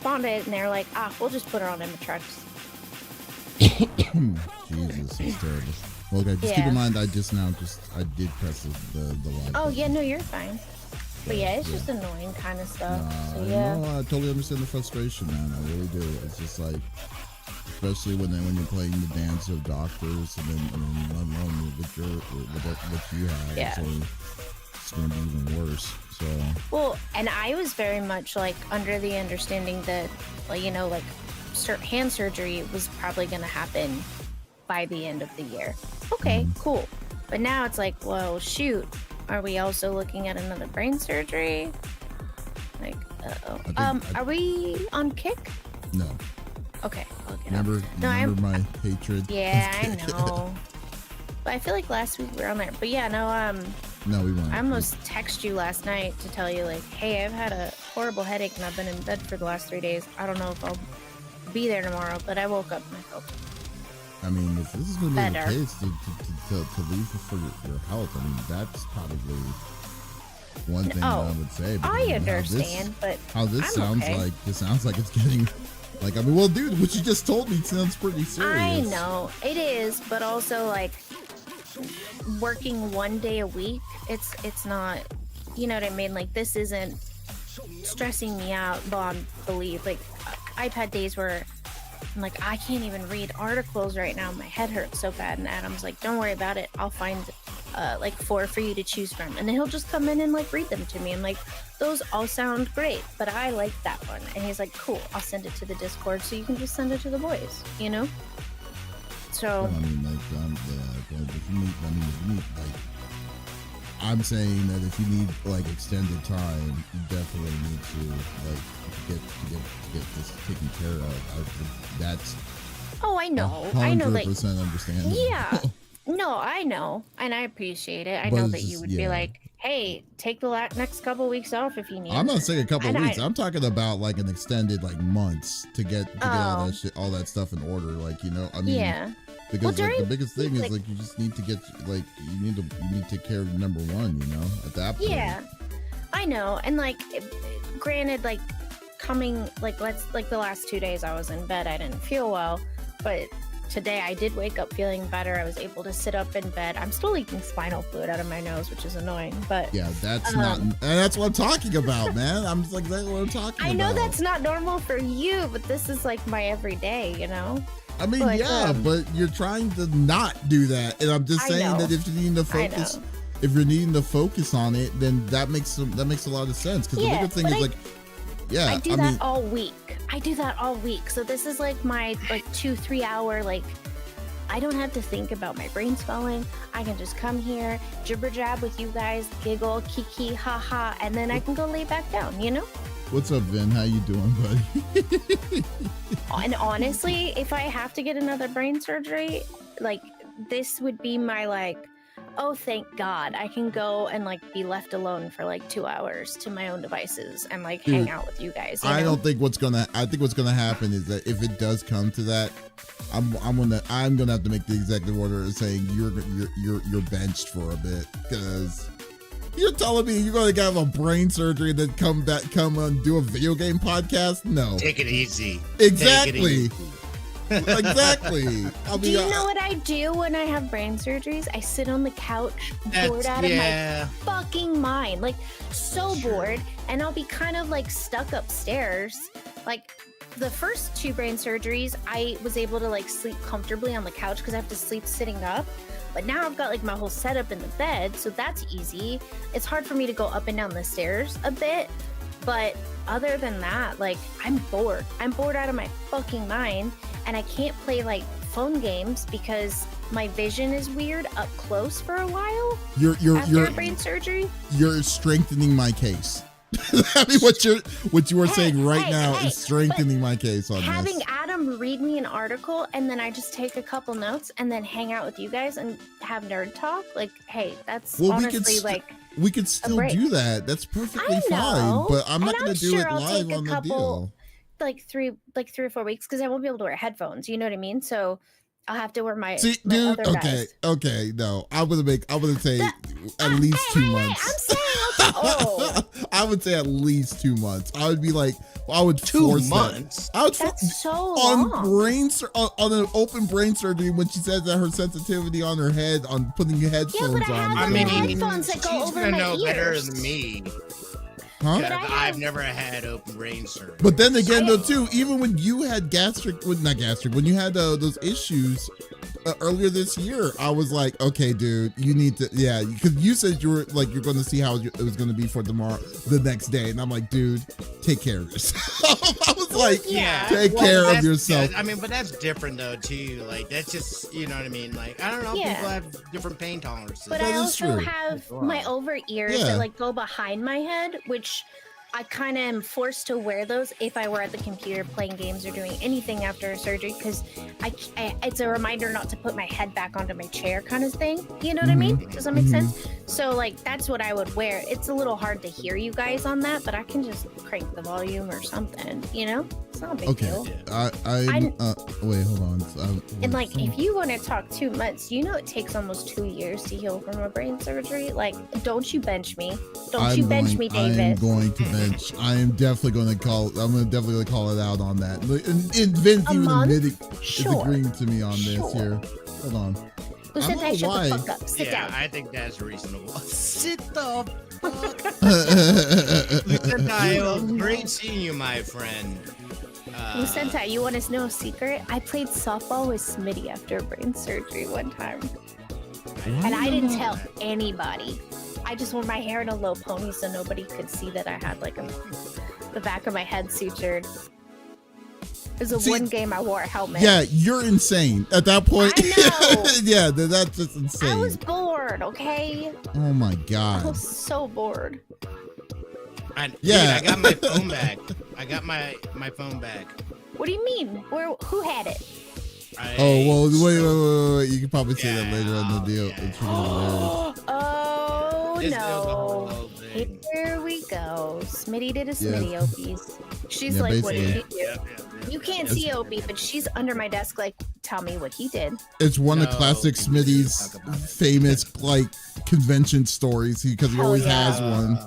bought it, and they're like, we'll just put her on trucks. Jesus, that's terrible. Well, okay, just keep in mind, I did press the live. Oh, yeah, no, you're fine. But yeah, it's just annoying kind of stuff. So yeah. No, I totally understand the frustration, man. I really do. It's just like, especially when you're playing the dance of doctors, and then let alone with what you have, it's going to be even worse. So. Well, and I was very much like under the understanding that, like, you know, like hand surgery was probably going to happen by the end of the year. Okay, cool. But now it's like, well, shoot. Are we also looking at another brain surgery? Like, are we on Kick? No. Okay, I'll look it remember up. My hatred? Yeah, I know. But I feel like last week we were on there. But yeah, no, we weren't. I almost texted you last night to tell you, like, hey, I've had a horrible headache and I've been in bed for the last 3 days. I don't know if I'll be there tomorrow, but I woke up and I felt I mean, if this is going to be the case to leave for your health, I mean, that's probably one thing that I would say. But I understand, how this sounds like, it sounds like it's getting, like, I mean, well, dude, what you just told me sounds pretty serious. I know, it is, but also, like, working 1 day a week, it's not, you know what I mean? Like, this isn't stressing me out beyond belief. Like, I've had days where I'm like, I can't even read articles right now. My head hurts so bad. And Adam's like, don't worry about it. I'll find like 4 for you to choose from. And then he'll just come in and like read them to me. I'm like, those all sound great, but I like that one. And he's like, cool, I'll send it to the Discord so you can just send it to the boys, you know? So. Well, I mean, like, if you need, like, I'm saying that if you need like extended time, you definitely need to like get this taken care of. That's I know 100% understandable. Yeah, no, I know, and I appreciate it. I know that you would be like, hey, take the next couple of weeks off if you need. I'm not saying a couple of weeks. I'm talking about like an extended like months to get all that stuff in order. Like, you know, I mean, yeah. Because like the biggest thing is like you just need to get like you need to take care of number one, you know, at that point. Yeah, I know, and like, granted, like coming like the last 2 days I was in bed, I didn't feel well, but today I did wake up feeling better. I was able to sit up in bed. I'm still leaking spinal fluid out of my nose, which is annoying, but yeah, that's not, and that's what I'm talking about, man. I'm just like, that's what I'm talking about. I know that's not normal for you, but this is like my everyday, you know. I mean, like, but you're trying to not do that, and I'm just saying that if you're needing to focus, on it, then that makes a lot of sense. Because the bigger thing is like, I do that all week. So this is like my 2-3 hour like. I don't have to think about my brain swelling. I can just come here, jibber jab with you guys, giggle, kiki, ha ha, and then I can go lay back down. You know. What's up, Vin? How you doing, buddy? And honestly, if I have to get another brain surgery, like, this would be my like, oh, thank God, I can go and like be left alone for like 2 hours to my own devices and like hang out with you guys. You know? I think what's gonna happen is that if it does come to that, I'm gonna have to make the executive order saying you're benched for a bit, because you're telling me you're going to have a brain surgery and then come and do a video game podcast? No. Take it easy. Exactly. Exactly. Do you know what I do when I have brain surgeries? I sit on the couch, bored out of my fucking mind, like so bored, and I'll be kind of like stuck upstairs. Like the first 2 brain surgeries, I was able to like sleep comfortably on the couch because I have to sleep sitting up. But now I've got like my whole setup in the bed, so that's easy. It's hard for me to go up and down the stairs a bit, but other than that, like, I'm bored. I'm bored out of my fucking mind, and I can't play like phone games because my vision is weird up close for a while. After brain surgery. You're strengthening my case. I mean, what you are saying right now is strengthening my case on this. Having Adam read me an article and then I just take a couple notes and then hang out with you guys and have nerd talk, like, hey, that's honestly we could still do that. That's perfectly fine. But I'm not going to do it live on the deal. Like 3 or 4 weeks, because I won't be able to wear headphones. You know what I mean? So I'll have to wear my. See, my dude. other guys. Okay. No, I'm gonna say at least 2 months. I'm saying, I would say at least 2 months. I would be like, I would 2 force months. That. I would That's so on long. on an open brain surgery when she says that her sensitivity on her head on putting headphones but I on. have I mean, headphones that go she's over gonna my know better ears. than me. Huh? But I have- I've never had open brain surgery. But then again, though, too, even when you had when you had those issues earlier this year, I was like, okay, dude, you need to, because you said you were like, you're going to see how it was going to be for tomorrow, the next day. And I'm like, dude, take care of yourself. I was like, take care of yourself. I mean, but that's different though, too. Like, that's just, you know what I mean? Like, I don't know, Yeah. people have different pain tolerances. But That I is also true. have my over ears Yeah. that like go behind my head, which I kind of am forced to wear those if I were at the computer playing games or doing anything after a surgery, because it's a reminder not to put my head back onto my chair kind of thing. You know what I mean? Does that make sense? So like that's what I would wear. It's a little hard to hear you guys on that, but I can just crank the volume or something. You know, it's not a big deal. Wait, hold on. And like, if you want to talk 2 months, you know it takes almost 2 years to heal from a brain surgery. Like, don't you bench me? Don't you bench me, David? I'm going to bench. I am definitely going to call. I'm definitely going to call it out on that. And Vince A even month? is Sure. agreeing to me on this Sure. here. Hold on. Who said I that? don't Shut know the why. fuck up. Sit yeah, down. I think that's reasonable. Sit the fuck. Lucenta, Lucenta, great seeing you, my friend. Lucenta, you want to know a secret? I played softball with Smitty after a brain surgery one time. And I didn't tell anybody. I just wore my hair in a low pony so nobody could see that I had like the back of my head sutured. It was the one game I wore a helmet. Yeah, you're insane at that point. I know. Yeah, that's just insane. I was bored, okay? Oh my I god. was so bored. Yeah. Dude, I got my phone back. I got my phone back. What do you mean? Who had it? Oh well, wait. You can probably say that later on the deal. Yeah. It's really hilarious. Oh This is the whole no. thing. Here we go. Smitty did a Yeah. Smitty Opies. She's Yeah, like, what did he basically. do? You can't see Opie, but she's under my desk like, tell me what he did. It's one of No, classic we can't Smitty's talk about it. famous like convention stories because he Hell always yeah. has one.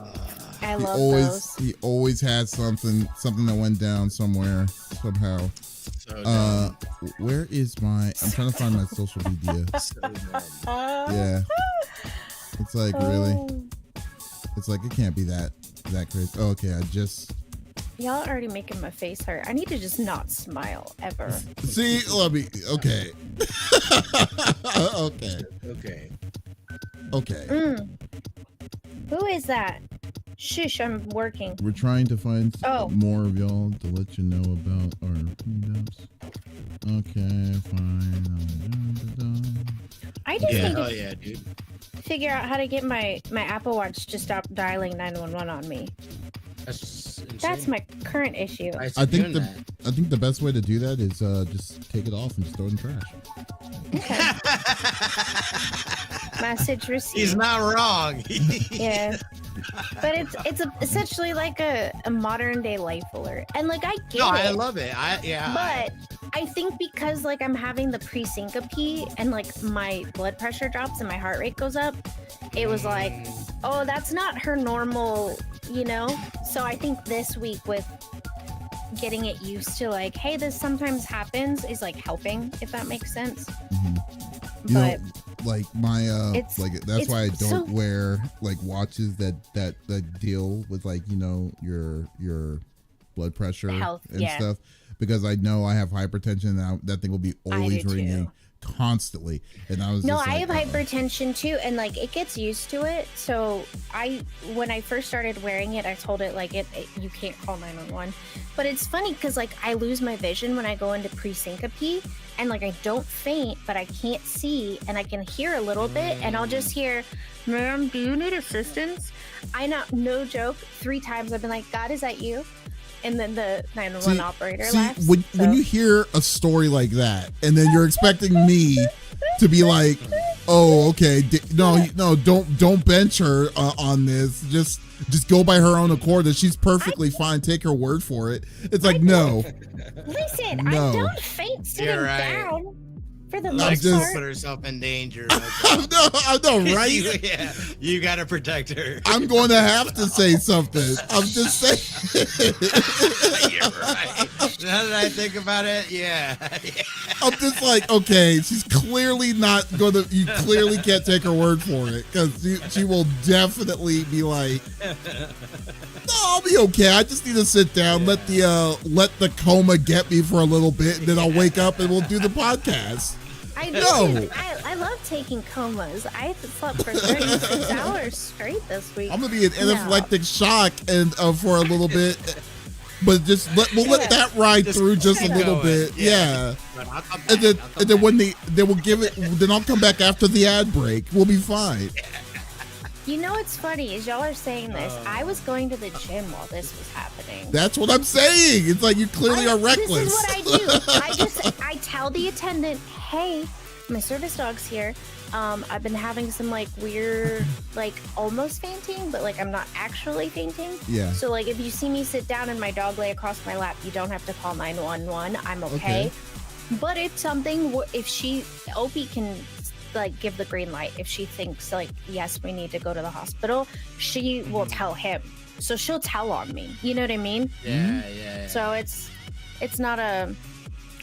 I love those. He always has something that went down somewhere somehow. So dumb. Where is my? I'm trying to find my social media. So dumb. Yeah, it's like really. Oh. It's like it can't be that crazy. Oh, okay, I just Y'all already making my face hurt. I need to just not smile ever. see. Let me. Okay. Okay. Who is that? Shush, I'm working. We're trying to find Oh. more of y'all to let you know about our meetups. Okay, fine. I just Yeah, need oh to yeah, dude. figure out how to get my Apple Watch to stop dialing 911 on me. That's insane. That's my current issue. Why is I it think doing the that? I think the best way to do that is just take it off and just throw it in trash. Okay. Message received. He's not wrong. Yeah. But it's essentially like a modern day life alert. And like I get No, it. I love it. But I think because like I'm having the pre-syncope and like my blood pressure drops and my heart rate goes up, it was like, oh, that's not her normal, you know? So I think this week with getting it used to like, hey, this sometimes happens is like helping, if that makes sense. You But know, like my it's- like that's it's why I so- don't wear like watches that deal with like, you know, your blood pressure Health, and yeah. stuff, because I know I have hypertension and that thing will be always do too. ringing constantly. And I was no, just I like, have hypertension too, and like it gets used to it. So when I first started wearing it, I told it like it you can't call 911. But it's funny because like I lose my vision when I go into pre-syncope, and like I don't faint, but I can't see, and I can hear a little bit, and I'll just hear, "Ma'am, do you need assistance?" I know, no joke, 3 times I've been like, "God, is that you?" And then the 911 operator laughs. when so- you hear a story like that, and then you're expecting me to be like, "Oh, okay, no, don't bench her on this. Just go by her own accord. That she's perfectly fine. Take her word for it." It's like, no, Listen, No. I don't faint sitting You're right. down. For the Lex most will part. put herself in danger. I know, right? You gotta protect her. I'm going to have to say something. I'm just saying. You're right. Now that I think about it, yeah. I'm just like, okay, she's clearly not going to, you clearly can't take her word for it, because she will definitely be like, no, I'll be okay. I just need to sit down, let the coma get me for a little bit, and then I'll wake up and we'll do the podcast. I love taking comas. I slept for 36 hours straight this week. I'm gonna be in anaphylactic shock and for a little bit, but we'll let that ride through just a little bit. Yeah. And then when they will give it, then I'll come back after the ad break. We'll be fine. You know what's funny is y'all are saying this. I was going to the gym while this was happening. That's what I'm saying. It's like you clearly are reckless. This is what I do. I tell the attendant, hey, my service dog's here. I've been having some like weird, like almost fainting, but like I'm not actually fainting. Yeah. So like if you see me sit down and my dog lay across my lap, you don't have to call 911. I'm okay. But it's something, if Opie can like give the green light. If she thinks like, yes, we need to go to the hospital, she will tell him. So she'll tell on me. You know what I mean? Yeah. So it's not a...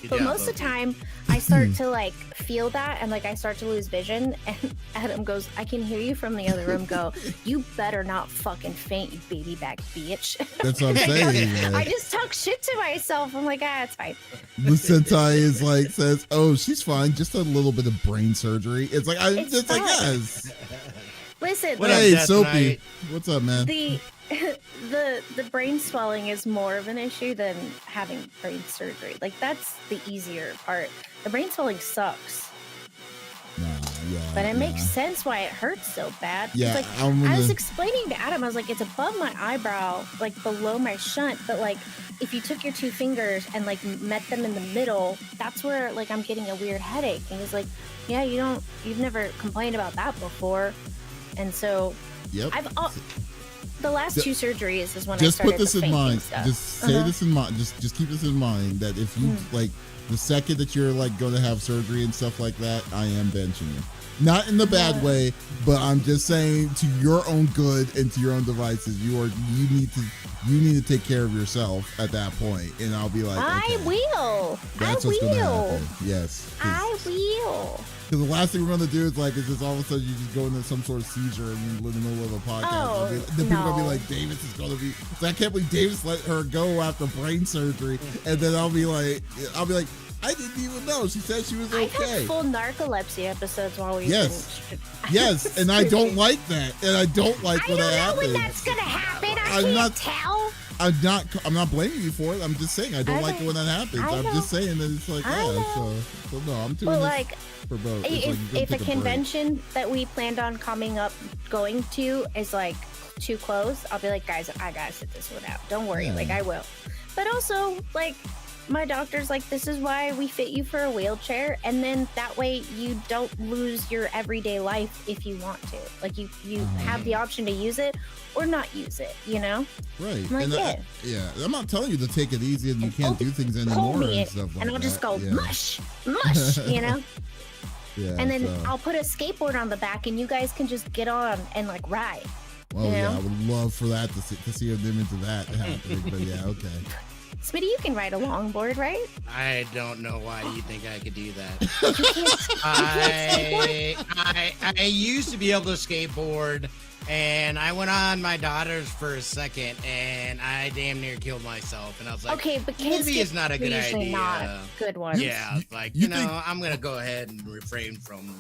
Good But job, most of the Opie. time, I start to like feel that, and like I start to lose vision. And Adam goes, "I can hear you from the other room. Go, you better not fucking faint, you baby back bitch." That's what I'm saying. I just talk shit to myself. I'm like, it's fine. The Sentai is like says, "Oh, she's fine. Just a little bit of brain surgery." It's like it's like fine. yes. Listen, What up, Hey, Death Soapy, Knight? what's up, man? the brain swelling is more of an issue than having brain surgery. Like that's the easier part. The brain swelling sucks. But it makes sense why it hurts so bad. Yeah, Like, I was explaining to Adam, I was like, it's above my eyebrow, like below my shunt. But like, if you took your two fingers and like met them in the middle, that's where like I'm getting a weird headache. And he's like, yeah, you've never complained about that before. And so the last two surgeries is when I just started put this the in fainting mind. stuff. Just say this in mind. Just keep this in mind that if you like the second that you're like going to have surgery and stuff like that, I am benching you. Not in the bad way, but I'm just saying to your own good and to your own devices, you need to take care of yourself at that point. And I'll be like, okay, I will. That's what's gonna happen. Yes. I will. Because the last thing we're gonna do is just all of a sudden you just go into some sort of seizure and you're in the middle of a podcast. Then people are gonna be like, Davis is gonna be. So I can't believe Davis let her go after brain surgery, and then I'll be like, I didn't even know. She said she was okay. I've had full narcolepsy episodes while we've Yes, and I don't like that, and I don't like when that happens. I don't know when that's gonna happen. I can't tell. I'm not blaming you for it. I'm just saying I don't like it when that happens. I'm just saying that it's like, so no, I'm doing this for both. If a convention that we planned on going to is like too close, I'll be like, guys, I gotta sit this one out. Don't worry, like I will. But also, like, my doctor's like, this is why we fit you for a wheelchair, and then that way you don't lose your everyday life if you want to. Like you have the option to use it or not use it, you know? Right. I'm like, I'm not telling you to take it easy and you can't do things anymore and stuff like that. And I'll just go mush, you know? Yeah. And then I'll put a skateboard on the back and you guys can just get on and like ride. Well, I would love for that to see an image of that happening, but yeah, okay. Smitty, you can ride a longboard, right? I don't know why you think I could do that. You can't I used to be able to skateboard, and I went on my daughter's for a second, and I damn near killed myself. And I was like, okay, but kids maybe it's not a good usually idea. Not good one. Yeah, like you know, I'm gonna go ahead and refrain from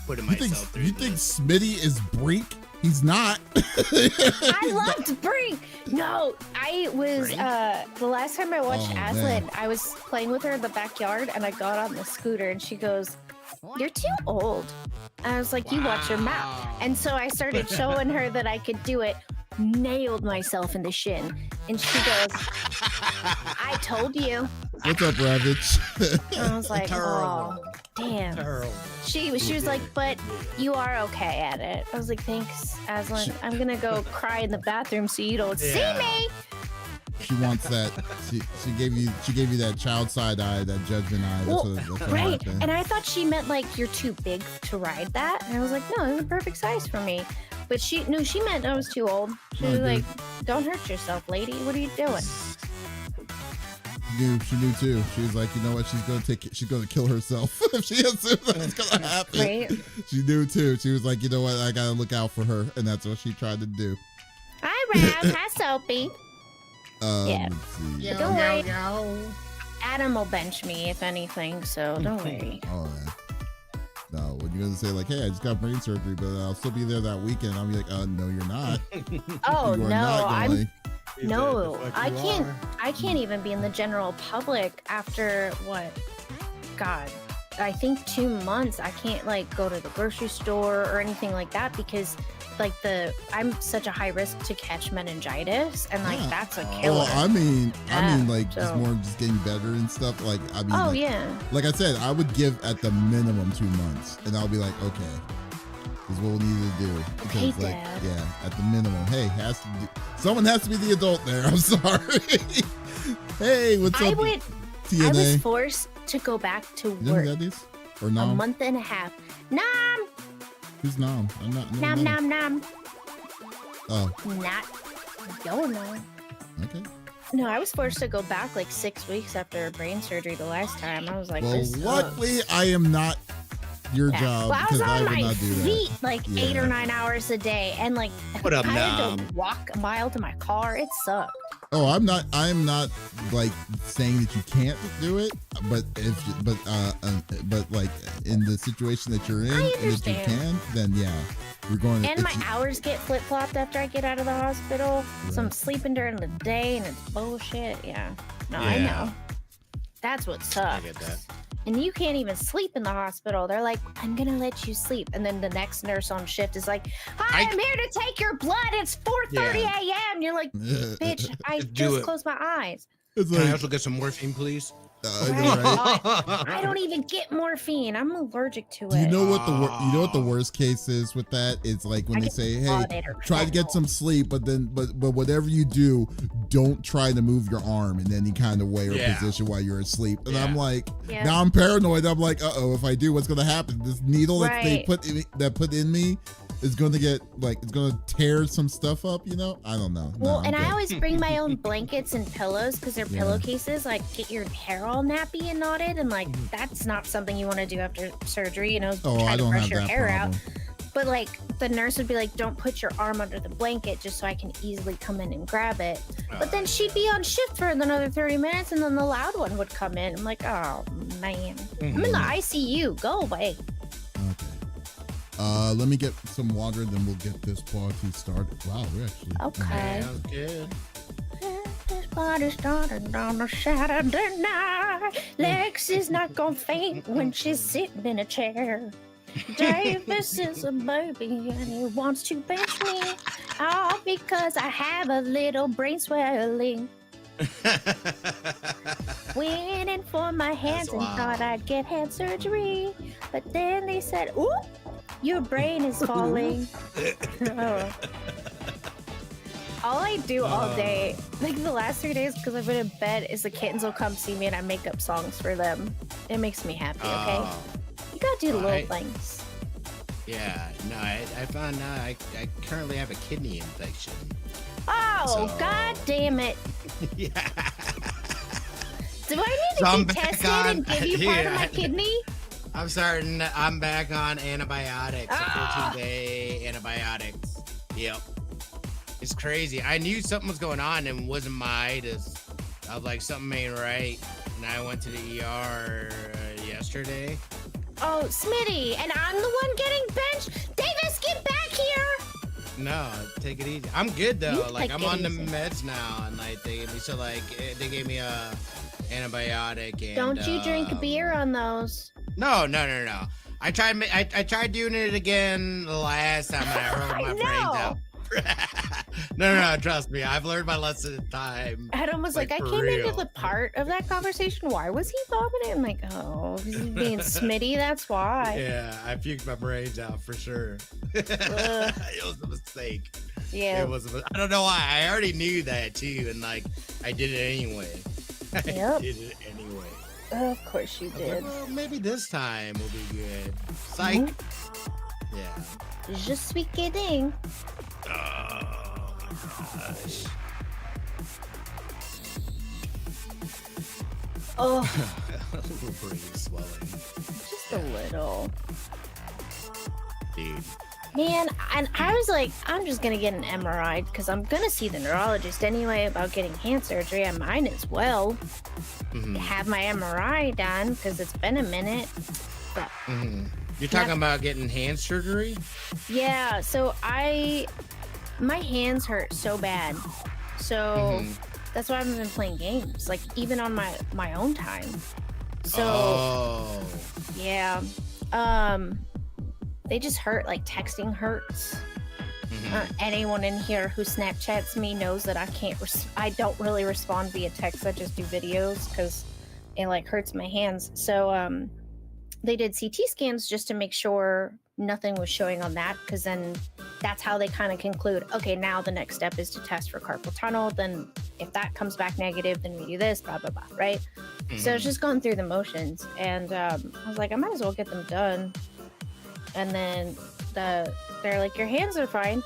putting myself through. You think Smitty is Brink? He's not. I loved Brink. No, I was the last time I watched Aslan, I was playing with her in the backyard and I got on the scooter and she goes, "You're too old." And I was like, "You watch your mouth." And so I started showing her that I could do it. Nailed myself in the shin. And she goes, "I told you." What's up, Ravage? I was like, oh, damn. Terrible. She was like, but you are okay at it. I was like, thanks, Aslan. I'm gonna go cry in the bathroom so you don't see me. she wants that. She gave you that child side eye, that judgment eye. That's what right. happened. And I thought she meant like you're too big to ride that, and I was like, no, it's a perfect size for me. But she meant I was too old. She was like, don't hurt yourself, lady. What are you doing? She knew too. She was like, you know what? She's gonna kill herself if she assumes that's gonna happen. Right. She knew too. She was like, you know what? I gotta look out for her, and that's what she tried to do. Hi, Raz. Hi, Soapy. Yeah. Let's see. Don't worry. Adam will bench me if anything, so don't worry. Oh yeah. No, when you're gonna say like, hey, I just got brain surgery, but I'll still be there that weekend. I'll be like, no, you're not. Oh you are no, not going. I can't even be in the general public after what? God, I think 2 months. I can't like go to the grocery store or anything like that because like I'm such a high risk to catch meningitis, and like that's a killer. Oh, I mean, like just more just getting better and stuff. Like, I mean, oh like, yeah. Like I said, I would give at the minimum 2 months, and I'll be like, okay, this is what we need to do. Because, Hey, like, Dad. yeah, at the minimum, hey, someone has to be the adult there. I'm sorry. Hey, what's up, TNA? I was forced to go back to work got these? Or Nom? a month and a half. Nom. Who's Nom? I'm not. No, Nom nom nom. Oh, Not your nom. okay. No, I was forced to go back like 6 weeks after brain surgery the last time. I was like, Well, this sucks. luckily, I am not your Yeah. job Well, I was because I on would my not do that. feet like Yeah. 8 or 9 hours a day, and like What up, I had Nom? to walk a mile to my car. It sucked. Oh, I'm not like saying that you can't do it, but but like in the situation that you're in, I and if you understand. can, then yeah, you're going. And my hours get flip flopped after I get out of the hospital, so I'm Right. sleeping during the day, and it's bullshit. Yeah, no, I Yeah. know. That's what sucks. I get that. And you can't even sleep in the hospital. They're like, I'm gonna let you sleep. And then the next nurse on shift is like, hi, I'm here to take your blood. It's 4:30 a.m. You're like, bitch, I Just do just it. closed my eyes. It's Can I like, also get some morphine, please? Right. I don't even get morphine. I'm allergic to it. do you know what the worst case is with that? It's like when I they get say, hey, Claudate or try to get fentanyl. some sleep, but whatever you do, don't try to move your arm in any kind of way or Yeah. position while you're asleep. And I'm Yeah. like, Yeah. now I'm paranoid. I'm like, if I do, what's gonna happen? This needle that they Right. put in me is gonna get like it's gonna tear some stuff up. You know? I don't know. Well, I'm and I good. always bring my own blankets and pillows because their Yeah. pillowcases like get your hair all nappy and knotted, and like that's not something you want to do after surgery. You know, Oh, try I to don't brush have your that hair problem. out. But like the nurse would be like, "Don't put your arm under the blanket, just so I can easily come in and grab it." But then she'd be on shift for another 30 minutes, and then the loud one would come in. I'm like, "Oh man, I'm in the ICU. Go away." Okay. Let me get some water, then we'll get this party started. Wow, we're actually Okay. Sounds good. This party started on a Saturday night. Lex is not gonna faint when she's sitting in a chair. Davis is a baby and he wants to bench me. All because I have a little brain swelling. Went in for my hands and wild. thought I'd get hand surgery. But then they said, ooh, your brain is falling. Oh. All I do all day, like the last 3 days, because I've been in bed, is the kittens will come see me and I make up songs for them. It makes me happy, okay? You gotta do the little things. Yeah, no, I found out I currently have a kidney infection. Oh, So- god damn it. Yeah. Do I need So to I'm get back tested on- and give you part of my yeah. kidney? I'm back on antibiotics, Ah. 14-day antibiotics. Yep. It's crazy. I knew something was going on and it wasn't my itis. I was like, something ain't right. And I went to the ER yesterday. Oh, Smitty, and I'm the one getting benched? Davis, get back here! No, take it easy. I'm good though. You Like take I'm it on the easy. meds now, and like they gave me they gave me a antibiotic. And, Don't you drink beer on those. No. I tried doing it again the last time and I hurled my I brains know. out. no, trust me. I've learned my lesson in time. Adam was like, Like, I for came into real. the part of that conversation. Why was he vomiting? I'm like, oh, he's being Smitty, that's why. Yeah, I puked my brains out for sure. Ugh. It was a mistake. Yeah. It was. I don't know why. I already knew that too, and like I did it anyway. Yep. I did it anyway. Of course you I was did. like, well, maybe this time will be good. Psych. Yeah. Je suis kidding. Oh my gosh. Oh, A little brain swelling, just a little. dude. Man, and I was like, I'm just gonna get an MRI because I'm gonna see the neurologist anyway about getting hand surgery. I might as well have my MRI done because it's been a minute. But You're talking about getting hand surgery? yeah, so my hands hurt so bad, so that's why I haven't been playing games, like even on my own time. So yeah, they just hurt. Like texting hurts. Anyone in here who Snapchats me knows that I don't really respond via text. I just do videos because it like hurts my hands. So they did CT scans just to make sure nothing was showing on that, because then that's how they kind of conclude, okay, now the next step is to test for carpal tunnel. Then if that comes back negative, then we do this, blah, blah, blah, right? So it's just going through the motions. And I was like, I might as well get them done. And then they're like, your hands are fine.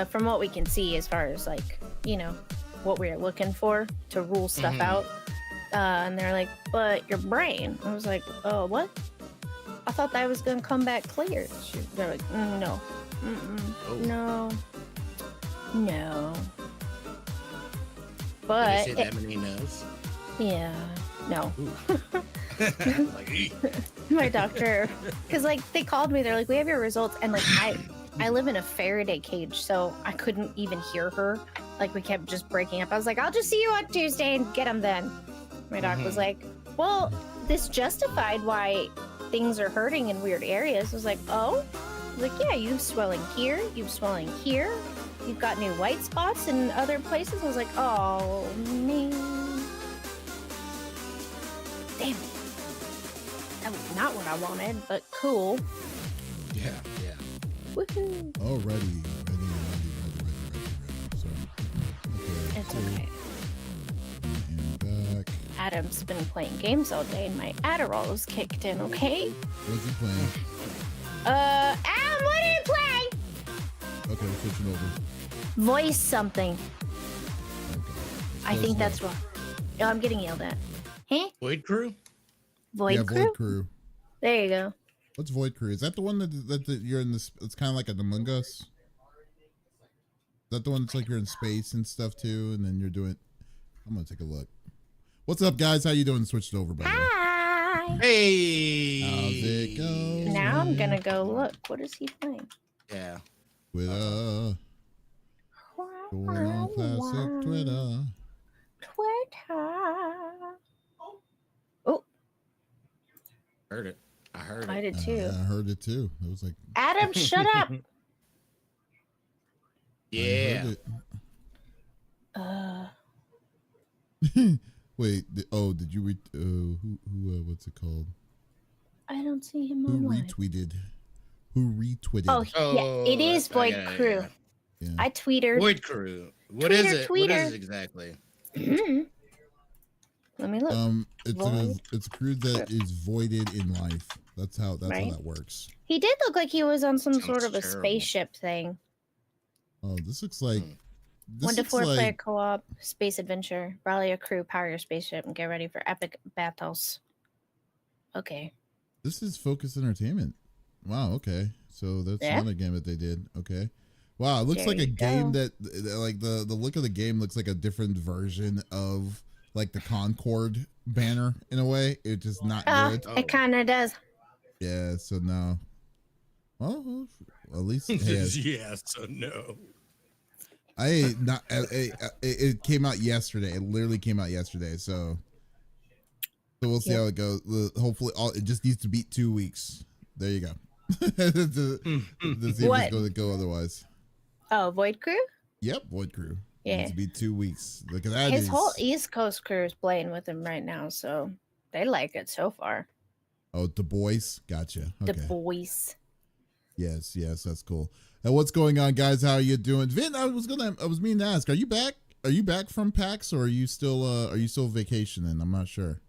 From what we can see, as far as like, you know, what we're looking for to rule stuff out. And they're like, but your brain. I was like, oh, what? I thought that was going to come back clear. They're like, no. No. No. But. Did you say that many no's? Yeah. No. Like, My doctor, because like they called me, they're like, we have your results, and like I live in a Faraday cage, so I couldn't even hear her. Like we kept just breaking up. I was like, I'll just see you on Tuesday and get them then. My doc was like, well, this justified why things are hurting in weird areas. I was like, oh? I was like, yeah, you have swelling here, you have swelling here, you've got new white spots in other places. I was like, oh man, damn it. That was not what I wanted, but cool. yeah. Woohoo. Oh, ready. So, okay. It's cool. okay. And back. Adam's been playing games all day and my Adderall is kicked in, okay? What's he playing? Adam, what are you playing? Okay, we're switching over. Voice something. Okay. I think that's wrong. Oh, I'm getting yelled at. Huh? Void Crew? Void Crew? Void Crew. There you go. What's Void Crew? Is that the one that you're in this? It's kind of like an Among Us. Is that the one that's like you're in space and stuff too, and then you're doing? I'm gonna take a look. What's up, guys? How you doing? Switched over, by the way. Hi. Hey! How's it going? Now I'm gonna go look. What is he playing? Yeah. With going on classic Twitter. Oh, Heard it. I heard it. I did too. I heard it too. It was like, Adam, shut up. Yeah. I heard it. Wait. Did you read? Who? What's it called? I don't see him Who online. retweeted? Who retweeted? Oh, yeah, it is I Void got it, Crew. Yeah. I tweeted. Void Crew. What is it? What Tweeter. is it exactly? Let me look. It's a crew that is voided in life. That's how Right. that works. He did look like he was on some Sounds sort of a terrible. spaceship thing. Oh, this looks like. This 1 to looks 4 player like co-op space adventure. Rally a crew, power your spaceship, and get ready for epic battles. Okay. this is Focus Entertainment. Wow. Okay. So that's Yeah. another game that they did. Okay. Wow. It looks There like a you game go. that like the look of the game looks like a different version of like the Concord banner in a way. It's just not good. Oh. It kind of does. Yeah. So no. Well, at least it has. Yes or no? It came out yesterday. It literally came out yesterday. So we'll see how it goes. Hopefully, it just needs to beat 2 weeks. There you go. to see if What? it's going to go otherwise. Oh, Void Crew? Yep, Void Crew. It Yeah. needs to be 2 weeks. Look at that. His whole East Coast crew is playing with him right now, so they like it so far. Oh, the boys. Gotcha. Okay. The boys. Yes, that's cool. And what's going on, guys? How are you doing? Vin, I was meaning to ask, are you back? Are you back from PAX, or are you still vacationing? I'm not sure.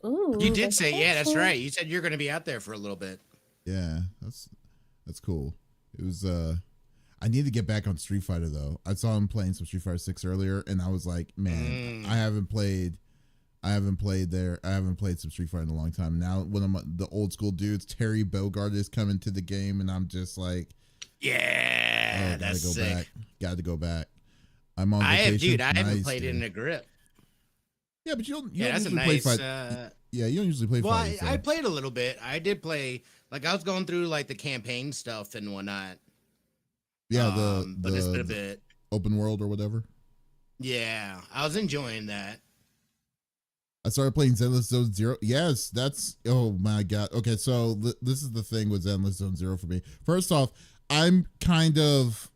Ooh, you did say, yeah, that's right. You said you're going to be out there for a little bit. Yeah, that's cool. It was I need to get back on Street Fighter though. I saw him playing some Street Fighter 6 earlier, and I was like, man, I haven't played some Street Fighter in a long time. Now one of the old school dudes, Terry Bogard, is coming to the game, and I'm just like, yeah, that's sick. Got to go back. I'm on vacation. I haven't played it in a grip. Yeah, but you don't that's usually a nice, play fight. Yeah, you don't usually play fight. I played a little bit. I did play, like I was going through like the campaign stuff and whatnot. Yeah, but it's been a bit open world or whatever. Yeah, I was enjoying that. I started playing Zenless Zone Zero. Yes, that's, oh my god. Okay, so this is the thing with Zenless Zone Zero for me. First off, I'm kind of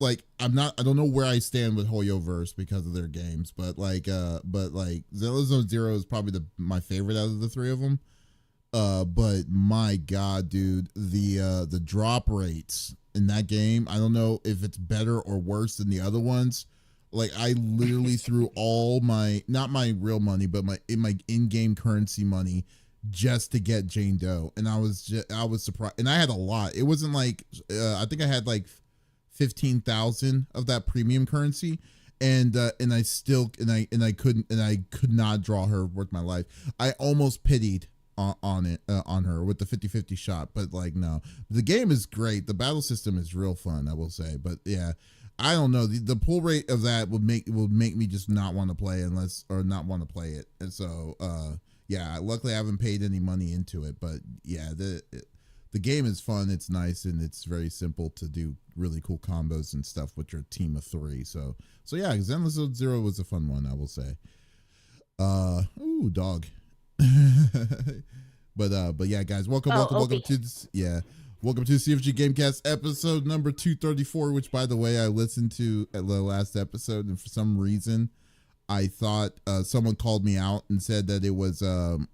like, I don't know where I stand with Hoyoverse because of their games, but like Zenless Zone Zero is probably my favorite out of the three of them. But my god, dude, the drop rates in that game, I don't know if it's better or worse than the other ones. Like, I literally threw all my, not my real money, but my in-game currency money just to get Jane Doe. And I was surprised. And I had a lot. It wasn't like, I think I had like 15,000 of that premium currency. And I could not draw her worth my life. I almost pitied on her with the 50-50 shot, but like, no, the game is great. The battle system is real fun, I will say. But yeah, I don't know, the pull rate of that will make me just not want to play not want to play it. And so yeah, luckily I haven't paid any money into it, but yeah, the game is fun, it's nice, and it's very simple to do really cool combos and stuff with your team of three. So yeah, Zenless Zero was a fun one, I will say. Ooh, dog. but yeah, guys, welcome to this, welcome to CFG Gamecast episode number 234, which, by the way, I listened to at the last episode, and for some reason I thought someone called me out and said that it was that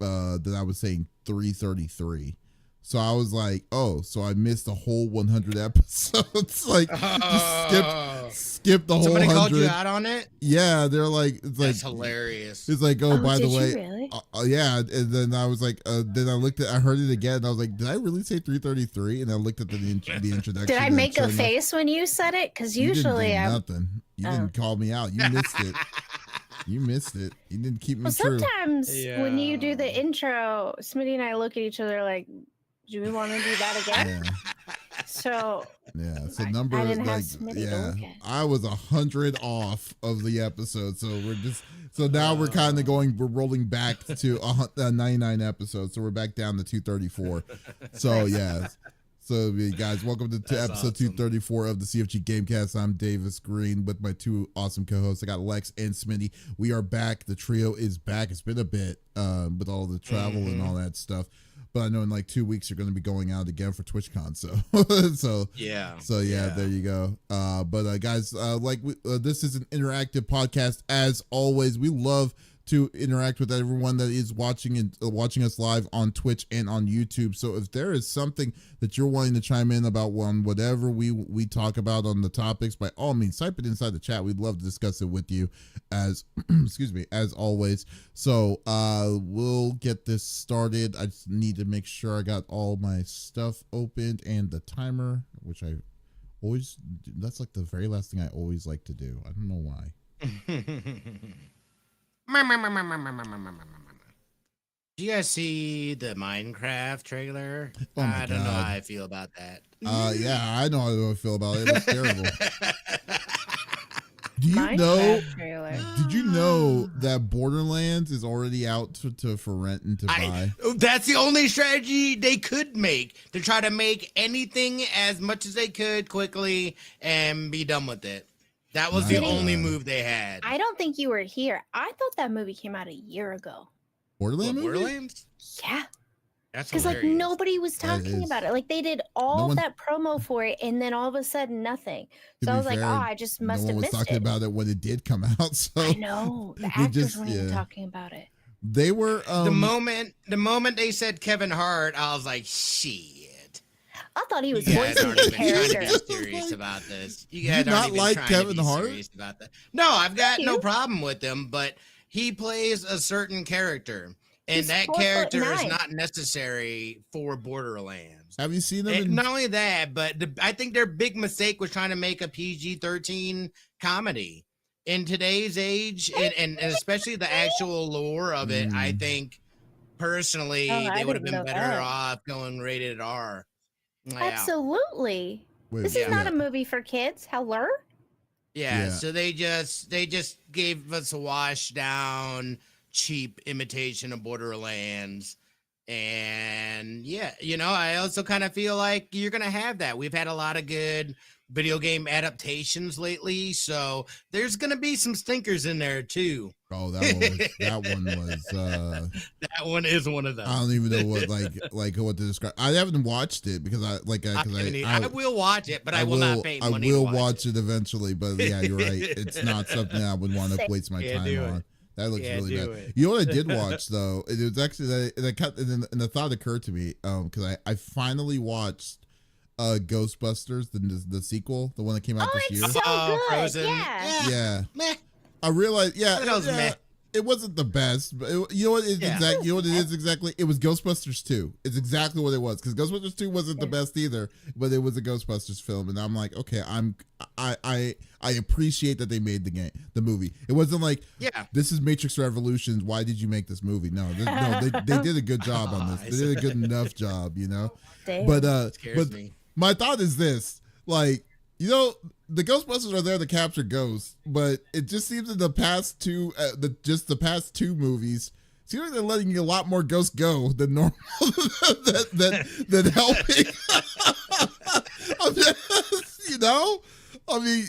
I was saying 333. So I was like, oh, so I missed a whole 100 episodes. Like, just skip the whole 100. Somebody called you out on it? Yeah, they're like, it's like, that's hilarious. It's like, oh, by the way, really? Yeah. And then I was like, then I heard it again, and I was like, did I really say 333? And I looked at the introduction. Did I make a face when you said it? Because usually I'm nothing. You didn't call me out. You missed it. You missed it. You didn't keep me true. Sometimes when you do the intro, Smitty and I look at each other like, do we want to do that again? Yeah. So number, I didn't like, have Smitty to look at. I was 100 off of the episode, so now we're kind of we're rolling back to 99 episodes, so we're back down to 234. So yeah. So guys, welcome to episode awesome. 234 of the CFG Gamecast. I'm Davis Green with my two awesome co-hosts. I got Lex and Smitty. We are back. The trio is back. It's been a bit with all the travel and all that stuff. But I know in like 2 weeks you're going to be going out again for TwitchCon, so yeah, there you go. But guys, this is an interactive podcast. As always, we love to interact with everyone that is watching us live on Twitch and on YouTube. So if there is something that you're wanting to chime in about whatever we talk about on the topics, by all means, type it inside the chat. We'd love to discuss it with you as as always. So we'll get this started. I just need to make sure I got all my stuff opened and the timer, which I always do. That's like the very last thing I always like to do. I don't know why. Do you guys see the Minecraft trailer? Oh my I don't know how I feel about that. Yeah, I know how I feel about it. It's terrible. Do you know? Did you know that Borderlands is already out for rent and to buy? That's the only strategy they could make, to try to make anything as much as they could quickly and be done with it. That was the only move they had. I don't think you were here. I thought that movie came out a year ago. Borderlands? Yeah. That's because like nobody was talking about it. Like they did all that promo for it, and then all of a sudden nothing. So I was like, oh, I just must have missed it. No one was talking about it when it did come out. So I know the actors weren't even talking about it. They were the moment they said Kevin Hart, I was like, shit. I thought he was You guys voicing aren't the even trying to character. be serious about this. You you guys not aren't even like trying Kevin to be Hart? serious about that. No, I've got no you. problem with him, but he plays a certain character, and He's that 4'9". character is not necessary for Borderlands. Have you seen him? And In... not only that, but I think their big mistake was trying to make a PG-13 comedy. In today's age, and especially the actual lore of it, I think personally they would have been better off going rated R. Yeah. Absolutely. Wait, This is not a movie for kids. Hello? Yeah, so they just gave us a washed down, cheap imitation of Borderlands. And yeah, you know, I also kind of feel like you're gonna have that. We've had a lot of good video game adaptations lately, so there's gonna be some stinkers in there too. Oh, that one is one of them. I don't even know what what to describe. I haven't watched it because I will watch it, but I will not pay money. I will watch it eventually, but yeah, you're right. It's not something I would want to waste my time on. That looks really bad. You know what I did watch though? It was actually and the thought occurred to me because I finally watched Ghostbusters, the sequel, the one that came out this year. So good. Frozen. Yeah. Meh. I realized, meh. It wasn't the best, but you know what? You know what it is exactly? It was Ghostbusters 2. It's exactly what it was, because Ghostbusters 2 wasn't the best either, but it was a Ghostbusters film, and I'm like, okay, I appreciate that they made the movie. It wasn't like, this is Matrix Revolutions. Why did you make this movie? No, they did a good job on this. They did a good enough job, you know. Damn. But Me. My thought is this, like, you know, the Ghostbusters are there to capture ghosts, but it just seems in the past two, the past two movies, it seems like they're letting a lot more ghosts go than normal, than helping. You know, I mean,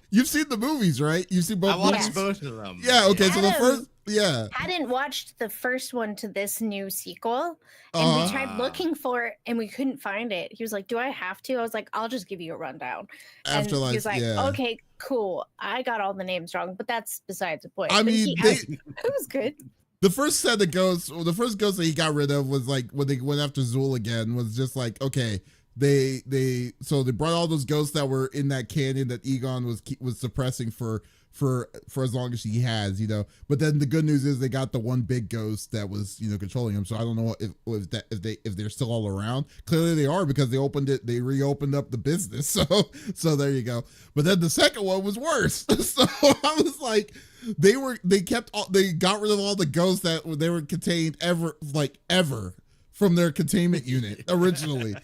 you've seen the movies, right? You've seen both. I watched both of them. Yeah. Okay. So the first. Yeah. Hadn't watched the first one to this new sequel, and we tried looking for it and we couldn't find it. He was like, "Do I have to?" I was like, "I'll just give you a rundown." Afterlife, and he was like, "Okay, cool. I got all the names wrong, but that's besides the point." I mean, it was good. The first set of ghosts, the first ghost that he got rid of was like when they went after Zool again. Was just like, okay, they brought all those ghosts that were in that canyon that Egon was suppressing for as long as he has, you know. But then the good news is they got the one big ghost that was, you know, controlling him. So I don't know if they're still all around. Clearly they are, because they reopened up the business. So there you go. But then the second one was worse. So I was like, they got rid of all the ghosts that they were contained ever from their containment unit originally.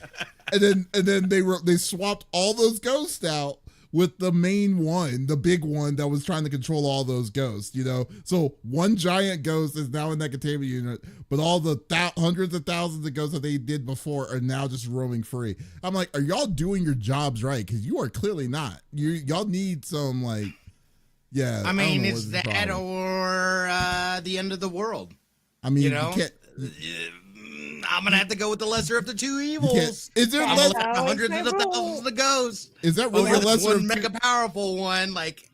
and then they swapped all those ghosts out with the main one, the big one that was trying to control all those ghosts, you know? So one giant ghost is now in that containment unit, but all the hundreds of thousands of ghosts that they did before are now just roaming free. I'm like, are y'all doing your jobs right? Because you are clearly not. Y'all need some, like, yeah. I mean, it's that or the end of the world. I mean, you know? You can't, I'm gonna have to go with the lesser of the two evils. Is there hundreds of thousands of ghosts? Is that really a lesser one mega powerful one? Like,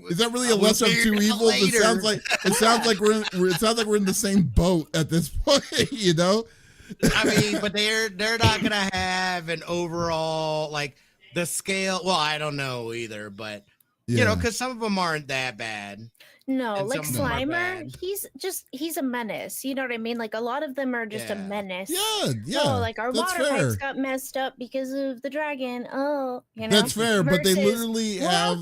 is that really a lesser of two evils? It sounds like we're in the same boat at this point, you know. I mean, but they're not gonna have an overall, like, the scale. Well, I don't know either, but you know, because some of them aren't that bad. No, like Slimer, he's a menace. You know what I mean? Like, a lot of them are just a menace. Yeah. Oh, like our water pipes got messed up because of the dragon. Oh, you know. That's fair, but they literally have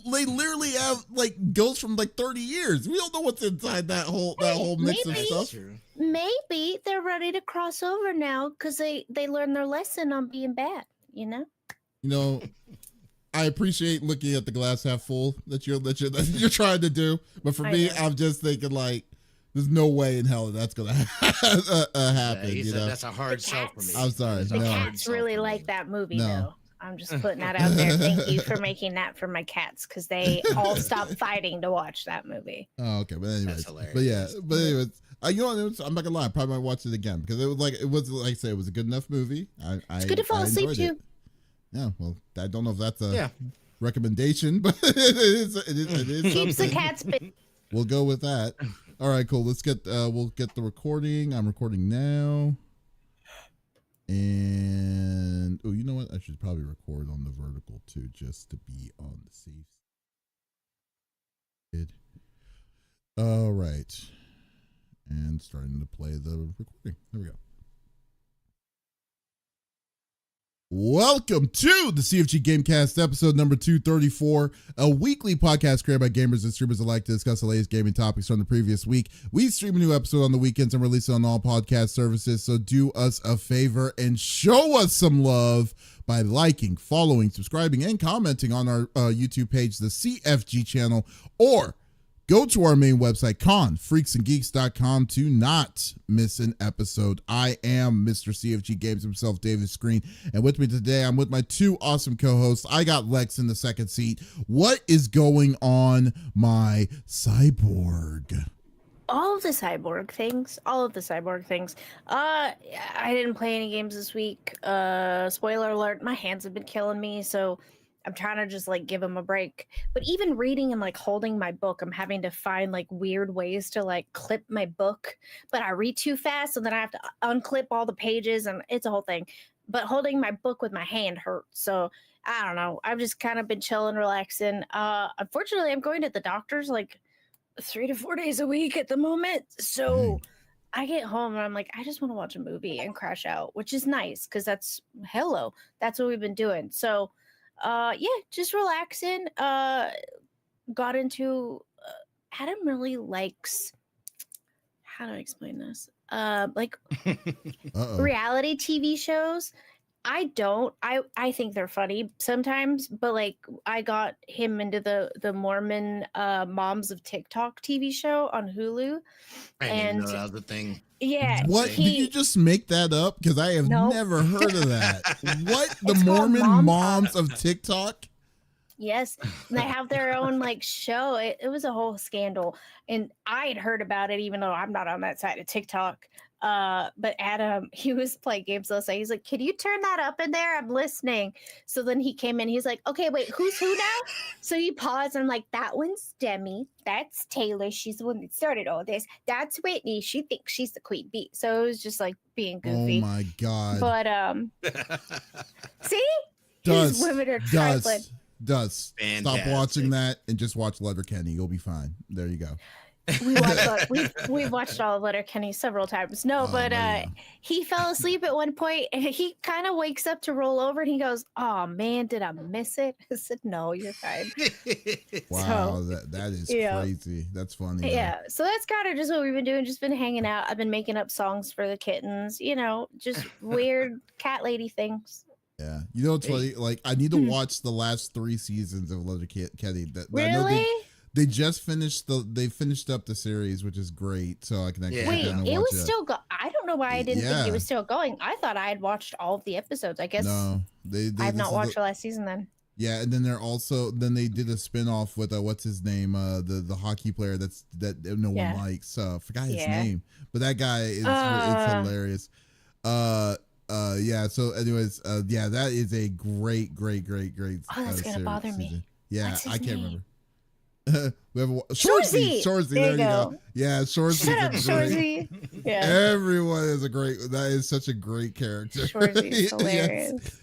literally have like ghosts from like 30 years. We don't know what's inside that whole mix of stuff. Maybe they're ready to cross over now because they learned their lesson on being bad, you know? You know, I appreciate looking at the glass half full that you're trying to do, but for me, I'm just thinking like, there's no way in hell that's gonna happen. You know, that's a hard sell for me. I'm sorry. The cats really like that movie, though. I'm just putting that out there. Thank you for making that for my cats, because they all stopped fighting to watch that movie. Oh, okay. But anyways, you know, I'm not gonna lie. I probably might watch it again because it was like I say, it was a good enough movie. It's good to fall asleep to. Yeah, well, I don't know if that's a recommendation, but it is keeps the cats busy. We'll go with that. All right, cool. Let's get we'll get the recording. I'm recording now. And oh, you know what? I should probably record on the vertical too, just to be on the safe side. All right. And starting to play the recording. There we go. Welcome to the CFG Gamecast, episode number 234, a weekly podcast created by gamers and streamers alike to discuss the latest gaming topics from the previous week. We stream a new episode on the weekends and release it on all podcast services, so do us a favor and show us some love by liking, following, subscribing, and commenting on our YouTube page, the CFG channel, or go to our main website, confreaksandgeeks.com, to not miss an episode. I am Mr. CFG Games himself, David Screen, and with me today, I'm with my two awesome co-hosts. I got Lex in the second seat. What is going on, my cyborg? All of the cyborg things. I didn't play any games this week. Spoiler alert, my hands have been killing me, so I'm trying to just like give them a break. But even reading and like holding my book, I'm having to find like weird ways to like clip my book. But I read too fast, so then I have to unclip all the pages, and it's a whole thing. But holding my book with my hand hurts. So I don't know. I've just kind of been chilling, relaxing. Unfortunately, I'm going to the doctor's like 3 to 4 days a week at the moment. So I get home and I'm like, I just want to watch a movie and crash out, which is nice because that's what we've been doing. So just relaxing. Got into Adam really likes, how do I explain this? Like reality TV shows. I don't. I think they're funny sometimes, but like I got him into the Mormon Moms of TikTok TV show on Hulu. I didn't know that was a thing. Yeah. What? Did you just make that up? Because I have never heard of that. What? The Mormon Moms of TikTok? Yes. And they have their own like show. It was a whole scandal. And I had heard about it, even though I'm not on that side of TikTok. But Adam, he was playing games last night. He's like, can you turn that up in there? I'm listening. So then he came in. He's like, okay, wait, who's who now? So he paused. And I'm like, that one's Demi. That's Taylor. She's the one that started all this. That's Whitney. She thinks she's the queen bee. So it was just like being goofy. Oh my God. But see? These women are trifling. Fantastic. Stop watching that and just watch Letterkenny. You'll be fine. There you go. We've watched all of Letterkenny several times. He fell asleep at one point and he kind of wakes up to roll over and he goes, oh man, did I miss it? I said, no, you're fine. Wow, so, that is crazy. That's funny. Yeah. So that's kind of just what we've been doing. Just been hanging out. I've been making up songs for the kittens, just weird cat lady things. Yeah. You know what's funny? Like, I need to watch the last 3 seasons of Letterkenny. Really? I know they just finished up the series, which is great. So I can actually wait, it was still I don't know why I didn't think it was still going. I thought I had watched all of the episodes. I guess no, I have not watched the last season then. Yeah, and then they did a spin-off with what's his name, the hockey player that no one likes. Forgot his name, but that guy is it's hilarious. So anyways, that is a great Oh, that's gonna bother me. Yeah, I can't remember. We have Shorzy. There you go. Yeah, Shorzy. Shut up, Shorzy. Yeah. Everyone is that is such a great character. Shorzy is hilarious.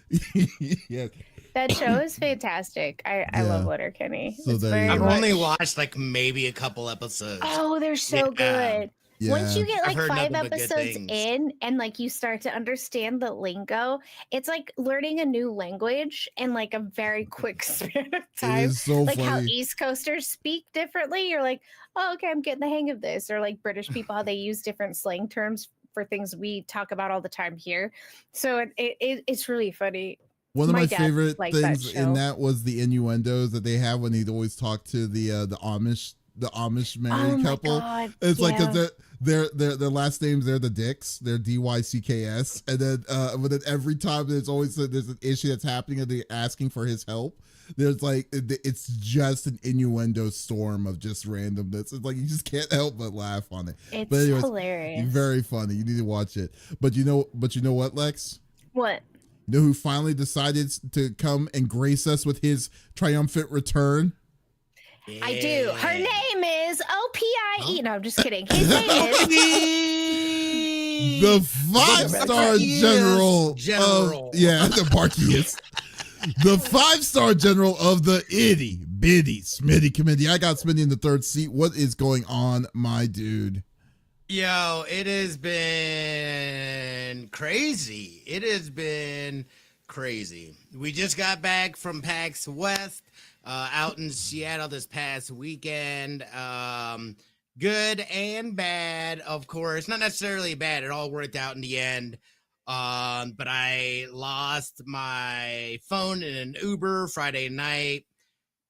Yes. That show is fantastic. I love Letterkenny. So I've only watched like maybe a couple episodes. Oh, they're so good. Yeah. Once you get like 5 episodes in and like you start to understand the lingo, it's like learning a new language in like a very quick span of time. It is so like funny. How East Coasters speak differently. You're like, oh, okay, I'm getting the hang of this. Or like British people, how they use different slang terms for things we talk about all the time here. So it's really funny. One of my favorite things in that was the innuendos that they have when he'd always talk to the Amish married couple. God, it's like their last names, they're the Dicks, they're DYCKS, and then but then every time there's an issue that's happening and they're asking for his help, there's like it's just an innuendo storm of just randomness. It's like you just can't help but laugh on it. It's but anyways, hilarious, very funny. You need to watch it. But you know what, Lex? What? You know who finally decided to come and grace us with his triumphant return? Yeah. I do. Her name is OPIE. No, I'm just kidding. His name is The 5-star general. The barkiest. The 5-star general of the itty bitty Smitty committee. I got Smitty in the third seat. What is going on, my dude? Yo, it has been crazy. It has been crazy. We just got back from PAX West out in Seattle this past weekend. Good and bad, of course. Not necessarily bad. It all worked out in the end. But I lost my phone in an Uber Friday night.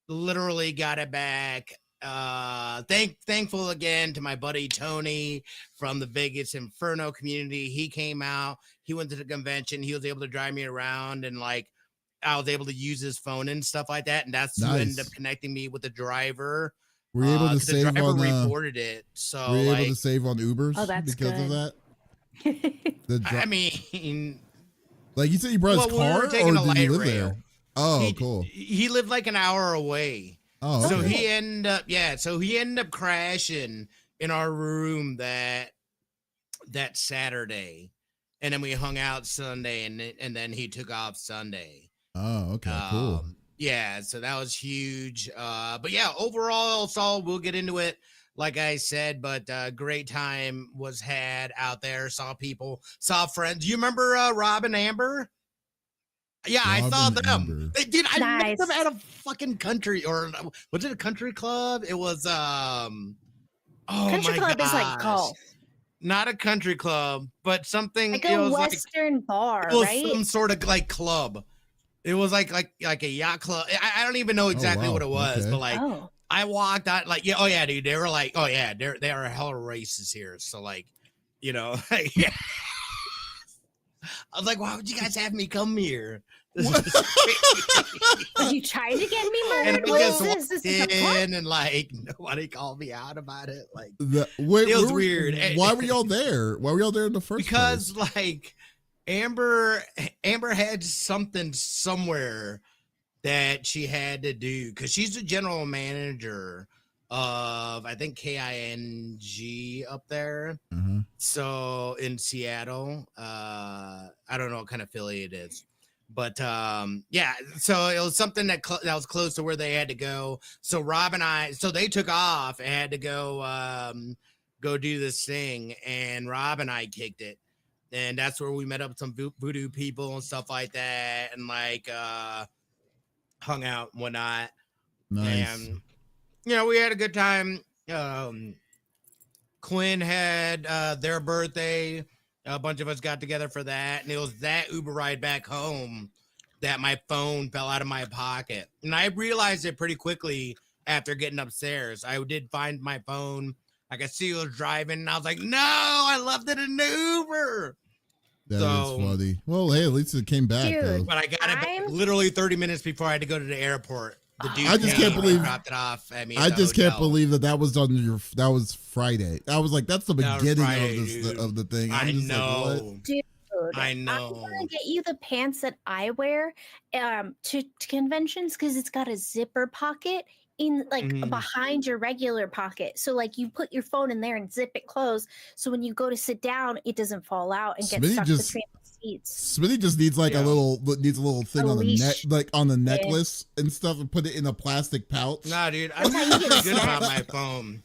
Literally got it back. Thankful again to my buddy Tony from the Vegas Inferno community. He came out, he went to the convention, he was able to drive me around, and like I was able to use his phone and stuff like that. And that's who ended up connecting me with the driver. Were you able to save the driver on reported it? So were you able to save on Ubers that's because good. of that? I mean, like you said, you brought his car, or did he live there? Oh, cool. He lived like an hour away. Oh, okay. So he ended up crashing in our room that Saturday, and then we hung out Sunday, and then he took off Sunday. Oh, okay, cool. Yeah, so that was huge. But yeah, overall, we'll get into it. Like I said, but great time was had out there. Saw people, saw friends. You remember Rob and Amber? Yeah, I saw them. They did. I met them at a fucking country, or was it a country club? It was country club is like golf. Not a country club, but something like a Western bar, it was right? Some sort of like club. It was like a yacht club. I don't even know exactly what it was, but like I walked out like dude. They were like, they are hella racists here. So like, you know, yeah. I was like, why would you guys have me come here? Are you trying to get me murdered? And I just walked in and like nobody called me out about it. Like it was weird. Why were y'all there? Why were y'all there in the first place? Because like Amber had something somewhere that she had to do because she's the general manager of I think KING up there. Mm-hmm. So in Seattle, I don't know what kind of affiliate it is, but yeah. So it was something that was close to where they had to go. So Rob and so they took off and had to go do this thing, and Rob and I kicked it, and that's where we met up with some voodoo people and stuff like that, and like hung out and whatnot. Nice. And you know, we had a good time. Quinn had their birthday. A bunch of us got together for that. And it was that Uber ride back home that my phone fell out of my pocket. And I realized it pretty quickly after getting upstairs. I did find my phone. I could see who was driving. And I was like, no, I left it in the Uber. That is funny. Well, hey, at least it came back. Dude, though. But I got it back literally 30 minutes before I had to go to the airport. The dude I just can't believe dropped it off at me. I just can't believe that was on that was Friday. I was like, that's the beginning of the thing. I know, dude. I know. I'm gonna get you the pants that I wear to conventions because it's got a zipper pocket in behind your regular pocket. So like you put your phone in there and zip it closed. So when you go to sit down, it doesn't fall out and get stuck between the seats. Smitty just needs like a little thing on the neck, like on the necklace and stuff, and put it in a plastic pouch. Nah, dude, I'm usually pretty good about my phone.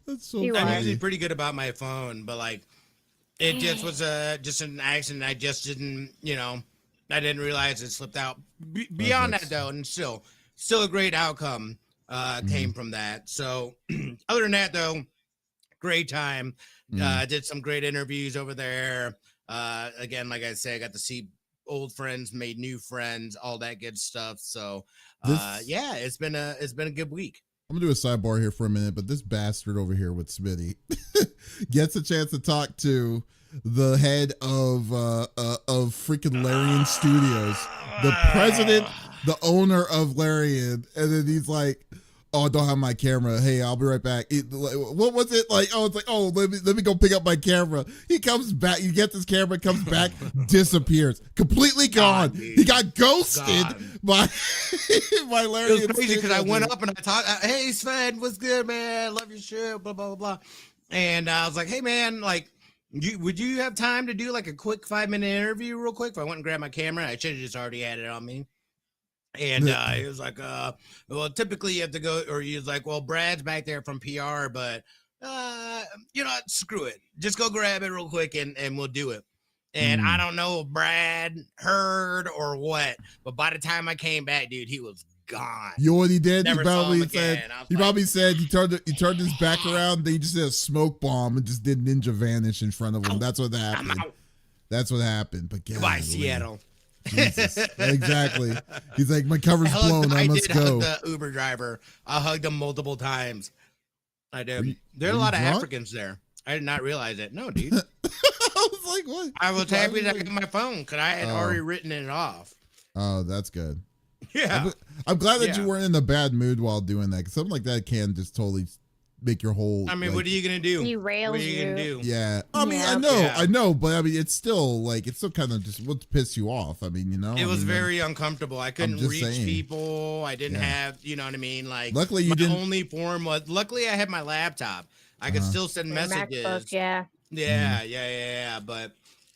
That's so I'm usually pretty good about my phone, but like it just was just an accident. I just didn't, I didn't realize it slipped out. Beyond that though, and still a great outcome came from that. So other than that though, great time. Did some great interviews over there. Again, like I said, I got to see old friends, made new friends, all that good stuff. So yeah, it's been a good week. I'm gonna do a sidebar here for a minute, but this bastard over here with Smitty gets a chance to talk to the head of freaking Larian Studios, the president, the owner of Larian, and then he's like, "Oh, I don't have my camera. Hey, I'll be right back." What was it like? Oh, it's like, "Oh, let me go pick up my camera." He comes back. He gets his camera, comes back, disappears, completely gone. He got ghosted by Larian. It was crazy because I went up and I talked. Hey, Sven, what's good, man? Love your show. Blah blah blah. And I was like, "Hey, man, like, Would you have time to do like a quick 5-minute interview real quick? If I went and grabbed my camera, I should have just already had it on me. And he was like, well, typically you have to go, or he was like, well, Brad's back there from PR, but you know, screw it. Just go grab it real quick and we'll do it. And I don't know if Brad heard or what, but by the time I came back, dude, he was gone. You know what he did? Never he probably saw him said again. he probably said he turned his back around, then he just did a smoke bomb and just did ninja vanish in front of him. That's what happened. That's what happened. But goodbye, Seattle. Jesus. Exactly. He's like, my cover's blown. I must go. Hug the Uber driver. I hugged him multiple times. I did. There are a lot of Africans there. I did not realize it. No, dude. I was like, what? I was happy that I got my phone because I had already written it off. Oh, that's good. Yeah. I'm glad that you weren't in a bad mood while doing that, because something like that can just totally make your whole. I mean, what are you gonna do? Derails what are you gonna do? Yeah. I mean, I know, but I mean, it's still kind of just what piss you off. I mean, you know, it was very uncomfortable. I couldn't reach people. I didn't have, you know what I mean? Like, luckily you didn't. Only form was, luckily I had my laptop. I could still send messages. MacBook, yeah. But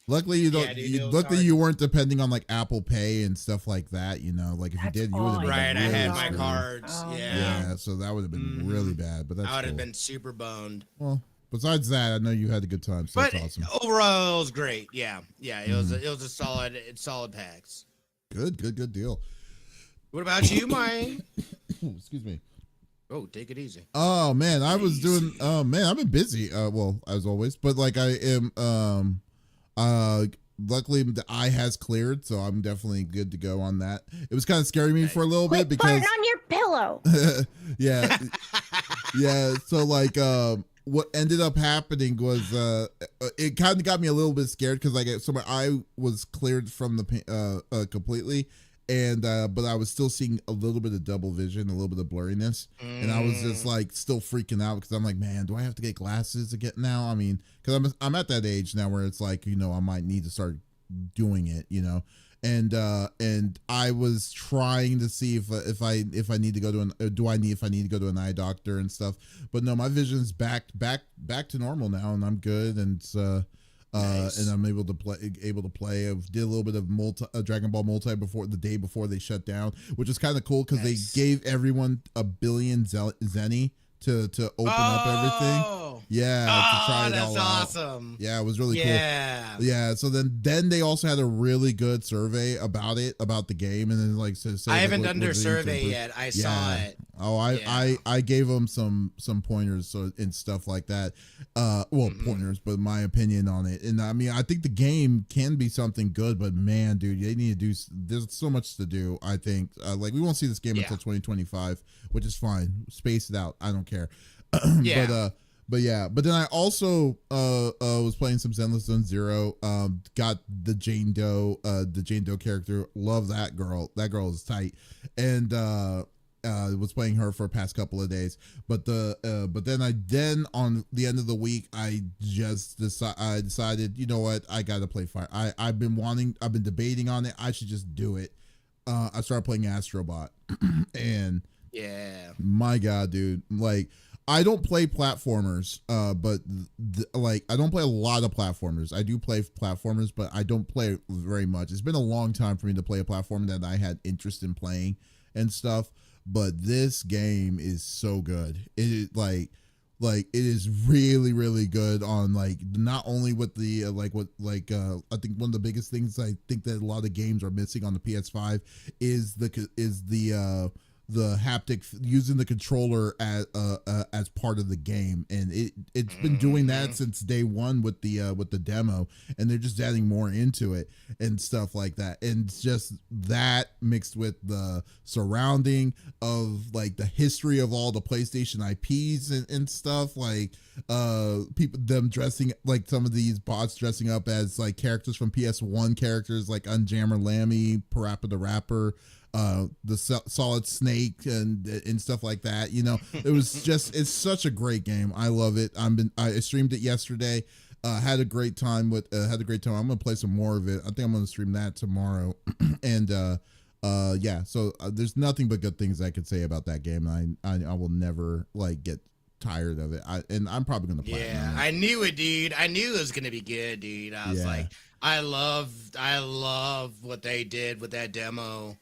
luckily you don't. Luckily you weren't depending on like Apple Pay and stuff like that. You know, like if you did, you would have been right. Really I had screwed. my cards. Yeah. So that would have been really bad. But that's I would have been super boned. Well, besides that, I know you had a good time. So but that's awesome. Overall, it was great. Yeah. It was a solid PAX. Good deal. What about you, Mike? Excuse me. Oh, take it easy. Oh man, I was doing. Oh man, I've been busy. Well, as always, but like I am. Luckily the eye has cleared, so I'm definitely good to go on that. It was kind of scaring me for a little bit because on your pillow. Yeah. So like, what ended up happening was it kind of got me a little bit scared because like so my eye was cleared from the completely. And but I was still seeing a little bit of double vision, a little bit of blurriness, and I was just like still freaking out because I'm like, man, do I have to get glasses again now? I mean, because I'm at that age now where it's like, you know, I might need to start doing it, you know, and I was trying to see if I need to go to if I need to go to an eye doctor and stuff, but no, my vision's back to normal now, and I'm good, and nice. And I'm able to play. I did a little bit of Dragon Ball Multi the day before they shut down, which is kind of cool because they gave everyone a billion zenny to open up everything. Yeah, to try it all out. That's awesome. Yeah, it was really cool. Yeah. So then they also had a really good survey about the game, and then like say I haven't done their survey yet. I saw it. Oh, I gave them some pointers and stuff like that. Pointers, but my opinion on it. And I mean, I think the game can be something good, but man, dude, they need to do. There's so much to do. I think like we won't see this game until 2025, which is fine. Space it out. I don't care. But then I also was playing some Zenless Zone Zero. Got the Jane Doe character. Love that girl. That girl is tight. And was playing her for the past couple of days. But then on the end of the week, I just decided, you know what, I gotta play Fire. I've been debating on it. I should just do it. I started playing Astrobot, and my God, dude, like. I don't play platformers, but I don't play a lot of platformers. I do play platformers, but I don't play very much. It's been a long time for me to play a platform that I had interest in playing and stuff. But this game is so good. It is like it is really, really good on like not only with the I think one of the biggest things I think that a lot of games are missing on the PS5 is the haptic, using the controller as part of the game, and it's been doing that since day one with the demo, and they're just adding more into it and stuff like that. And it's just that mixed with the surrounding of like the history of all the PlayStation IPs and stuff, like them dressing, like some of these bots dressing up as like characters from PS1 characters like Unjammer Lammy, Parappa the Rapper, the Solid Snake and stuff like that. You know, it's such a great game. I love it. I streamed it yesterday. Had a great time. I'm gonna play some more of it. I think I'm gonna stream that tomorrow. And so there's nothing but good things I could say about that game. I will never like get tired of it. I'm probably gonna play it. Yeah, I knew it, dude. I knew it was gonna be good, dude. I was like, I love what they did with that demo.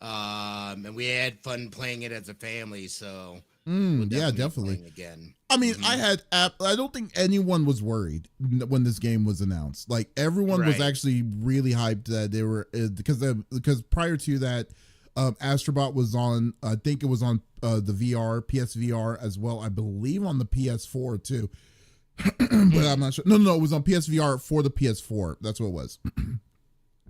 And we had fun playing it as a family, so we'll definitely again. I mean, I don't think anyone was worried when this game was announced. Like everyone was actually really hyped that they were because prior to that, Astrobot was on. I think it was on the VR, PSVR as well. I believe on the PS4 too, but I'm not sure. No, it was on PSVR for the PS4. That's what it was.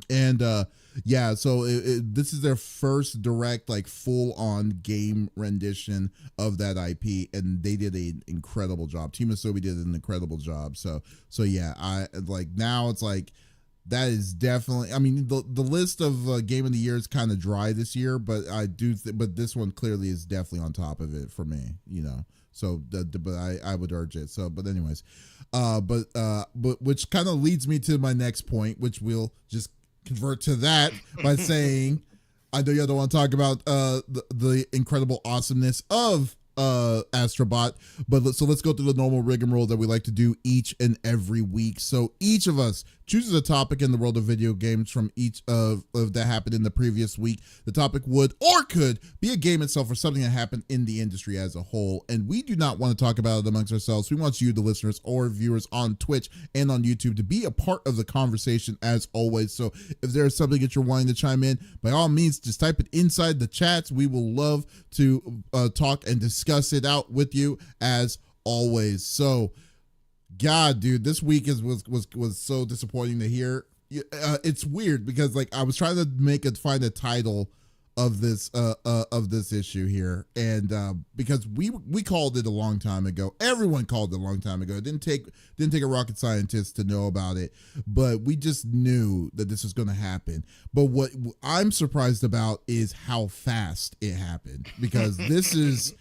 And so this is their first direct, like, full-on game rendition of that IP, and they did an incredible job. Team Asobi did an incredible job. So yeah, I like now it's like that is definitely. I mean, the list of game of the year is kind of dry this year, but but this one clearly is definitely on top of it for me. You know. So, but I would urge it. So, but anyways, but which kind of leads me to my next point, which we'll just convert to that by saying, I know you don't want to talk about the incredible awesomeness of Astrobot, but let's go through the normal rigmarole that we like to do each and every week. So each of us chooses a topic in the world of video games from each of that happened in the previous week. The topic would or could be a game itself or something that happened in the industry as a whole, and we do not want to talk about it amongst ourselves. We want you, the listeners or viewers on Twitch and on YouTube, to be a part of the conversation as always. So if there's something that you're wanting to chime in, by all means, just type it inside the chats. We will love to talk and discuss it out with you as always. So God, dude, this week was so disappointing to hear. It's weird because like I was trying to find a title of this issue here, and because we called it a long time ago. Everyone called it a long time ago. It didn't take a rocket scientist to know about it, but we just knew that this was going to happen. But what I'm surprised about is how fast it happened, because this is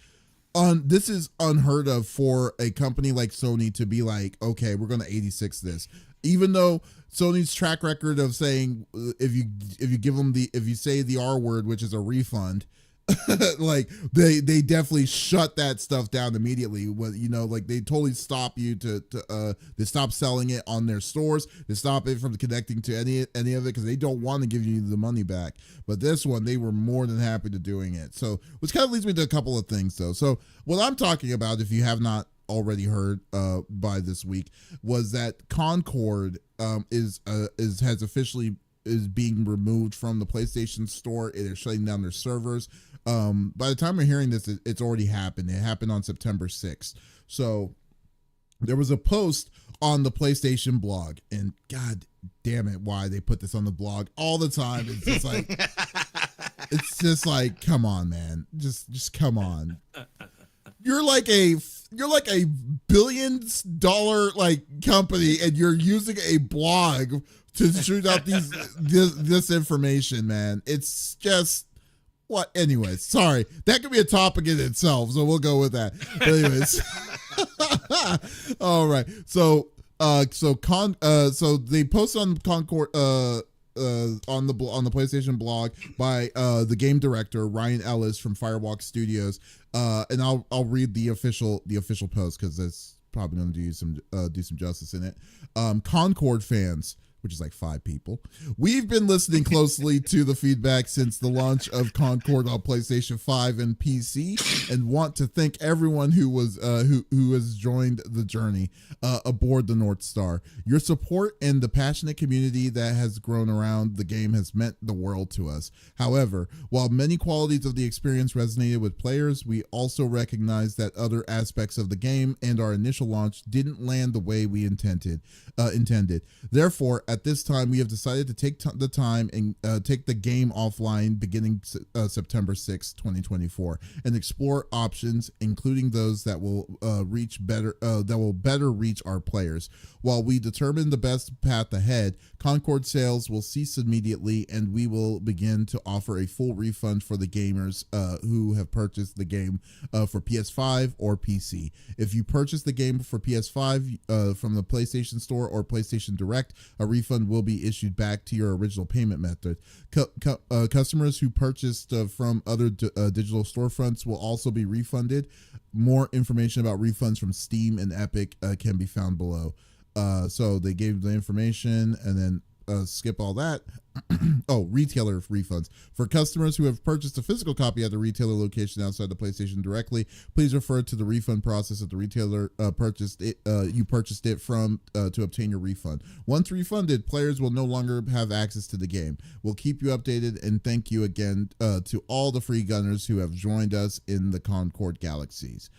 unheard of for a company like Sony to be like, okay, we're going to 86 this, even though Sony's track record of saying if you say the R word, which is a refund, like they definitely shut that stuff down immediately. Like they totally stop you they stop selling it on their stores. They stop it from connecting to any of it because they don't want to give you the money back. But this one, they were more than happy to doing it. So, which kind of leads me to a couple of things though. So what I'm talking about, if you have not already heard by this week, was that Concord is being removed from the PlayStation Store. They're shutting down their servers. By the time we're hearing this, it's already happened. It happened on September 6th. So there was a post on the PlayStation blog, and God damn it, why they put this on the blog all the time. It's just like, come on, man. Just come on. You're like a billion-dollar like company, and you're using a blog to shoot out this information, man. It's just what. Anyways, sorry, that could be a topic in itself, so we'll go with that. But anyways, all right. So they posted on Concord on the PlayStation blog by the game director Ryan Ellis from Firewalk Studios, and I'll read the official post because that's probably going to do some justice in it. Concord fans, which is like 5 people. We've been listening closely to the feedback since the launch of Concord on PlayStation 5 and PC, and want to thank everyone who has joined the journey aboard the North Star. Your support and the passionate community that has grown around the game has meant the world to us. However, while many qualities of the experience resonated with players, we also recognize that other aspects of the game and our initial launch didn't land the way we intended. Therefore, at this time, we have decided to take the time and take the game offline beginning September 6, 2024, and explore options, including those that will better reach our players. While we determine the best path ahead, Concord sales will cease immediately, and we will begin to offer a full refund for the gamers who have purchased the game for PS5 or PC. If you purchase the game for PS5 from the PlayStation Store or PlayStation Direct, a refund refund will be issued back to your original payment method. Customers who purchased from other digital storefronts will also be refunded. More information about refunds from Steam and Epic can be found below. So they gave the information, and then skip all that. Oh, retailer refunds. For customers who have purchased a physical copy at the retailer location outside the PlayStation directly, please refer to the refund process that the retailer you purchased it from to obtain your refund. Once refunded, players will no longer have access to the game. We'll keep you updated, and thank you again to all the free gunners who have joined us in the Concord galaxies.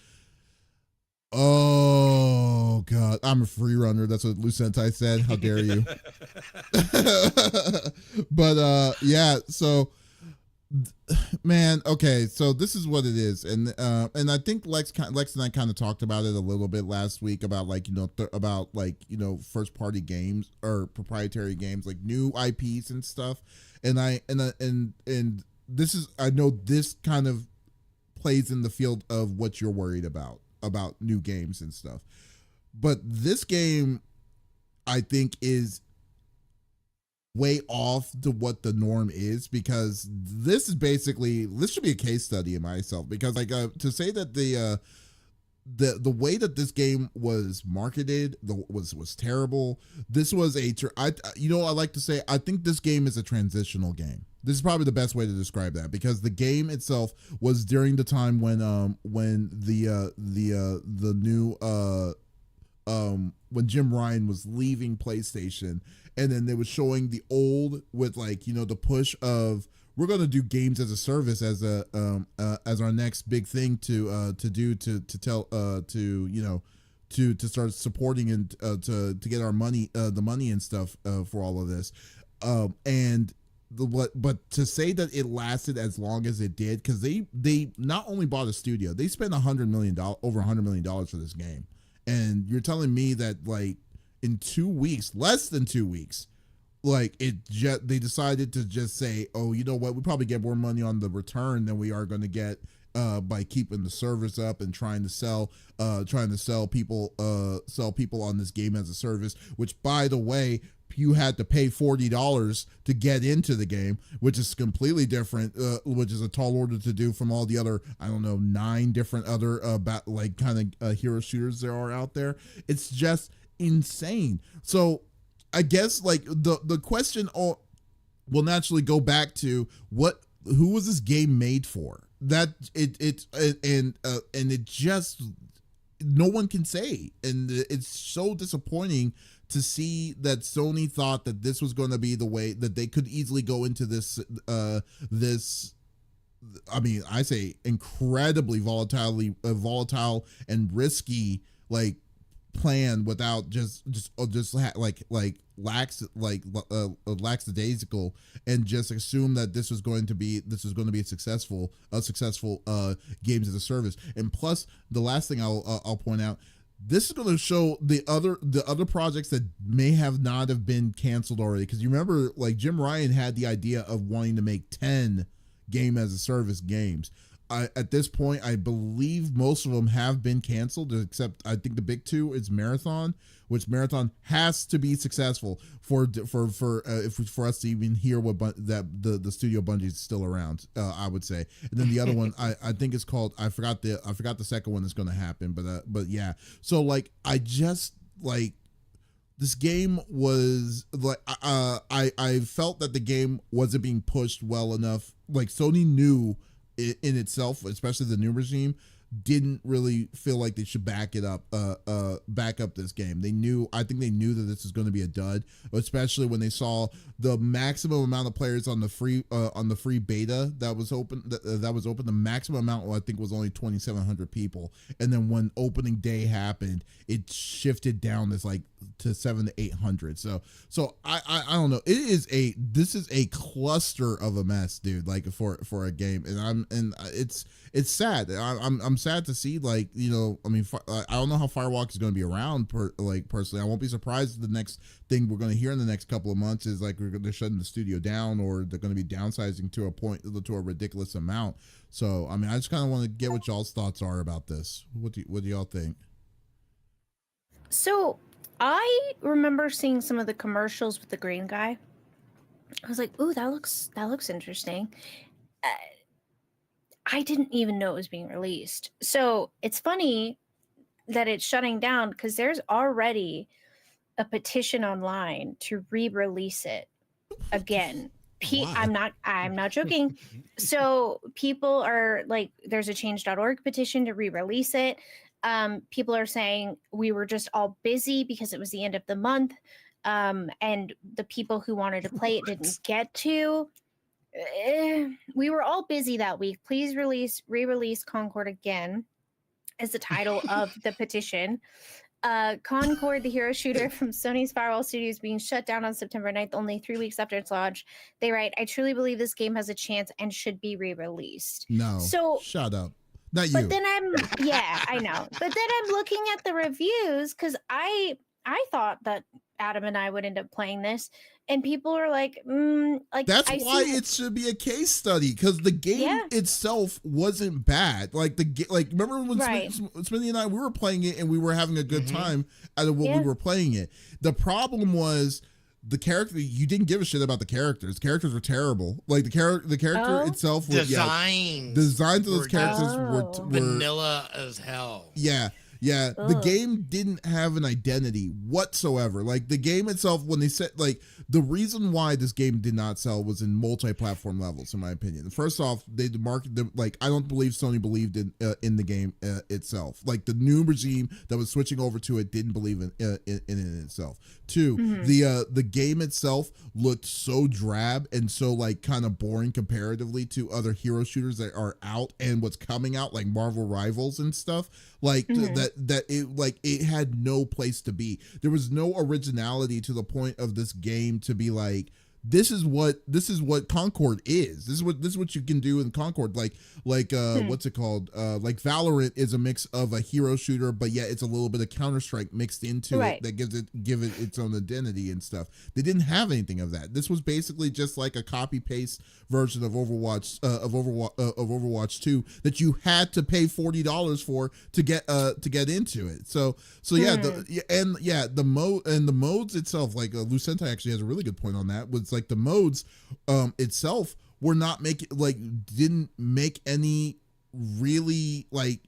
Oh God, I'm a free runner. That's what Lucentai said. How dare you? But yeah, so man, okay, so this is what it is, and I think Lex and I kind of talked about it a little bit last week about like first party games or proprietary games, like new IPs and stuff, and this is, I know this kind of plays in the field of what you're worried about new games and stuff. But this game, I think, is way off to what the norm is, because this should be a case study in myself, because like to say that the way that this game was marketed was terrible. This was I like to say, I think this game is a transitional game. This is probably the best way to describe that, because the game itself was during the time when when Jim Ryan was leaving PlayStation, and then they were showing the old with like the push of, we're going to do games as a service as our next big thing to start supporting and to get our money, the money and stuff for all of this, but to say that it lasted as long as it did, because they not only bought a studio, they spent over $100 million for this game, and you're telling me that like in 2 weeks, less than 2 weeks, like they decided to just say, oh, you know what, we probably get more money on the return than we are going to get by keeping the servers up and trying to sell people on this game as a service, which, by the way, you had to pay $40 to get into the game, which is completely different, which is a tall order to do from all the other, I don't know, 9 different other hero shooters there are out there. It's just insane. So I guess like the question will naturally go back to who was this game made for? That it just, no one can say, and it's so disappointing to see that Sony thought that this was going to be the way that they could easily go into this I mean, I say incredibly volatile and risky like plan without lackadaisical, and just assume that this was going to be a successful games as a service. And plus, the last thing I'll point out, this is going to show the other projects that may have not have been canceled already, because you remember like Jim Ryan had the idea of wanting to make 10 game as a service games. At this point, I believe most of them have been canceled, except I think the big 2 is Marathon, which Marathon has to be successful for us to even hear that the studio Bungie is still around. I would say, and then the other one I think it's called, I forgot the second one that's going to happen, but yeah. So like I just like, this game was like I felt that the game wasn't being pushed well enough. Like Sony knew in itself, especially the new regime, didn't really feel like they should back up this game. I think they knew that this was going to be a dud, especially when they saw the maximum amount of players on the free beta that was open. The maximum amount, I think, was only 2,700 people, and then when opening day happened, it shifted down to 700 to 800. So I don't know. This is a cluster of a mess, dude. Like for a game, and it's sad. I'm sad to see, like, I mean, I don't know how Firewalk is going to be around. Personally, I won't be surprised if the next thing we're going to hear in the next couple of months is like they're shutting the studio down, or they're going to be downsizing to a ridiculous amount. So I mean, I just kind of want to get what y'all's thoughts are about this. What do y'all think? So I remember seeing some of the commercials with the green guy. I was like, "Ooh, that looks interesting." Uh, I didn't even know it was being released. So it's funny that it's shutting down because there's already a petition online to re-release it again. Why? I'm not joking. So people are like, there's a change.org petition to re-release it. People are saying we were just all busy because it was the end of the month. And the people who wanted to play it didn't get to. We were all busy that week. Please re-release Concord again is the title of the petition. Concord, the hero shooter from Sony's Firewall Studios, being shut down on September 9th, only 3 weeks after its launch. They write, I truly believe this game has a chance and should be re-released. No. So shut up. Not you. But then I know. But then I'm looking at the reviews because I thought that Adam and I would end up playing this, and people are like, that's why it should be a case study, because the game itself wasn't bad. Like remember when Smithy and I, we were playing it and we were having a good time out of what we were playing it. The problem was the character. You didn't give a shit about the characters. The characters were terrible. Like the character itself was designs of those characters were vanilla as hell. Yeah, the game didn't have an identity whatsoever. Like the game itself, when they said, like, the reason why this game did not sell was in multi-platform levels, in my opinion. First off, they marketed, like, I don't believe Sony believed in the game itself. Like the new regime that was switching over to it didn't believe in it itself. Two, the game itself looked so drab and so like kind of boring comparatively to other hero shooters that are out and what's coming out, like Marvel Rivals and stuff. Like that it had no place to be. There was no originality to the point of this game to be like, this is what Concord is. This is what you can do in Concord. Like what's it called? Like Valorant is a mix of a hero shooter, but yet it's a little bit of Counter-Strike mixed into it that give it its own identity and stuff. They didn't have anything of that. This was basically just like a copy paste version of Overwatch Overwatch 2 that you had to pay $40 for to get into it. So the modes itself, like Lucenta actually has a really good point on that. Was like the modes itself were not didn't make any really like,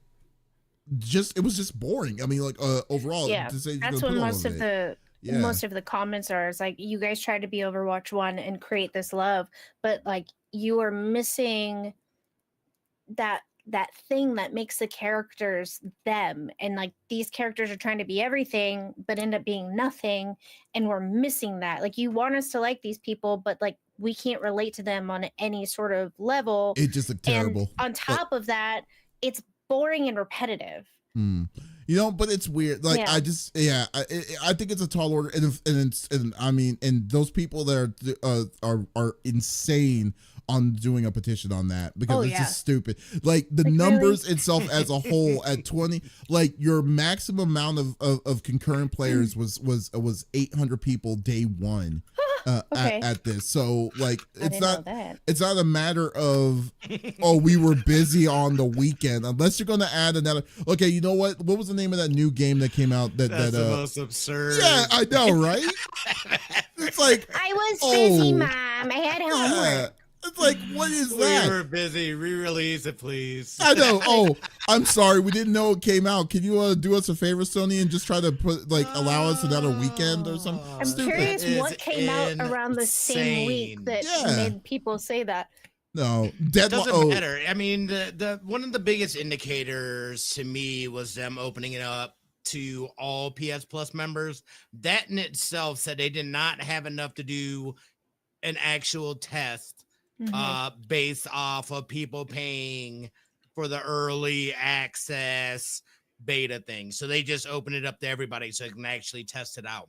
it was just boring. I mean, like overall, to say, that's what most of the comments are. It's like, you guys tried to be Overwatch 1 and create this love, but like you are missing that thing that makes the characters them, and like these characters are trying to be everything but end up being nothing, and we're missing that. Like, you want us to like these people, but like we can't relate to them on any sort of level. It just looked terrible. And on top of that, it's boring and repetitive. You know, but it's weird. Like, I think it's a tall order, and I mean, and those people that are insane on doing a petition on that, because it's just stupid. Like the numbers itself as a whole at 20, like your maximum amount of concurrent players was 800 people day one. At this, so like it's not a matter of we were busy on the weekend, unless you're gonna add another. Okay, you know what was the name of that new game that came out that's the most absurd. Yeah, I know, right? It's like, I was busy, Mom, I had homework. It's like, what is that? We were busy. Re-release it, please. I know. I'm sorry. We didn't know it came out. Can you do us a favor, Sony, and just try to allow us another weekend or something? I'm curious what came out around the same week that made people say that. No, it doesn't matter. I mean, the one of the biggest indicators to me was them opening it up to all PS Plus members. That in itself said they did not have enough to do an actual test. Based off of people paying for the early access beta thing. So they just open it up to everybody so they can actually test it out.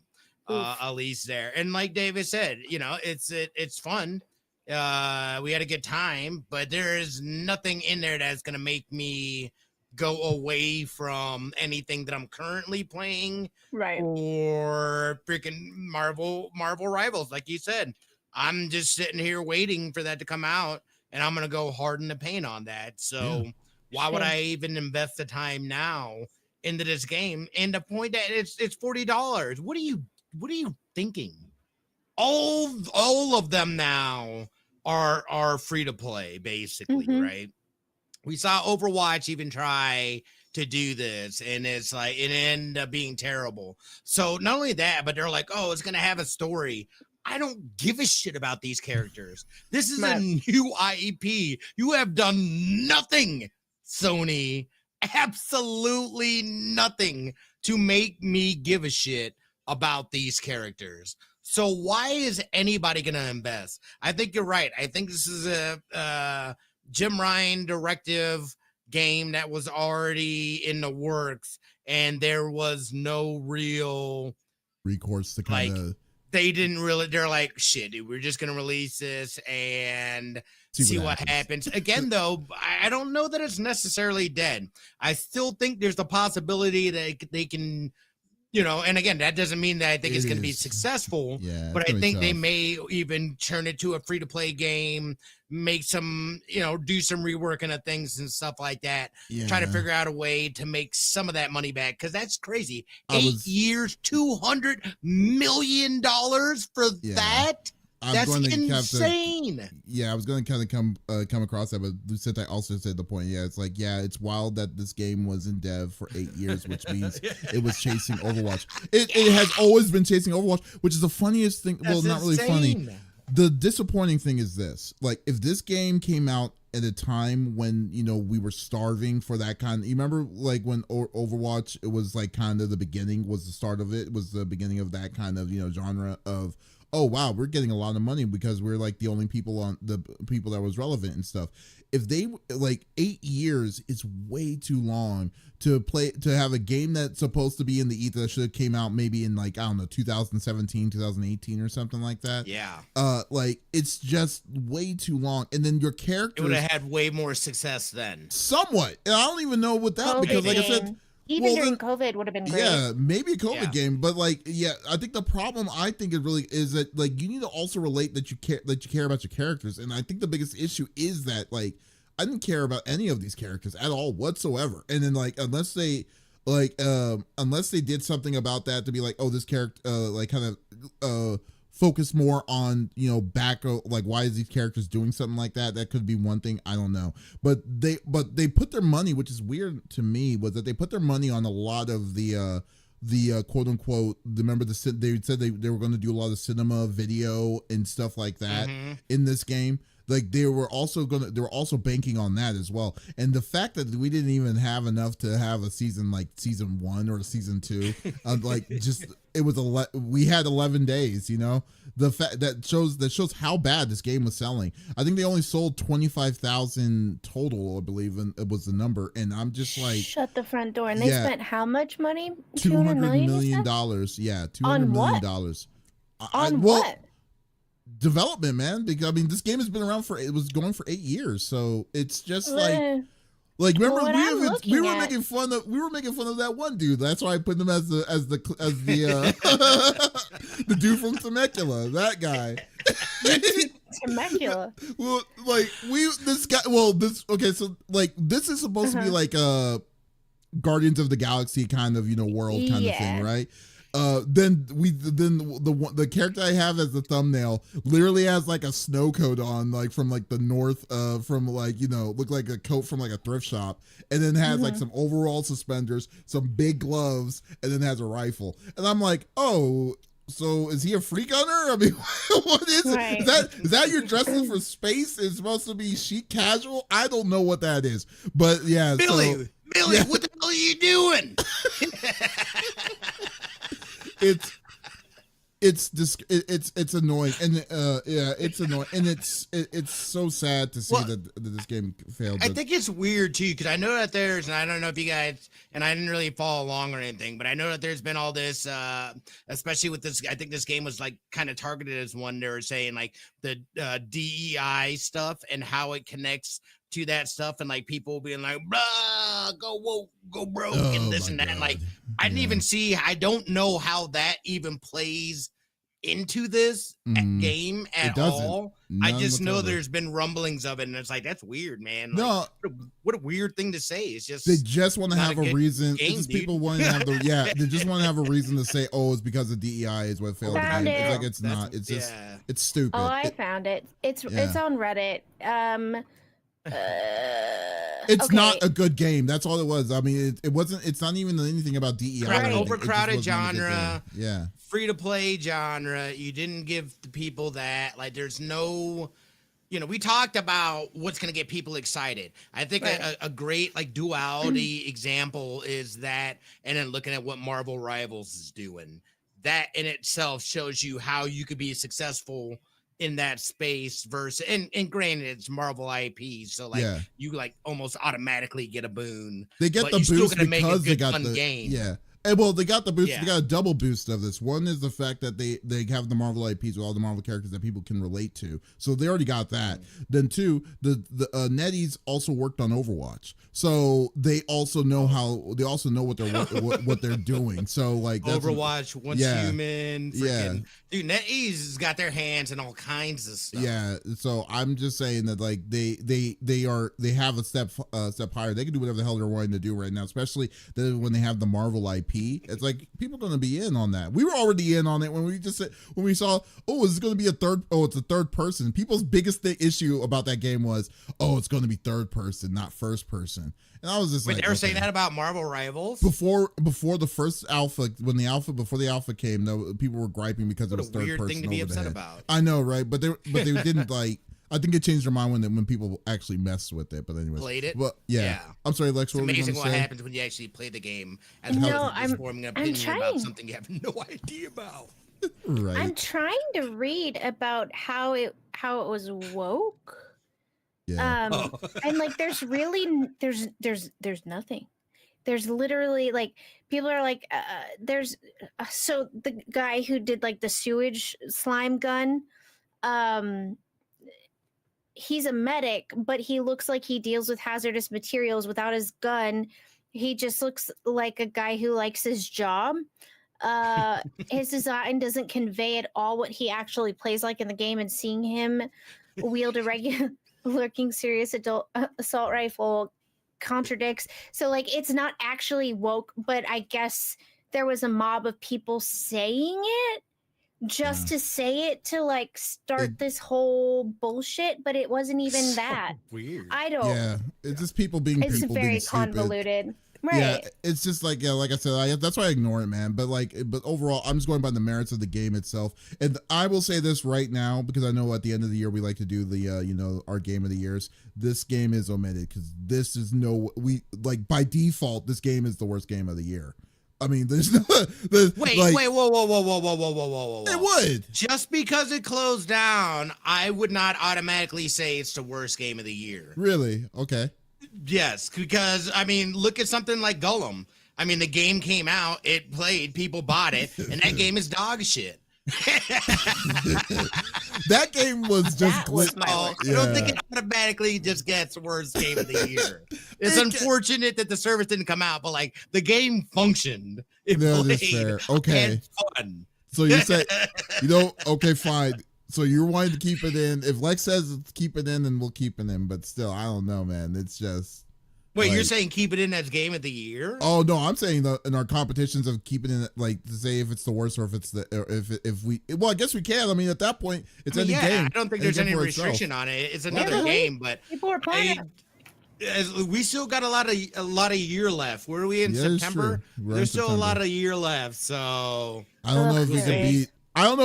At least there. And like David said, you know, it's fun. We had a good time, but there is nothing in there that's going to make me go away from anything that I'm currently playing. Right. Or freaking Marvel Rivals, like you said. I'm just sitting here waiting for that to come out, and I'm going to go hard in the paint on that. So why would I even invest the time now into this game, and the point that it's $40. What are you thinking? All of them now are free to play, basically, right? We saw Overwatch even try to do this, and it's like it ended up being terrible. So not only that, but they're like, oh, it's gonna have a story. I don't give a shit about these characters. This is a new IEP. You have done nothing, Sony. Absolutely nothing to make me give a shit about these characters. So why is anybody going to invest? I think you're right. I think this is a Jim Ryan directive game that was already in the works, and there was no real recourse to kind of. They didn't really. They're like, shit, dude, we're just gonna release this and see what happens. Again, though, I don't know that it's necessarily dead. I still think there's the possibility that they can, and again, that doesn't mean that I think it's going to be successful. Yeah, but I think they may even turn it to a free-to-play game, make some, do some reworking of things and stuff like that. Yeah. Try to figure out a way to make some of that money back, because that's crazy. 8 years, $200 million for that. That's insane. I was going to kind of come across that, but Lucette also said the point. Yeah, it's like, it's wild that this game was in dev for 8 years, which means it was chasing Overwatch. It has always been chasing Overwatch, which is the funniest thing. That's not really funny. The disappointing thing is this: like, if this game came out at a time when we were starving for that kind. You remember, like, when Overwatch, it was like kind of the beginning, was the start of it. It was the beginning of that kind of genre of, oh wow, we're getting a lot of money because we're like the only people that was relevant and stuff. If they, like, 8 years is way too long to have a game that's supposed to be in the ether that should have came out maybe in, like, I don't know, 2017, 2018 or something like that. Yeah. Like, it's just way too long. And then your characters, it would have had way more success then. Somewhat. And I don't even know what that, because like I said, even during COVID would have been great. Yeah, maybe a COVID game, but like, I think the problem is that, like, you need to also relate that you care about your characters, and I think the biggest issue is that, like, I didn't care about any of these characters at all whatsoever, and then, like, unless they did something about that to be like, oh, this character, like, kind of focus more on, back, like, why is these characters doing something like that? That could be one thing. I don't know. But they put their money, which is weird to me, was that they put their money on a lot of the quote unquote, remember they said they were going to do a lot of cinema, video, and stuff like that in this game. Like, they were also banking on that as well. And the fact that we didn't even have enough to have a season, like season 1 or season 2, like, just, it was we had 11 days, the fact that shows how bad this game was selling. I think they only sold 25,000 total, I believe, and it was the number. And I'm just like, shut the front door. And they spent how much money? $200 million. Yeah, $200 million. On what? Development, man, because I mean, this game has been around it was going for 8 years, so it's just like remember, we were making fun of that one dude. That's why I put him as the the dude from Temecula, that guy. Temecula. Well, like, so like, this is supposed to be like a Guardians of the Galaxy kind of world kind of thing, right? Then the character I have as the thumbnail literally has like a snow coat on, like from like the north, from like, look like a coat from like a thrift shop, and then has like some overall suspenders, some big gloves, and then has a rifle. And I'm like, oh, so is he a free gunner? I mean, what is it? Is that you're dressing for space? It's supposed to be chic casual? I don't know what that is, but yeah. Billy, what the hell are you doing? It's annoying, and it's annoying, and it's so sad to see that this game failed. I think it's weird too, because I know that and I don't know if you guys, and I didn't really follow along or anything, but I know that there's been all this, especially with this. I think this game was like kind of targeted as one. They were saying like the DEI stuff and how it connects to that stuff, and like people being like, blah, go woke, go broke, and this and that. And like, I didn't even see, I don't know how that even plays into this game at all. I just know there's been rumblings of it, and it's like, that's weird, man. Like, No, what a weird thing to say. It's just they just want to have a reason. Game, it's just people wanting to have the they just want to have a reason to say, oh, it's because of DEI is what failed the game. It's like it's not. It's just it's stupid. Oh, I found it. It's on Reddit. It's not a good game. That's all it was. I mean, it wasn't. It's not even anything about DEI. Overcrowded genre. Yeah. Free to play genre. You didn't give the people that. Like, there's no. We talked about what's going to get people excited. I think a great like duality example is that, and then looking at what Marvel Rivals is doing. That in itself shows you how you could be successful in that space versus, and granted, it's Marvel IP, so like you like almost automatically get a boon. They get the boost because they got the game. Yeah. And well, they got the boost. They got a double boost of this. One is the fact that they have the Marvel IPs with all the Marvel characters that people can relate to. So they already got that. Then two, the Netties also worked on Overwatch, so they also know what they're doing. So like Overwatch, Once Human, dude, NetEase got their hands in all kinds of stuff. Yeah. So I'm just saying that like they have a step higher. They can do whatever the hell they're wanting to do right now, especially when they have the Marvel IP. It's like people are going to be in on that. We were already in on it when we saw, oh, is it going to be it's a third person. People's biggest issue about that game was, oh, it's going to be third person, not first person. And I was just they were saying that about Marvel Rivals before the first alpha, before the alpha came, though, people were griping because it was third person. Weird thing to be upset about. I know, right? But they didn't like. I think it changed their mind when people actually messed with it. But anyways, played it. Well, yeah. I'm sorry, Lex. It's amazing what happens when you actually play the game as opposed to just forming an opinion about something you have no idea about. Right. I'm trying to read about how it was woke. Yeah. And like, there's nothing. There's literally like people are like, there's so the guy who did like the sewage slime gun. He's a medic, but he looks like he deals with hazardous materials without his gun. He just looks like a guy who likes his job. His design doesn't convey at all what he actually plays like in the game, and seeing him wield a regular lurking serious adult assault rifle contradicts. So like, it's not actually woke, but I guess there was a mob of people saying it just to say it, to like start this whole bullshit, but it wasn't even that weird. I don't. Yeah, it's just people being. It's people very being convoluted. Right. Yeah, it's just like like I said, that's why I ignore it, man. But overall, I'm just going by the merits of the game itself. And I will say this right now, because I know at the end of the year we like to do the our game of the years. This game is omitted because this is by default, this game is the worst game of the year. I mean, there's no. Wait, whoa. It would. Just because it closed down, I would not automatically say it's the worst game of the year. Really? Okay. Yes, because I mean, look at something like Golem. I mean, the game came out, it played, people bought it, and that game is dog shit. That game was just I don't think it automatically just gets worst game of the year. It's unfortunate that the service didn't come out, but like the game functioned. It played. Fair. Okay. Had fun. So you said, okay, fine. So you're wanting to keep it in. If Lex says keep it in, then we'll keep it in. But still, I don't know, man. It's just. Wait, you're saying keep it in as game of the year? Oh no, I'm saying in our competitions of keeping it, like to say if it's the worst or if it's if we. Well, I guess we can. I mean, at that point, it's any game. I don't think there's any restriction on it. It's another game, but people are playing. We still got a lot of year left. Where are we in September? There's still a lot of year left. So I don't know if you can beat. I don't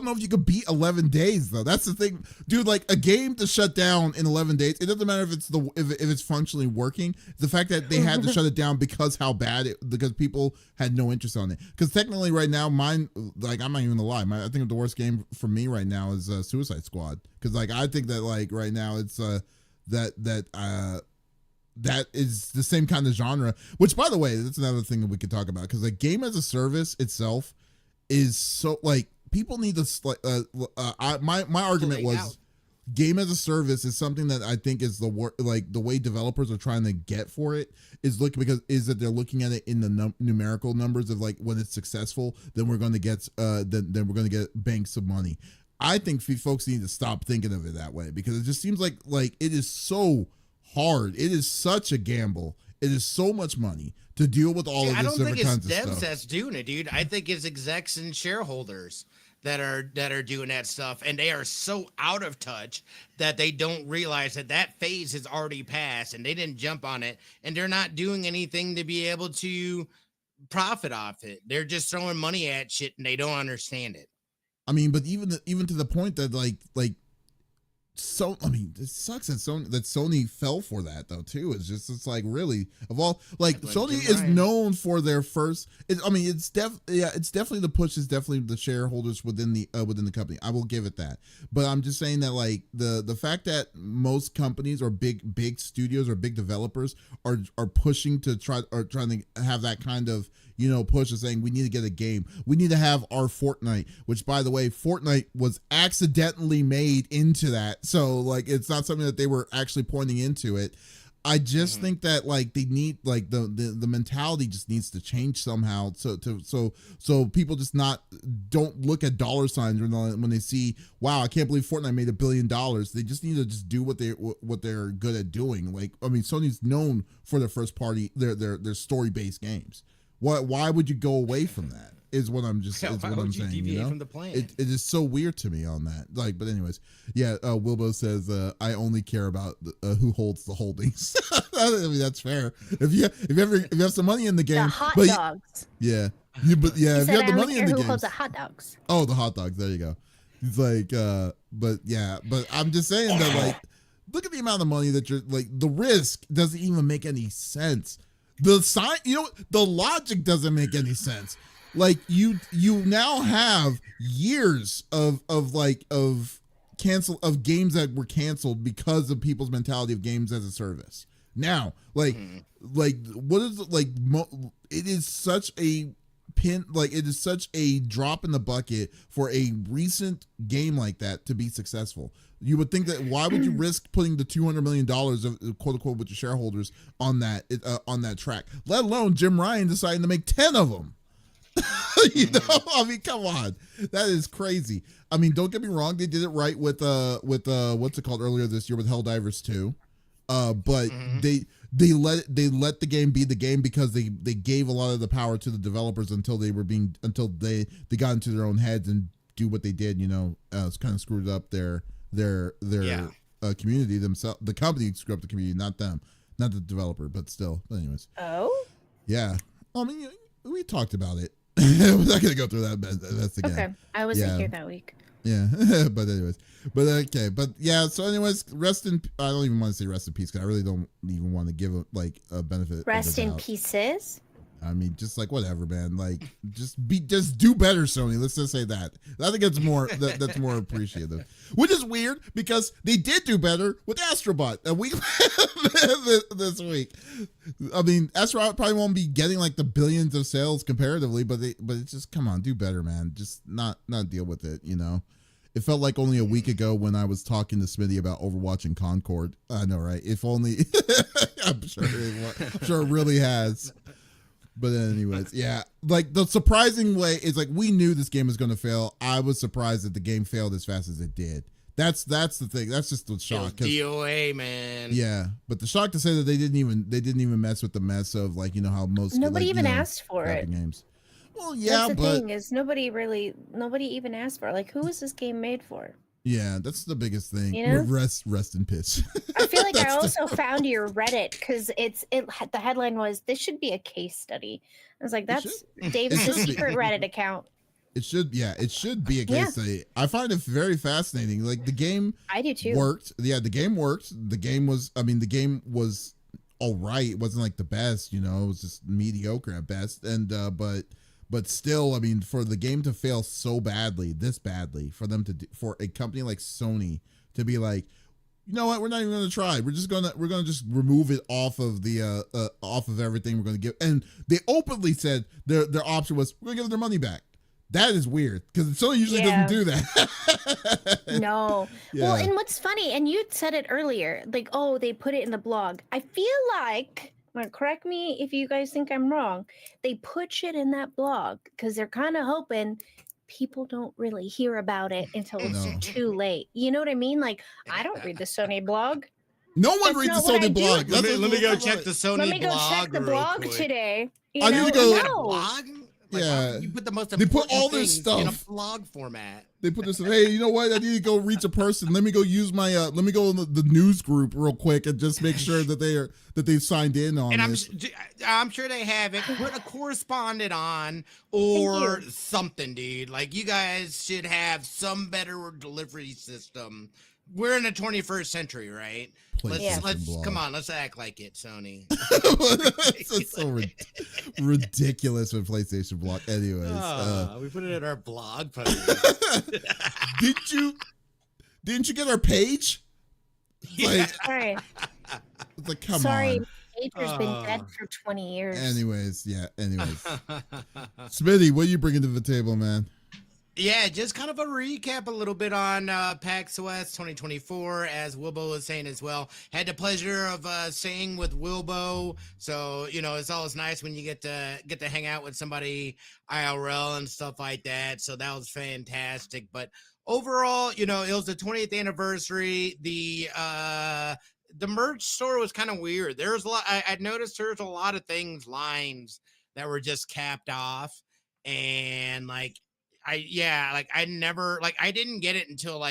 know if you could beat 11 days though. That's the thing, dude. Like a game to shut down in 11 days. It doesn't matter if it's functionally working. The fact that they had to shut it down because because people had no interest on it. Because technically, right now, mine, like I'm not even gonna lie. I think the worst game for me right now is Suicide Squad. Because like I think that like right now it's that is the same kind of genre. Which, by the way, that's another thing that we could talk about. Because like game as a service itself is so like. People need to my argument was game as a service is something that I think is the way developers are trying to get for it is that they're looking at it in the numerical numbers of like when it's successful, then we're going to get then we're going to get banks of money. I think folks need to stop thinking of it that way, because it just seems like it is so hard. It is such a gamble. It is so much money to deal with all of this different kinds of stuff. I don't think it's devs that's doing it, dude. I think it's execs and shareholders that are doing that stuff, and they are so out of touch that they don't realize that phase has already passed, and they didn't jump on it, and they're not doing anything to be able to profit off it. They're just throwing money at shit, and they don't understand it. I mean, but even to the point that it sucks that Sony fell for that though too. It's like really of all Sony is known for their first. It's definitely the push is definitely the shareholders within the company. I will give it that. But I'm just saying that the fact that most companies or big studios or big developers are pushing to trying to have that kind of push of saying we need to get a game. We need to have our Fortnite, which by the way, Fortnite was accidentally made into that. So it's not something that they were actually pointing into it. I just think that they need the mentality just needs to change somehow. So people just don't look at dollar signs when they see, wow, I can't believe Fortnite made $1 billion. They just need to just do what they're good at doing. Sony's known for their first party, their story based games. Why would you go away from that? Is what I'm just. Is what I'm saying. Deviate from the plan? It is so weird to me on that. But anyways, yeah. Wilbo says, "I only care about who holds the holdings." I mean, that's fair. If you have some money in the game, the hot dogs. Yeah. If you have the money in the game, who holds the hot dogs? Oh, the hot dogs. There you go. It's but I'm just saying that look at the amount of money that you're the risk doesn't even make any sense. The logic doesn't make any sense. You now have years of games that were canceled because of people's mentality of games as a service. Now, what is it is such a it is such a drop in the bucket for a recent game like that to be successful. You would think that why would you risk putting the $200 million of quote unquote with your shareholders on that track, let alone Jim Ryan deciding to make 10 of them. Come on, that is crazy. Don't get me wrong, they did it right with what's it called earlier this year with Helldivers 2. But they let the game be the game because they gave a lot of the power to the developers until they got into their own heads and do what they did. It's kind of screwed up their community themselves. The company screwed up the community, not them, not the developer, but still. But anyways. Oh. Yeah. We talked about it. We're not gonna go through that again. Okay. I wasn't here that week. Yeah. But anyways. But okay. But yeah. So anyways, I don't even want to say rest in peace because I really don't even want to give a benefit. Rest in pieces. Just whatever, man. Just do better, Sony. Let's just say that. I think it's more that's more appreciative. Which is weird because they did do better with Astrobot a week this week. Astrobot probably won't be getting the billions of sales comparatively, but it's just come on, do better, man. Just not deal with it. It felt like only a week ago when I was talking to Smitty about Overwatch and Concord. I know, right? If only. I'm sure it really has. But anyways, yeah, the surprising way is we knew this game was going to fail. I was surprised that the game failed as fast as it did. That's the thing. That's just the shock. DOA, man. Yeah, but the shock to say that they didn't even mess with the mess of how most nobody even asked for it. Games. Well, yeah, that's the thing is nobody even asked for it. Who was this game made for? Yeah, that's the biggest thing. Rest in piss. I feel like I also found your Reddit because the headline was this should be a case study. I was like, that's Dave's secret Reddit account. It should be a case study. I find it very fascinating. The game I do too. Worked. Yeah, the game worked. The game was all right. It wasn't the best, it was just mediocre at best. And but still, for the game to fail so badly, for a company like Sony to be you know what, we're not even going to try. We're going to just remove it off of off of everything we're going to give. And they openly said their option was we're going to give them their money back. That is weird because Sony usually doesn't do that. No. Yeah. Well, and what's funny, and you said it earlier, like, oh, they put it in the blog. I feel like, correct me if you guys think I'm wrong, they put shit in that blog because they're kind of hoping people don't really hear about it until it's too late. You know what I mean? Like, I don't read the Sony blog. No one reads the Sony blog. Let me go check the Sony blog. Let me go check the blog today. I need to go. Blog? Like, yeah, you put the most they put all this stuff in a blog format. They put this. Hey, you know what? I need to go reach a person. Let me go use my. Let me go in the news group real quick and just make sure that they've signed in on this. I'm sure they have it. Put a correspondent on or something, dude. Like, you guys should have some better delivery system. We're in the 21st century, right? Let's come on. Let's act like it, Sony. It's so ridiculous with PlayStation blog. Anyways, we put it in our blog post. Didn't you get our page? Yeah. Sorry. Like, come Sorry, on. Pager's been dead for 20 years. Anyways. Smitty, what are you bringing to the table, man? Yeah, just kind of a recap a little bit on PAX West 2024, as Wilbo was saying as well. Had the pleasure of staying with Wilbo, so it's always nice when you get to hang out with somebody IRL and stuff like that. So that was fantastic. But overall, it was the 20th anniversary. The merch store was kind of weird. There's a lot. I noticed there's a lot of lines that were just capped off, and I didn't get it until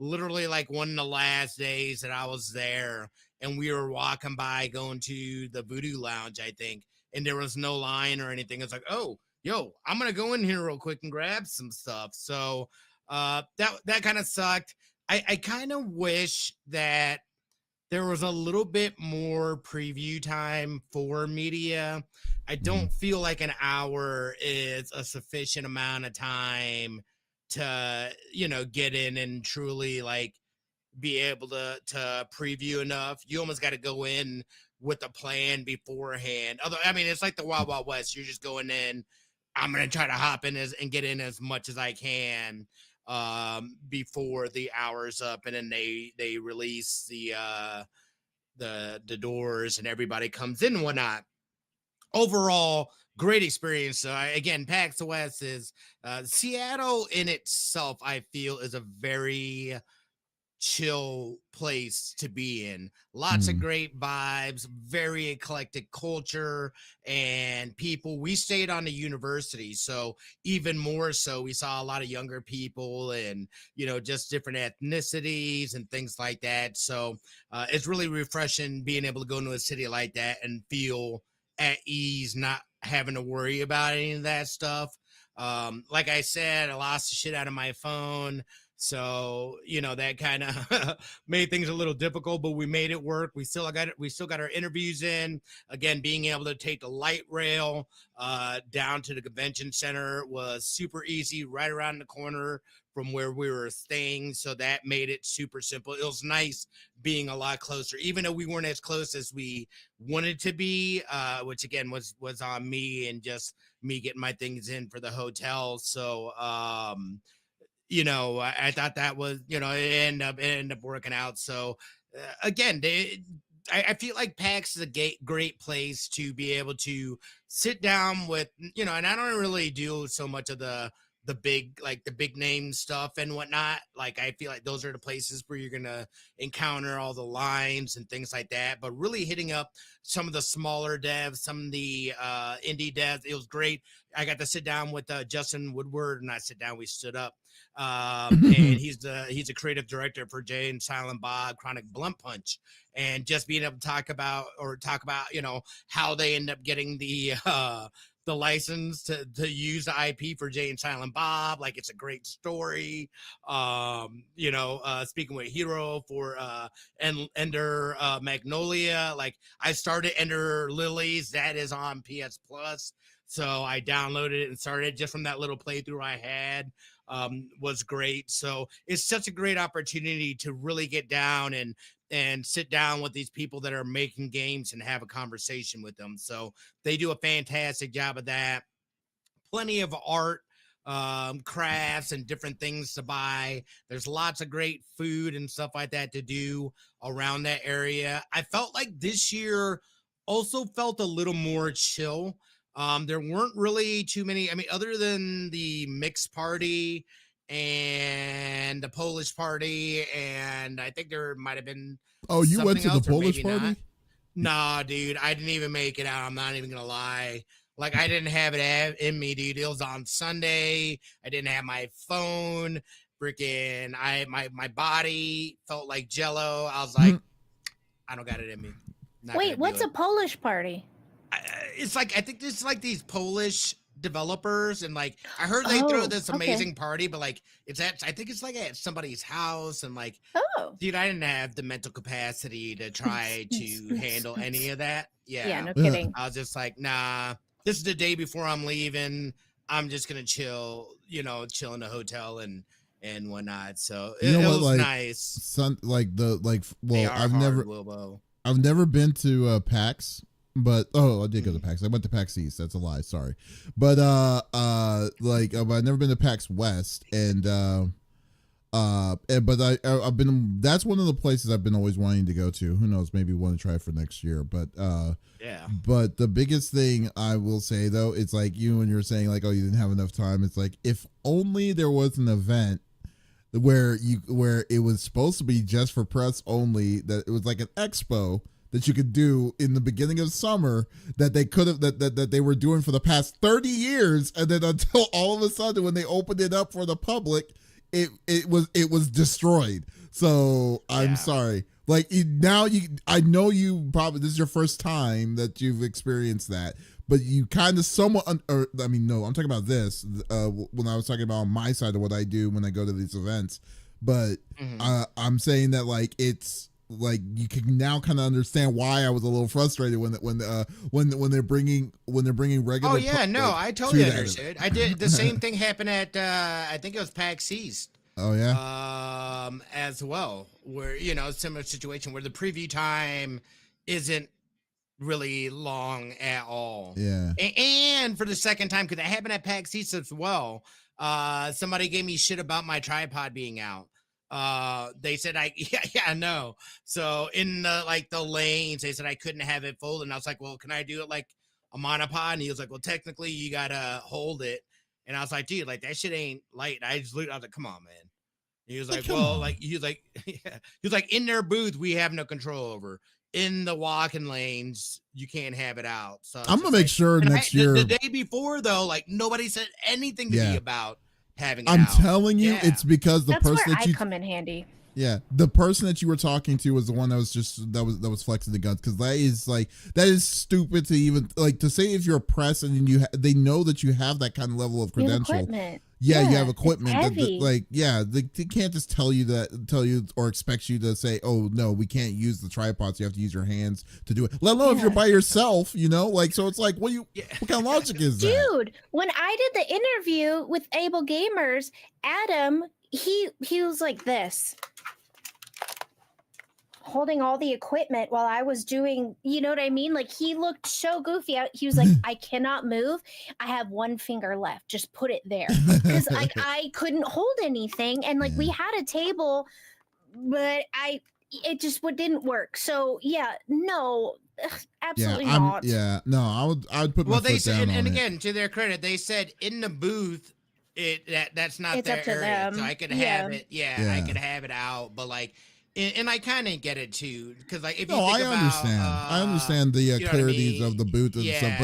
literally one of the last days that I was there, and we were walking by going to the Voodoo Lounge, I think, and there was no line or anything. It's like, oh, yo, I'm gonna go in here real quick and grab some stuff. So that kind of sucked. I kind of wish that there was a little bit more preview time for media. I don't feel like an hour is a sufficient amount of time to, get in and truly be able to preview enough. You almost got to go in with a plan beforehand. Although, I mean, it's like the Wild Wild West. You're just going in. I'm going to try to hop in and get in as much as I can before the hour's up, and then they release the doors and everybody comes in and whatnot. Overall, great experience. Again, PAX West is Seattle in itself, I feel, is a very chill place to be in. Lots of great vibes, very eclectic culture and people. We stayed on the university, so even more so, we saw a lot of younger people and just different ethnicities and things like that. So it's really refreshing being able to go into a city like that and feel at ease, not having to worry about any of that stuff. Like I said, I lost the shit out of my phone. So, that kind of made things a little difficult, but we made it work. We still got our interviews in. Again, being able to take the light rail down to the convention center was super easy, right around the corner from where we were staying. So that made it super simple. It was nice being a lot closer, even though we weren't as close as we wanted to be, which again was on me and just me getting my things in for the hotel. So, I thought that was, it ended up working out. So again, I feel like PAX is a great place to be able to sit down with, and I don't really do so much of the big name stuff and whatnot. Like, I feel like those are the places where you're going to encounter all the lines and things like that, but really hitting up some of the smaller devs, some of the indie devs. It was great. I got to sit down with Justin Woodward, and not sit down, we stood up. And he's a creative director for Jay and Silent Bob Chronic Blunt Punch, and just being able to talk about how they end up getting the license to use the IP for Jay and Silent Bob. Like, it's a great story. Speaking with Hero for Ender Magnolia. Like, I started Ender Lilies, that is on PS Plus. So I downloaded it and started just from that little playthrough I had. Was great. So it's such a great opportunity to really get down and sit down with these people that are making games and have a conversation with them. So they do a fantastic job of that. Plenty of art crafts and different things to buy. There's lots of great food and stuff like that to do around that area. I felt like this year also felt a little more chill. There weren't really too many, I mean, other than the mixed party and the Polish party, and I think there might have been Oh, you went something to the else, or Polish maybe party? not. Nah, dude, I didn't even make it out. I'm not even gonna lie. Like, I didn't have it in me, dude. It was on Sunday. I didn't have my phone. Freaking, my body felt like Jello. I was like, I don't got it in me. Wait, what's a Polish party? It's like, I think it's like these Polish developers, and like I heard they throw this amazing party, but like I think it's like at somebody's house, and like, dude, I didn't have the mental capacity to try to handle any of that. Yeah, no kidding. I was just like, nah, this is the day before I'm leaving. I'm just gonna chill in the hotel and whatnot. So it was like, nice. I've never been to PAX. But I did go to PAX. I went to PAX East. That's a lie. Sorry, but I've never been to PAX West, and I've been. That's one of the places I've been always wanting to go to. Who knows? Maybe want to try for next year. But yeah. But the biggest thing I will say though, it's like you when you're saying like, oh, you didn't have enough time. It's like if only there was an event where it was supposed to be just for press only. That it was like an expo that you could do in the beginning of summer that they could have that they were doing for the past 30 years, and then until all of a sudden when they opened it up for the public, it was destroyed. So I'm sorry. Like I know you probably this is your first time that you've experienced that, but you kind of somewhat I'm talking about this when I was talking about on my side of what I do when I go to these events, but I'm saying that like it's like you can now kind of understand why I was a little frustrated when they're bringing regular. Oh yeah, no, I totally understood. I did the same thing happen at I think it was PAX East. Oh yeah. As well, where similar situation where the preview time isn't really long at all. Yeah. And for the second time, because it happened at PAX East as well. Somebody gave me shit about my tripod being out. They said I know. So in the lanes, they said I couldn't have it folded, and I was like, well, can I do it like a monopod? And he was like, well, technically you gotta hold it. And I was like, dude, like that shit ain't light. I was like, come on, man. And he was like, well, like he was like, in their booth we have no control over. In the walking lanes, you can't have it out. So I'm gonna make sure next year. The day before though, like nobody said anything to me about having it I'm out. telling you, it's because that's person where I come in handy. Yeah, the person that you were talking to was the one that was flexing the guns, because that is stupid to even like to say if you're a press and they know that you have that kind of level of credential. Yeah, you have equipment. They can't just tell you or expect you to say, oh no, we can't use the tripods. You have to use your hands to do it. Let alone if you're by yourself, so it's like, what kind of logic is that? Dude, when I did the interview with Able Gamers, Adam, he was like this, holding all the equipment while I was doing, you know what I mean? Like he looked so goofy. He was like, I cannot move. I have one finger left. Just put it there. Because I couldn't hold anything. And like we had a table, but it just didn't work. So yeah, no, absolutely not. I would put my foot down and again, to their credit, they said in the booth, that's not their area. Them. So I could have it. I could have it out, but like. And I kind of get it too, because like if you think I understand the clarities of the booth and stuff.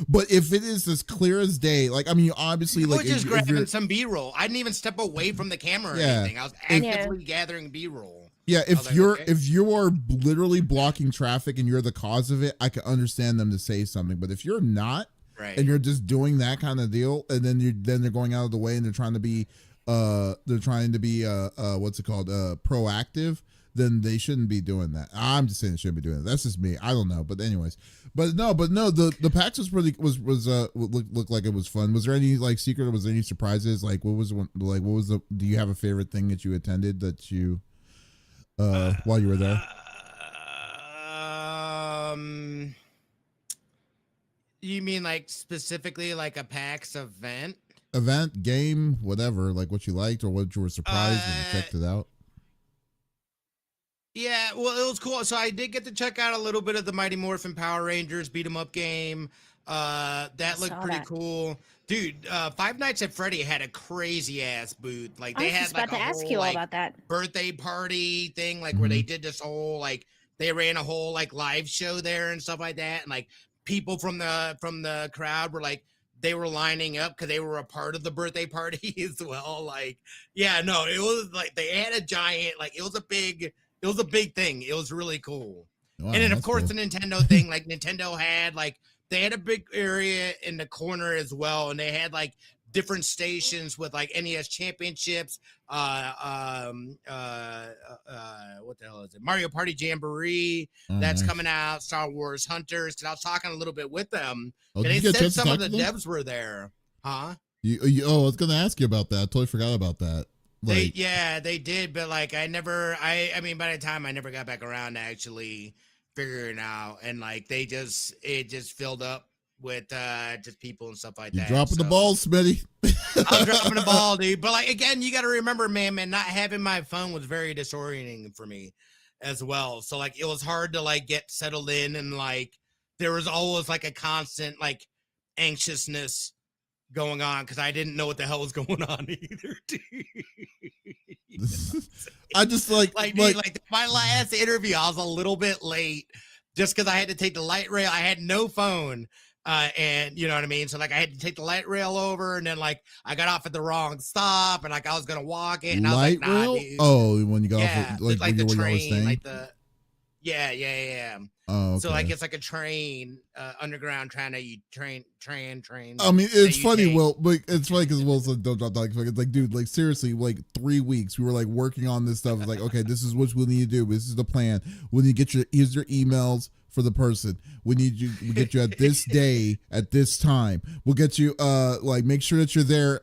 But if it is as clear as day, like I mean, obviously, like just grabbing some B-roll. I didn't even step away from the camera or anything. I was actively gathering B-roll. Yeah, if you are literally blocking traffic and you're the cause of it, I can understand them to say something. But if you're not, and you're just doing that kind of deal, and then they're going out of the way and they're trying to be what's it called, proactive, then they shouldn't be doing that. I'm just saying they shouldn't be doing that. That's just me. I don't know, but anyways, but no, the PAX was really looked like it was fun. Was there any like secret, or was there any surprises? Like what was the, do you have a favorite thing that you attended that you while you were there? You mean like specifically like a PAX event? event, game, whatever, like what you liked or what you were surprised when you checked it out? Yeah, well, it was cool. So I did get to check out a little bit of the Mighty Morphin Power Rangers beat 'em up game. That looked pretty cool, dude. Five Nights at Freddy had a crazy ass booth. Like they had like a whole like about that birthday party thing, like where they did this whole like they ran a whole like live show there and stuff like that, and like people from the crowd were like they were lining up because they were a part of the birthday party as well. Like, yeah, no, it was like they had a giant, like it was a big thing. It was really cool. Wow, and then of course cool. the Nintendo thing, like Nintendo had like they had a big area in the corner as well, and they had like different stations with like NES championships, what the hell is it? Mario Party Jamboree that's coming out, Star Wars Hunters. Cause I was talking a little bit with them, and they said some of the devs were there, huh? I was gonna ask you about that. I totally forgot about that. Like, they did, but like I mean, by the time I never got back around to actually figuring out, and like it just filled up with just people and stuff like that. You're dropping the ball, Smitty. I'm dropping the ball, dude. But like again, you got to remember, man, not having my phone was very disorienting for me as well. So like it was hard to like get settled in, and like there was always like a constant like anxiousness going on because I didn't know what the hell was going on either, dude. I just like my last interview, I was a little bit late just because I had to take the light rail. I had no phone. And you know what I mean? So like I had to take the light rail over, and then like I got off at the wrong stop, and like I was gonna walk it, and light I was like, nah, rail? dude. Oh, when you got off like the train, like the Oh, okay. So like it's like a train, underground train. I mean, it's funny. Well, like it's funny because Will said don't drop the like. It's like, dude, like seriously, like 3 weeks we were like working on this stuff. It's like, okay, this is what we need to do. This is the plan. When you get here's your emails for the person. We get you at this day at this time. We'll get you like make sure that you're there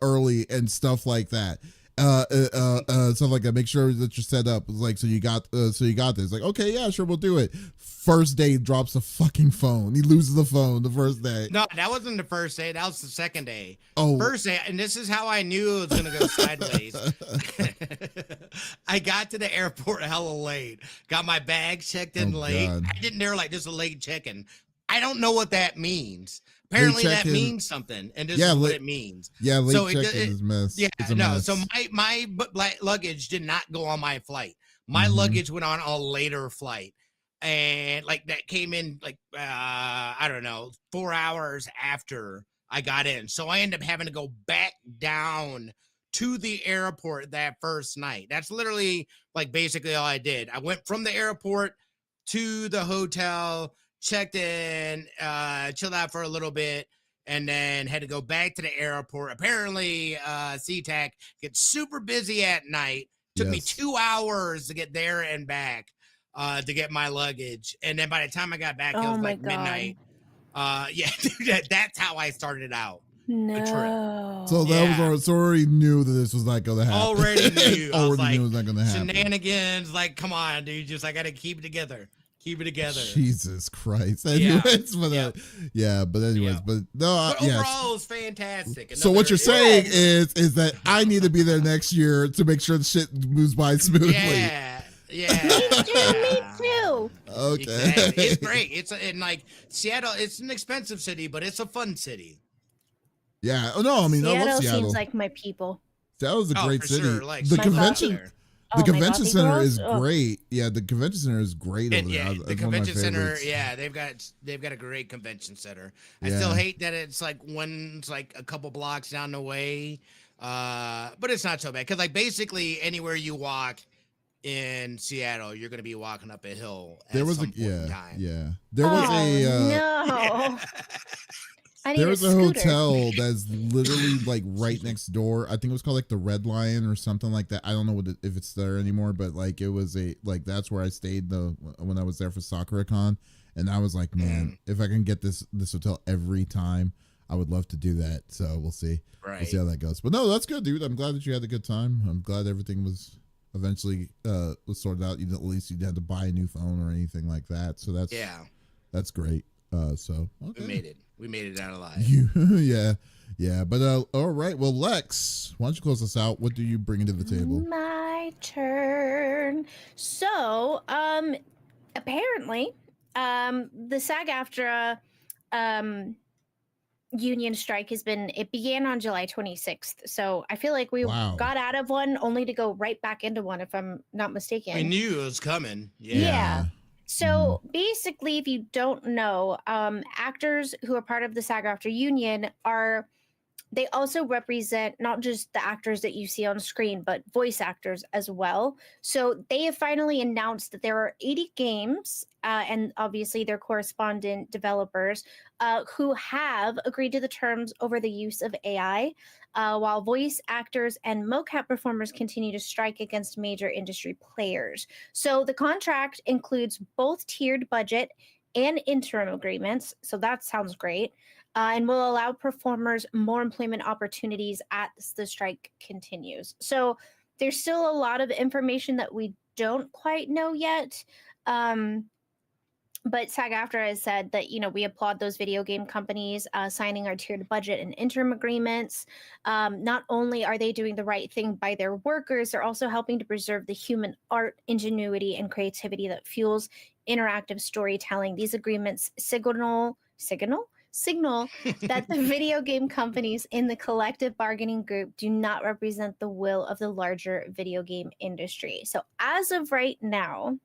early and stuff like that. Stuff like that. Make sure that you're set up. Like, so you got this. Like, okay, yeah, sure, we'll do it. First day, drops the fucking phone. He loses the phone the first day. No, that wasn't the first day. That was the second day. Oh, first day, and this is how I knew it was gonna go sideways. I got to the airport hella late. Got my bag checked in late. God. I didn't dare like just a late check-in. I don't know what that means. Apparently that means something, and this is what it means. Yeah, late check-in is mess. Yeah, no. Mess. So my luggage did not go on my flight. My luggage went on a later flight, and like that came in like I don't know, 4 hours after I got in. So I ended up having to go back down to the airport that first night. That's literally like basically all I did. I went from the airport to the hotel, checked in, chilled out for a little bit, and then had to go back to the airport. Apparently, SeaTac gets super busy at night. Took me 2 hours to get there and back to get my luggage. And then by the time I got back, it was like midnight. Yeah, that's how I started out. No. The trip. So that was already knew that this was not going to happen. Already knew. Knew it was not going to happen. Shenanigans, like, come on, dude. Just I got to keep it together. Keep it together. Jesus Christ. Anyways, but anyways, but no, but overall, it was fantastic. So what you're saying is that I need to be there next year to make sure the shit moves by smoothly. Yeah. Me too. Okay. Exactly. It's great. It's in like Seattle. It's an expensive city, but it's a fun city. Yeah. Oh no, I mean, I love Seattle. Seems like my people. Seattle's a great city. Sure. Like, the convention. The convention center is girls? great. Yeah, the convention center is great over there. Yeah, the convention center. Yeah, they've got a great convention center. I still hate that it's like one's like a couple blocks down the way, but it's not so bad because like basically anywhere you walk in Seattle, you're gonna be walking up a hill. There was yeah. There was no. There was a hotel that's literally like right next door. I think it was called like the Red Lion or something like that. I don't know if it's there anymore, but like it was that's where I stayed when I was there for SakuraCon, and I was like, man, if I can get this hotel every time, I would love to do that. So we'll see. Right. We'll see how that goes. But no, that's good, dude. I'm glad that you had a good time. I'm glad everything was eventually was sorted out. At least you didn't have to buy a new phone or anything like that. So that's great. So okay. We made it out alive. Yeah. But all right. Well, Lex, why don't you close us out? What do you bring into the table? My turn. So, apparently, the SAG-AFTRA union strike it began on July 26th. So I feel like we got out of one only to go right back into one, if I'm not mistaken. We knew it was coming. Yeah. So basically, if you don't know, actors who are part of the SAG-AFTRA union they also represent not just the actors that you see on screen, but voice actors as well. So they have finally announced that there are 80 games and obviously their correspondent developers who have agreed to the terms over the use of AI, while voice actors and mocap performers continue to strike against major industry players. So the contract includes both tiered budget and interim agreements. So that sounds great. And will allow performers more employment opportunities as the strike continues. So there's still a lot of information that we don't quite know yet. But SAG-AFTRA has said that, we applaud those video game companies signing our tiered budget and interim agreements. Not only are they doing the right thing by their workers, they're also helping to preserve the human art, ingenuity, and creativity that fuels interactive storytelling. These agreements signal that the video game companies in the collective bargaining group do not represent the will of the larger video game industry. So as of right now,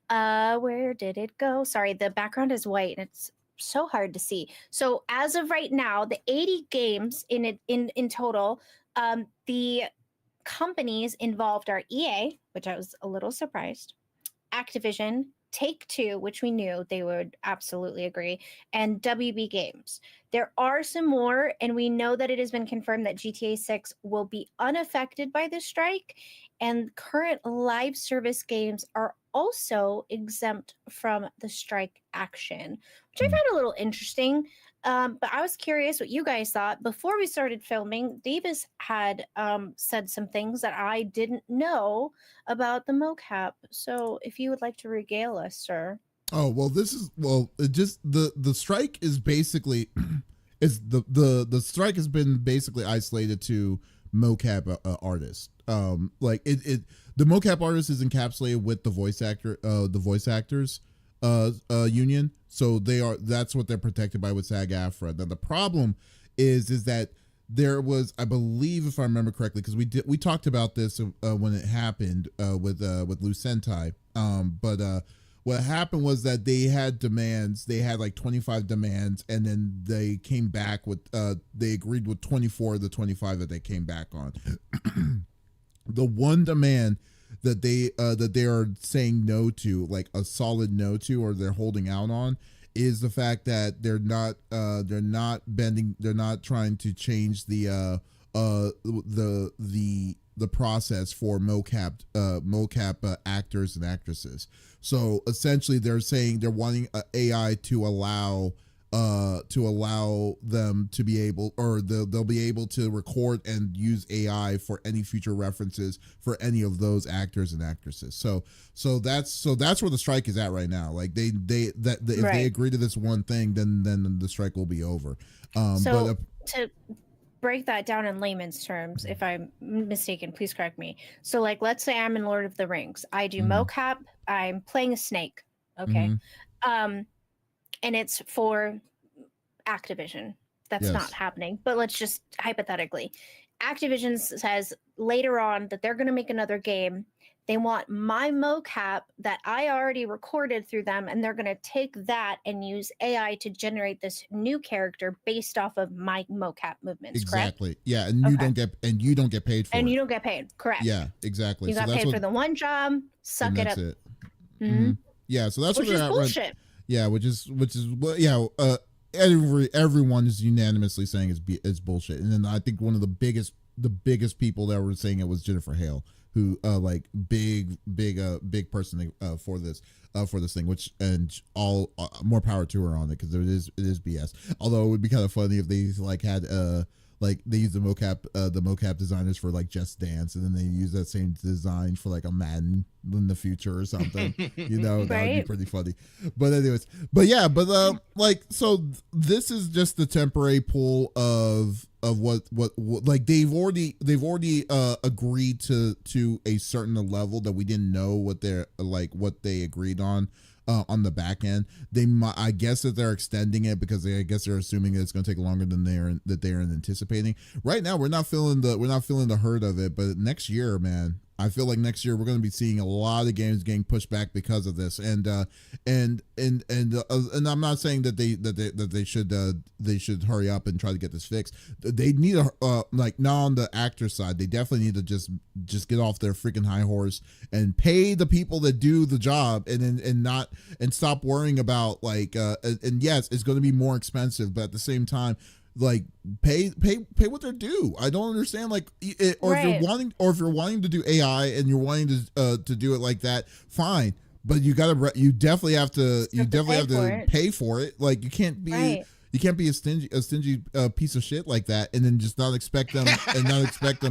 where did it go? Sorry, the background is white and it's so hard to see. So as of right now, the 80 games in total, the companies involved are EA, which I was a little surprised, Activision, Take-Two, which we knew they would absolutely agree, and WB Games. There are some more, and we know that it has been confirmed that GTA 6 will be unaffected by the strike, and current live service games are also exempt from the strike action, which I found a little interesting. But I was curious what you guys thought. Before we started filming, Davis had said some things that I didn't know about the mocap. So if you would like to regale us, sir. Oh, well, the strike is basically the strike has been basically isolated to mocap artists. The mocap artist is encapsulated with the voice actors union. So that's what they're protected by with SAG-AFTRA. Now the problem is that there was, I believe, if I remember correctly, because we talked about this when it happened with Lou Sentai. But what happened was that they had demands. They had like 25 demands, and then they came back with they agreed with 24 of the 25 that they came back on. The one demand that they are saying no to, like a solid no to, or they're holding out on, is the fact that they're not trying to change the process for mocap actors and actresses. So essentially they're saying they're wanting AI to allow them to be able, or they'll be able to record and use AI for any future references for any of those actors and actresses. So that's where the strike is at right now. Like if they agree to this one thing, then the strike will be over. To break that down in layman's terms, if I'm mistaken, please correct me. So like, let's say I'm in Lord of the Rings. I do mocap. I'm playing a snake. Okay. And it's for Activision. That's not happening. But let's just hypothetically. Activision says later on that they're going to make another game. They want my mocap that I already recorded through them, and they're going to take that and use AI to generate this new character based off of my mocap movements. Exactly. Correct? Yeah, and you don't get paid for it. And you don't get paid. Correct. Yeah, exactly. You got paid for the one job. Suck it up. It. Yeah, so that's which what is they're bullshit. Right. Yeah, which is what everyone is unanimously saying is bullshit. And then I think one of the biggest people that were saying it was Jennifer Hale, who big person for this thing, which, and all more power to her on it, because it is BS. Although it would be kind of funny if they had like they use the mocap designers for like Just Dance, and then they use that same design for like a Madden in the future or something. That would be pretty funny. But anyways, like, so this is just the temporary pull of what like they've already agreed to a certain level that we didn't know what they agreed on the back end. I guess that they're extending it because I guess they're assuming that it's going to take longer than they're anticipating. Right now, we're not feeling the hurt of it, but next year, man, I feel like next year we're going to be seeing a lot of games getting pushed back because of this. And I'm not saying that they should hurry up and try to get this fixed. They need like, not on the actor side. They definitely need to just get off their freaking high horse and pay the people that do the job, and stop worrying about like and yes, it's going to be more expensive, but at the same time, like pay what they're due. I don't understand, like, if you're wanting to do AI and you're wanting to do it like that, fine, but you definitely have to pay for it. Like, you can't be a stingy piece of shit like that, and then just not expect them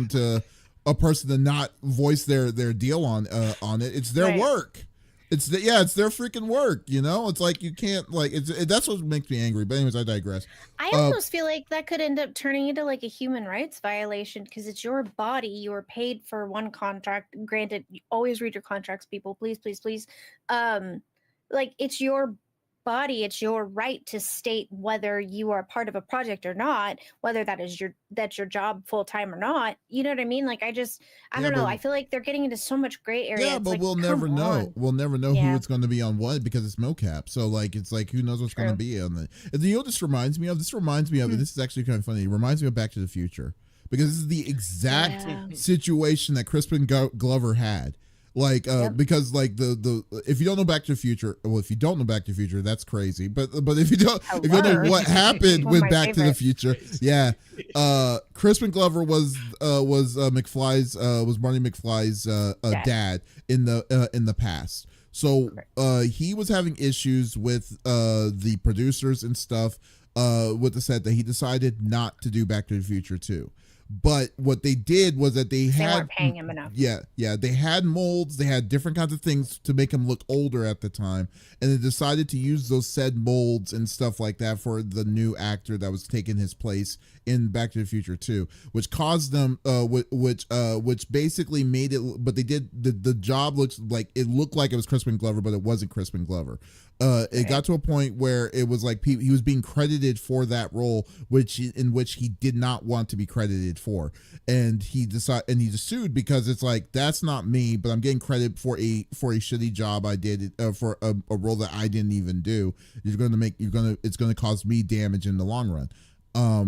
to a person to not voice their deal on it. It's their work. It's their freaking work, It's like, you can't, like, that's what makes me angry. But anyways, I digress. I almost feel like that could end up turning into like a human rights violation, because it's your body. You were paid for one contract. Granted, you always read your contracts, people. Please, please, please. Like, it's your body. It's your right to state whether you are part of a project or not, whether that's your job full time or not. You know what I mean? Like, I don't know. I feel like they're getting into so much gray area. Yeah, but like, we'll never know. We'll never know who it's going to be on what, because it's mocap. So like, it's like, who knows what's going to be on the. And this reminds me of. And this is actually kind of funny. It reminds me of Back to the Future, because this is the exact situation that Crispin Glover had. Like, because like the if you don't know Back to the Future, if you don't know Back to the Future, that's crazy. But if you don't know what happened with Back to the Future, Crispin Glover was Marty McFly's dad in the past. So he was having issues with the producers and stuff with the set, that he decided not to do Back to the Future 2. But what they did was that they weren't paying him enough. Yeah. They had molds. They had different kinds of things to make him look older at the time, and they decided to use those said molds and stuff like that for the new actor that was taking his place in Back to the Future 2, which caused them, which basically made it. But they did the job looked like it was Crispin Glover, but it wasn't Crispin Glover. It got to a point where it was like he was being credited for that role, in which he did not want to be credited for, and he just sued, because it's like, that's not me, but I'm getting credit for a shitty job I did, for a role that I didn't even do. It's going to cause me damage in the long run.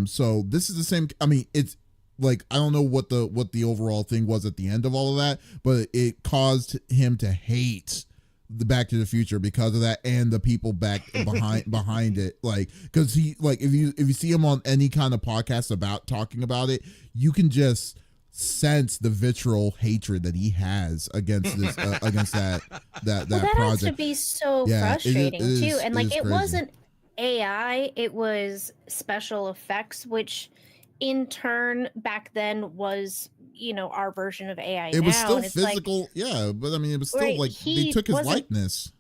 So this is the same. I mean, it's like, I don't know what the overall thing was at the end of all of that, but it caused him to hate the Back to the Future because of that, and the people behind it. Like, because he, like, if you see him on any kind of podcast talking about it, you can just sense the vitriol hatred that he has against this against that project. Has to be so frustrating too. And like, it wasn't AI, it was special effects, which in turn back then was, our version of AI. It was still physical, but I mean, it was still like, they took his likeness.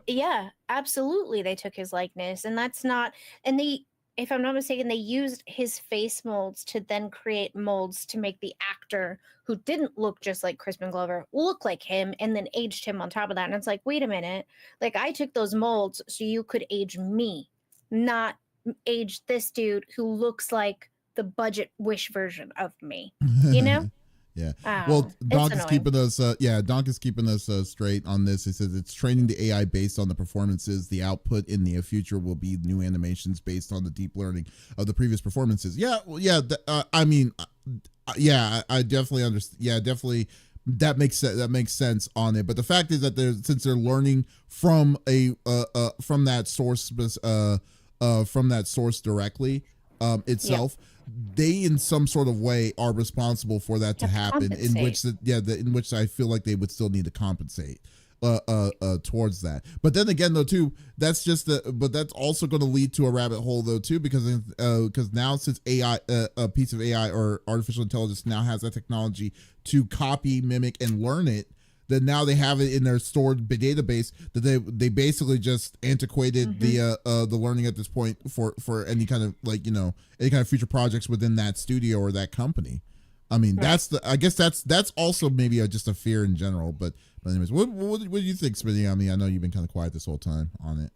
Yeah, absolutely, they took his likeness, and that's not. And if I'm not mistaken, they used his face molds to then create molds to make the actor, who didn't look just like Crispin Glover, look like him, and then aged him on top of that. And it's like, wait a minute, like, I took those molds so you could age me, not age this dude who looks like the budget Wish version of me, Yeah. Well, Donk is keeping us. Donk is keeping us straight on this. He says it's training the AI based on the performances. The output in the future will be new animations based on the deep learning of the previous performances. Yeah. Well, yeah. I mean, I definitely understand. Yeah, definitely. That makes sense. That makes sense on it. But the fact is that since they're learning from from that source directly itself. Yeah. They, in some sort of way, are responsible for that to happen. In which I feel like they would still need to compensate. towards that. But then again, though, too, that's also going to lead to a rabbit hole, though, too, because now, since AI, a piece of AI or artificial intelligence now has that technology to copy, mimic, and learn it, then now they have it in their stored database that they basically just antiquated the learning at this point for any kind of any kind of future projects within that studio or that company. I mean, I guess that's also maybe just a fear in general. But anyways, what do you think, Smitty? I mean, I know you've been kind of quiet this whole time on it.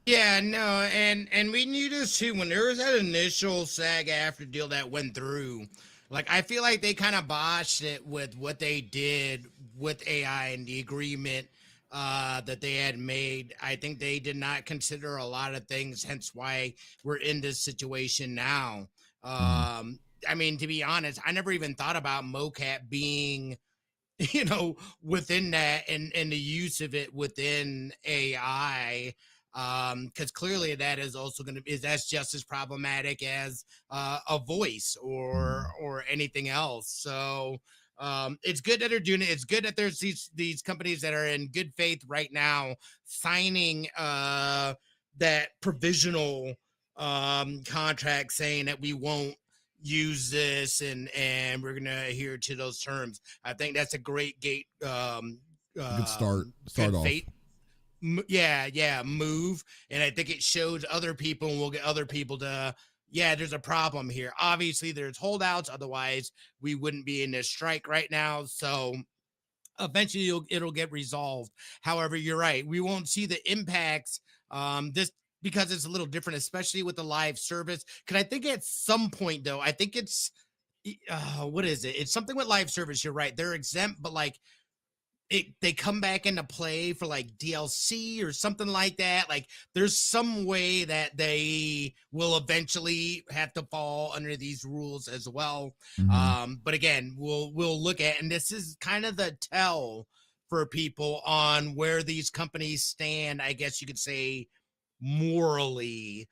Yeah, no, and we knew this too when there was that initial SAG-AFTRA deal that went through. Like, I feel like they kind of botched it with what they did with AI and the agreement that they had made. I think they did not consider a lot of things, hence why we're in this situation now. I mean, to be honest, I never even thought about mocap being, within that and the use of it within AI. Because clearly that is also that's just as problematic as a voice or anything else. So it's good that they're doing it. It's good that there's these companies that are in good faith right now signing that provisional contract saying that we won't use this and we're gonna adhere to those terms. I think that's a great good start off. Move, and I think it shows other people, and we'll get other people to there's a problem here. Obviously there's holdouts, otherwise we wouldn't be in this strike right now, so eventually it'll get resolved. However, you're right, we won't see the impacts this because it's a little different, especially with the live service. Because I think at some point, though, I think it's what is it? It's something with live service. You're right; they're exempt, but like they come back into play for like DLC or something like that. Like there's some way that they will eventually have to fall under these rules as well. But again, we'll look at, and this is kind of the tell for people on where these companies stand, I guess you could say, morally,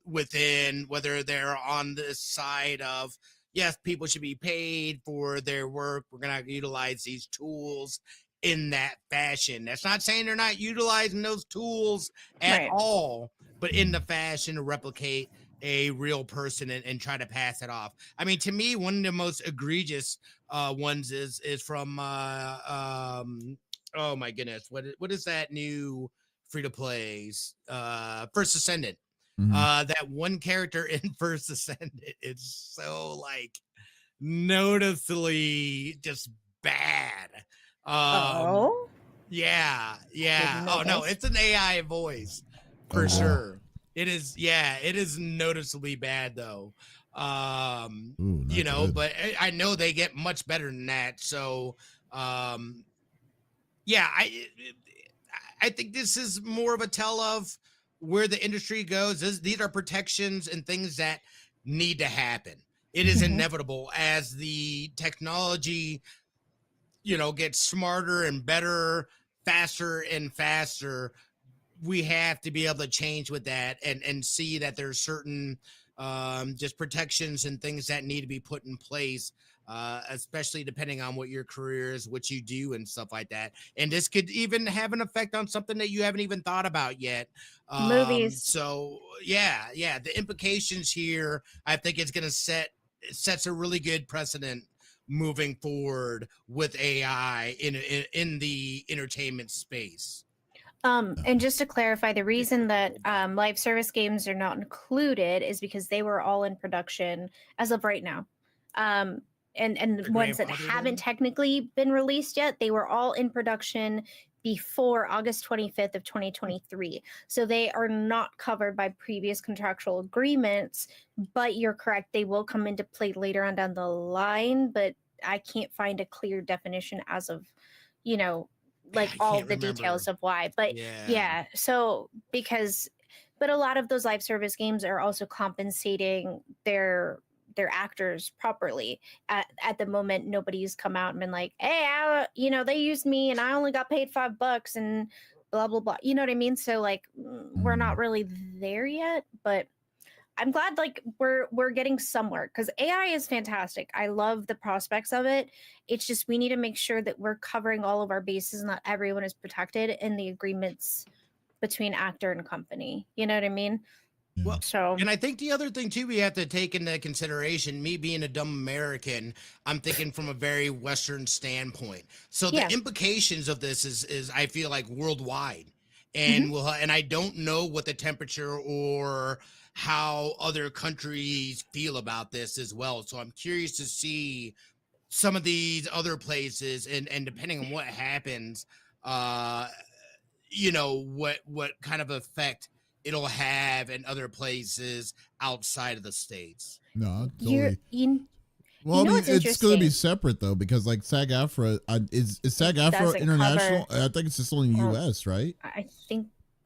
within whether they're on the side of yes, people should be paid for their work, we're going to utilize these tools in that fashion. That's not saying they're not utilizing those tools at all, but in the fashion to replicate a real person and try to pass it off. I mean, to me, one of the most egregious ones is from oh my goodness, what is that new free-to-plays, First Ascendant? That one character in First Ascendant is so like noticeably just bad. Yeah. Oh no, it's an AI voice for sure. It is, it is noticeably bad though. Good. But I know they get much better than that. So I think this is more of a tell of where the industry goes. These are protections and things that need to happen. It is inevitable as the technology, gets smarter and better, faster and faster. We have to be able to change with that and see that there's certain just protections and things that need to be put in place. Especially depending on what your career is, what you do and stuff like that. And this could even have an effect on something that you haven't even thought about yet. Movies. So the implications here, I think it's going to sets a really good precedent moving forward with AI in the entertainment space. And just to clarify, the reason that live service games are not included is because they were all in production as of right now. And ones that haven't technically been released yet, they were all in production before August 25th of 2023. So they are not covered by previous contractual agreements, but you're correct, they will come into play later on down the line, but I can't find a clear definition as of, like all the details of why. But but a lot of those live service games are also compensating their actors properly. At the moment, nobody's come out and been like, hey, they used me and I only got paid $5 and blah blah blah, you know what I mean? So like we're not really there yet, but I'm glad like we're getting somewhere, because AI is fantastic. I love the prospects of it. It's just we need to make sure that we're covering all of our bases, not everyone is protected in the agreements between actor and company. You know what I mean? Well, So, and I think the other thing too we have to take into consideration, me being a dumb American, I'm thinking from a very Western standpoint. So the yeah. implications of this is I feel like worldwide, Mhm. and and I don't know what the temperature or how other countries feel about this as well. So I'm curious to see some of these other places, and depending on what happens, uh, what kind of effect it'll have in other places outside of the states. No, You're totally. you Well, you I know mean, what's it's going to be interesting? separate though, because like SAG-AFTRA is It SAG-AFTRA doesn't cover. international. I think it's just only um, U.S., right?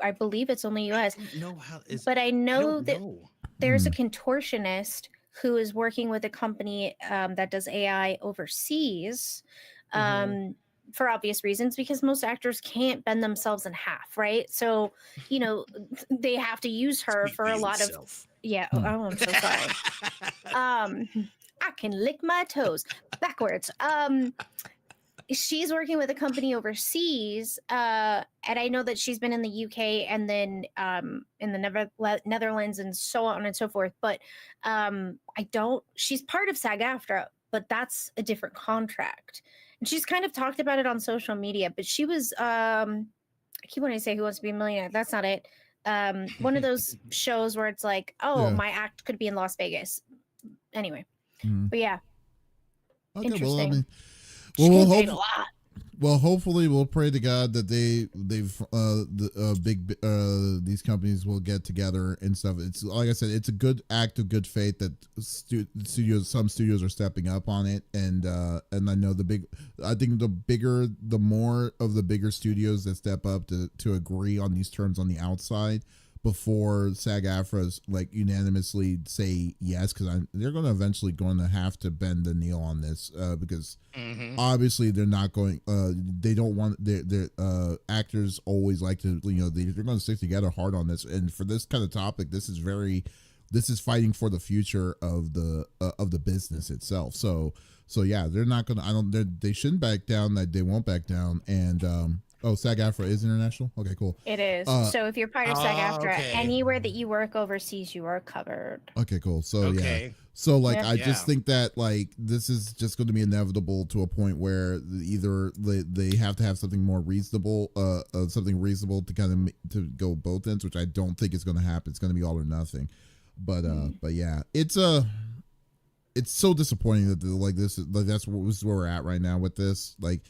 I believe it's only I US, don't know how is but I I know don't that know. there's a Hmm. contortionist who is working with a company that does AI overseas, Mm-hmm. um, for obvious reasons, because most actors can't bend themselves in half, right? So, they have to use her Speak for for a lot of. yourself. Yeah. Hmm. Oh, I'm so sorry. Um, I can lick my toes backwards. She's working with a company overseas, and I know that she's been in the UK and then in the Netherlands and so on and so forth. But I don't. She's part of SAG-AFTRA, but that's a different contract. And she's kind of talked about it on social media. But she was, I keep wanting to say Who Wants to Be a Millionaire. That's not it. One of those shows where it's like, oh, Yeah. my act could be in Las Vegas. Anyway, Hmm. but yeah, Okay. Well, I interesting. mean, She's getting we'll paid hope. a lot. Well, hopefully, we'll pray to God that they've these companies will get together and stuff. It's like I said, it's a good act of good faith that some studios are stepping up on it, and I know I think the more of the bigger studios that step up to agree on these terms on the outside before SAG-AFTRA's like unanimously say yes, because they're going to eventually going to have to bend the knee on this because Mm-hmm. obviously they're not going they don't want their actors always like to they're going to stick together hard on this, and for this kind of topic this is fighting for the future of the business itself. So yeah, they're not going to they shouldn't back down, that they won't back down. And SAG-AFTRA is international. Okay, cool. It is. uh So if you're part of Oh, SAG-AFTRA, okay. anywhere that you work overseas, you are covered. okay, cool. So yeah, Okay. so like Yeah. I Yeah. just think that like this is just going to be inevitable to a point where either they have to have something more reasonable, something reasonable to kind of to go both ends, which I don't think is going to happen. It's going to be all or nothing. But yeah, it's so disappointing that like this is like that's where we're at right now with this. Like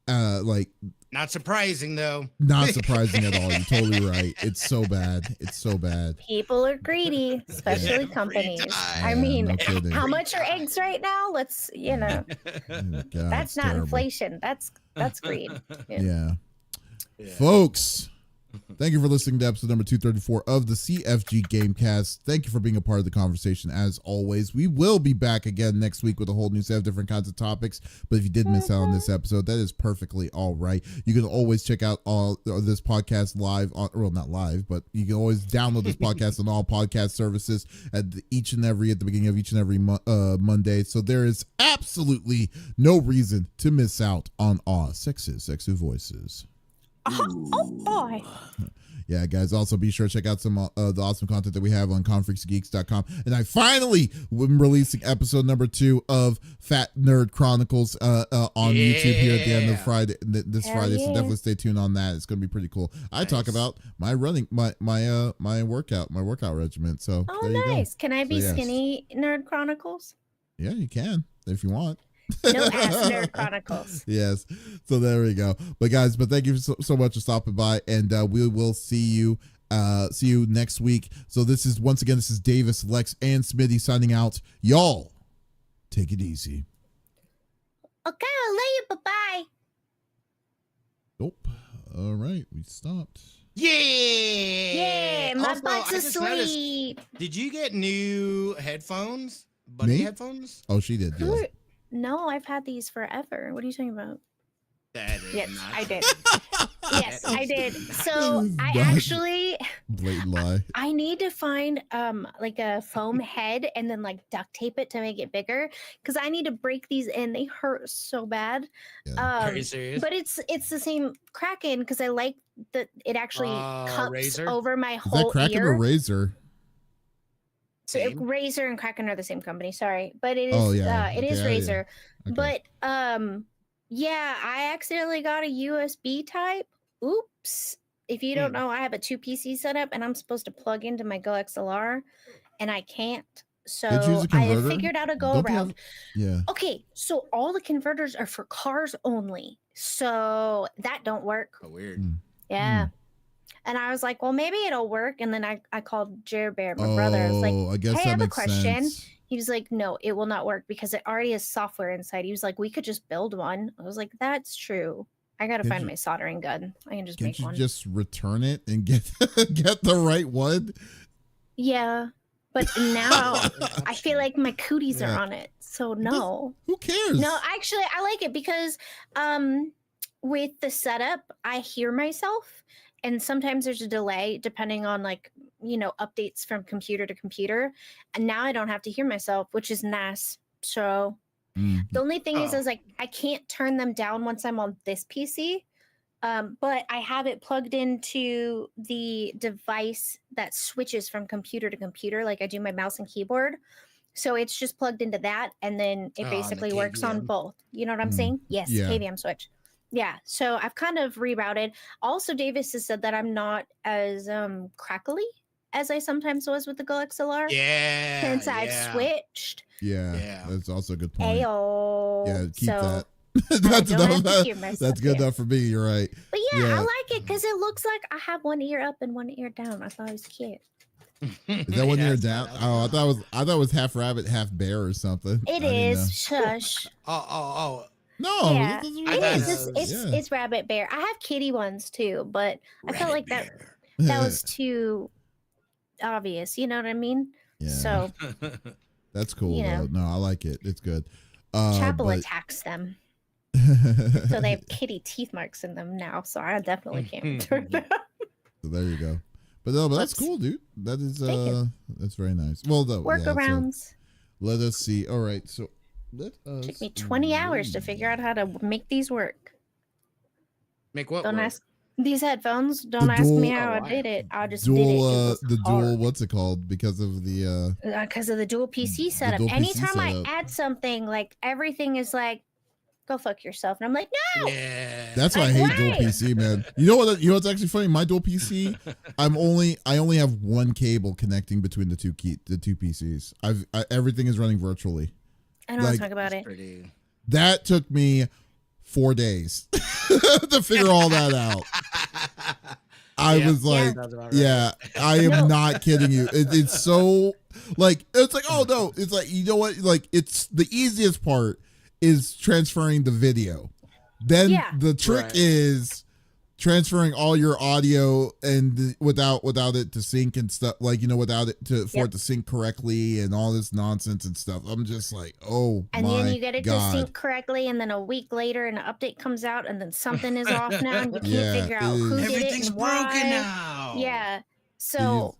Not surprising though. not surprising at all. You're totally right. It's so bad. It's so bad. People are greedy, especially Every companies. time. I mean, no kidding. how Every much are time. eggs right now? Let's, Oh, God, that's it's not terrible. inflation. That's greed. Yeah. Yeah. Folks, thank you for listening to episode number 234 of the CFG Gamecast. Thank you for being a part of the conversation as always. We will be back again next week with a whole new set of different kinds of topics. But if you did miss out on this episode, that is perfectly all right. You can always check out all this podcast live on, well, not live, but you can always download this podcast on all podcast services at the beginning of each and every Monday. So there is absolutely no reason to miss out on our sexy voices. Oh boy. Yeah, guys, also be sure to check out some the awesome content that we have on confreaksgeeks.com. And I finally am releasing episode number 2 of Fat Nerd Chronicles on YouTube here at the end of Friday, this Hell Friday. So yeah. definitely stay tuned on that. It's going to be pretty cool. I talk about my running, my workout regimen. So Oh, there you nice. go. Can I be yes. Skinny Nerd Chronicles? Yeah, you can if you want. No ass Nerd Chronicles. Yes. So there we go. But guys, thank you so much for stopping by, and we will see you next week. So this is Davis, Lex, and Smitty signing out. Y'all take it easy. Okay, I'll lay you. Bye-bye. Nope. All right, we stopped. Yeah. Yeah, my Also, butt's I just noticed, asleep. did you get new headphones? Bunny Me? headphones? Oh, she did. Yes. No, I've had these forever. What are you talking about? That is Yes, not I did. true. Yes, That I is did. not So true. I Not- actually Blatant lie. I need to find like a foam head and then like duct tape it to make it bigger because I need to break these in. They hurt so bad. Yeah. Are you serious? But it's the same Kraken because I like that it actually cups Razor? over my Is that whole Kraken ear. or Razor? So Same? Razor and Kraken are the same company. Sorry, but it is Oh, yeah. it is Okay, Razor. Okay. But yeah, I accidentally got a USB type. Oops. If you don't know, I have a 2PC setup and I'm supposed to plug into my Go XLR and I can't. Can't you use So a I have converter? figured out a go Don't they around. have- Yeah. Okay, so all the converters are for cars only. So that don't work. Oh, weird. Yeah. And I was like, well, maybe it'll work. And then I called Jer Bear, my brother. I was like, I guess hey, I that have a makes question. sense. He was like, no, it will not work because it already has software inside. He was like, we could just build one. I was like, that's true. I gotta Can't find you- my soldering gun. I can just Can't make you one. just return it and get get the right one? Yeah. But now I feel like my cooties Yeah. are on it. So no. Who cares? No, actually I like it because with the setup, I hear myself and sometimes there's a delay depending on like, you know, updates from computer to computer. And now I don't have to hear myself, which is nice. So the only thing is like I can't turn them down once I'm on this PC. But I have it plugged into the device that switches from computer to computer, like I do my mouse and keyboard. So it's just plugged into that, and then it Oh, on the basically works on KVM. both. You know what I'm saying? Yes, Yeah. KVM switch. Yeah. So I've kind of rerouted. Also, Davis has said that I'm not as crackly as I sometimes was with the Go XLR. Yeah. Since I've yeah. switched. Yeah, that's also a good point. Ayo. Yeah, keep so, that. I That's don't have to enough. hear myself, That's good yeah. enough for me. You're right. But yeah, Yeah. I like it because it looks like I have one ear up and one ear down. I thought it was cute. Is that one Yeah, ear that's down? what Oh, I thought it was half rabbit, half bear or something. It I didn't is. know. Shush. Oh. No, Yeah, that's what I it thought is. it It's yeah. it's rabbit bear. I have kitty ones too, but I felt like that was too obvious. You know what I mean? Yeah. So That's cool you know. though. No, I like it. It's good. Chapel but- attacks them, so they have kitty teeth marks in them now. So I definitely can't return them. So there you go. But no, but that's Whoops. cool, dude. That is Thank you. that's very nice. Well, though, yeah, so Workarounds. let us see. All right, so let us Took me 20 hours to figure out how to make these work. Make what Don't work? ask these headphones. Don't The ask me dual- how I Oh, did it. I just dual did it. It was the dual hard. what's it called because of the Because of the dual PC setup. dual PC Anytime I setup. add something, like everything is like, go fuck yourself. And I'm like, no. Yeah. that's why I Like, hate dual why? PC, man. You know what? You know what's actually funny? My dual PC, I only have one cable connecting between the two PCs. Everything is running virtually. I don't want like- to talk about That's it. pretty. That took me 4 days to figure all that out. I Yeah. was like, Sounds about right. yeah, I am No. not kidding you. It's so like it's like, oh no, it's like, you know what? Like, it's the easiest part is transferring the video. Then Yeah. the trick Right. is transferring all your audio and without it to sync and stuff, like, you know, without it to for Yep. it to sync correctly and all this nonsense and stuff. I'm just like, oh And my then you get it God. to sync correctly, and then a week later, an update comes out, and then something is off now, and you can't Yeah, figure out it who is. did it Everything's and broken why. now. Yeah. So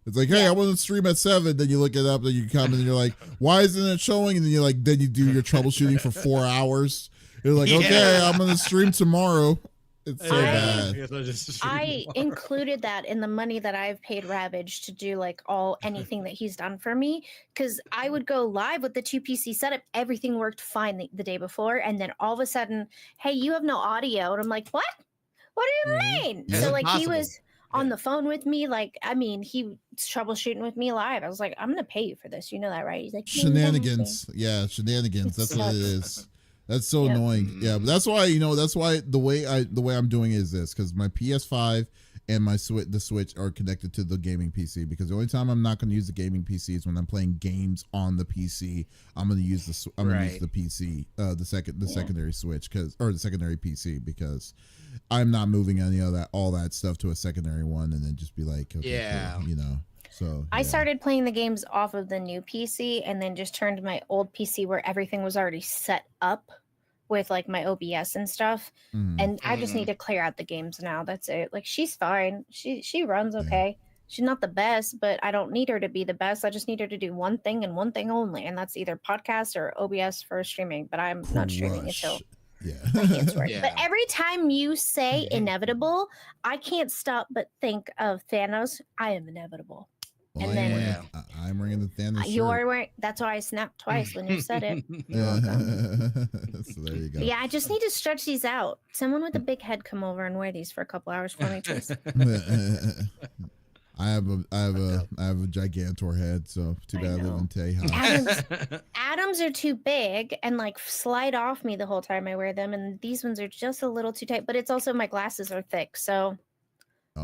It's like, hey, Yeah. I want to stream at 7. Then you look it up, then you come and you're like, why isn't it showing? And then you're like, then you do your troubleshooting for 4 hours. You're like, Yeah. okay, I'm gonna stream tomorrow. It's so I- bad. I included that in the money that I've paid Ravage to do like anything that he's done for me, because I would go live with the 2PC setup, everything worked fine the day before, and then all of a sudden, hey, you have no audio, and I'm like, what do you mean? Yeah. So like he Impossible. was on Yeah. the phone with me, like, I mean, he was troubleshooting with me live. I was like, I'm gonna pay you for this, you know that, right? He's like, "No, you don't have to." Shenanigans. Yeah, shenanigans. That's what it is. That's so Yeah. annoying. Yeah, but that's why, that's why the way I'm doing is this, because my PS5 and my the Switch are connected to the gaming PC, because the only time I'm not going to use the gaming PC is when I'm playing games on the PC. I'm going to use the PC, the secondary Switch, or the secondary PC, because I'm not moving any of all that stuff to a secondary one and then just be like, okay, Yeah. cool, So I yeah. started playing the games off of the new PC and then just turned to my old PC where everything was already set up with like my OBS and stuff. And I just need to clear out the games now. That's it. Like she's fine. She runs okay. She's not the best, but I don't need her to be the best. I just need her to do one thing and one thing only, and that's either podcast or OBS for streaming. But I'm not streaming until my hands work. But every time you say inevitable, I can't stop but think of Thanos. I am inevitable. Well, and then I'm wearing the Thanos you shirt. are wearing. That's why I snapped twice when you said it. So there you go. Yeah, I just need to stretch these out. Someone with a big head come over and wear these for a couple hours for me, please. I have a Gigantor head, so too bad I live in Tejas. Adams are too big and like slide off me the whole time I wear them, and these ones are just a little too tight. But it's also my glasses are thick, so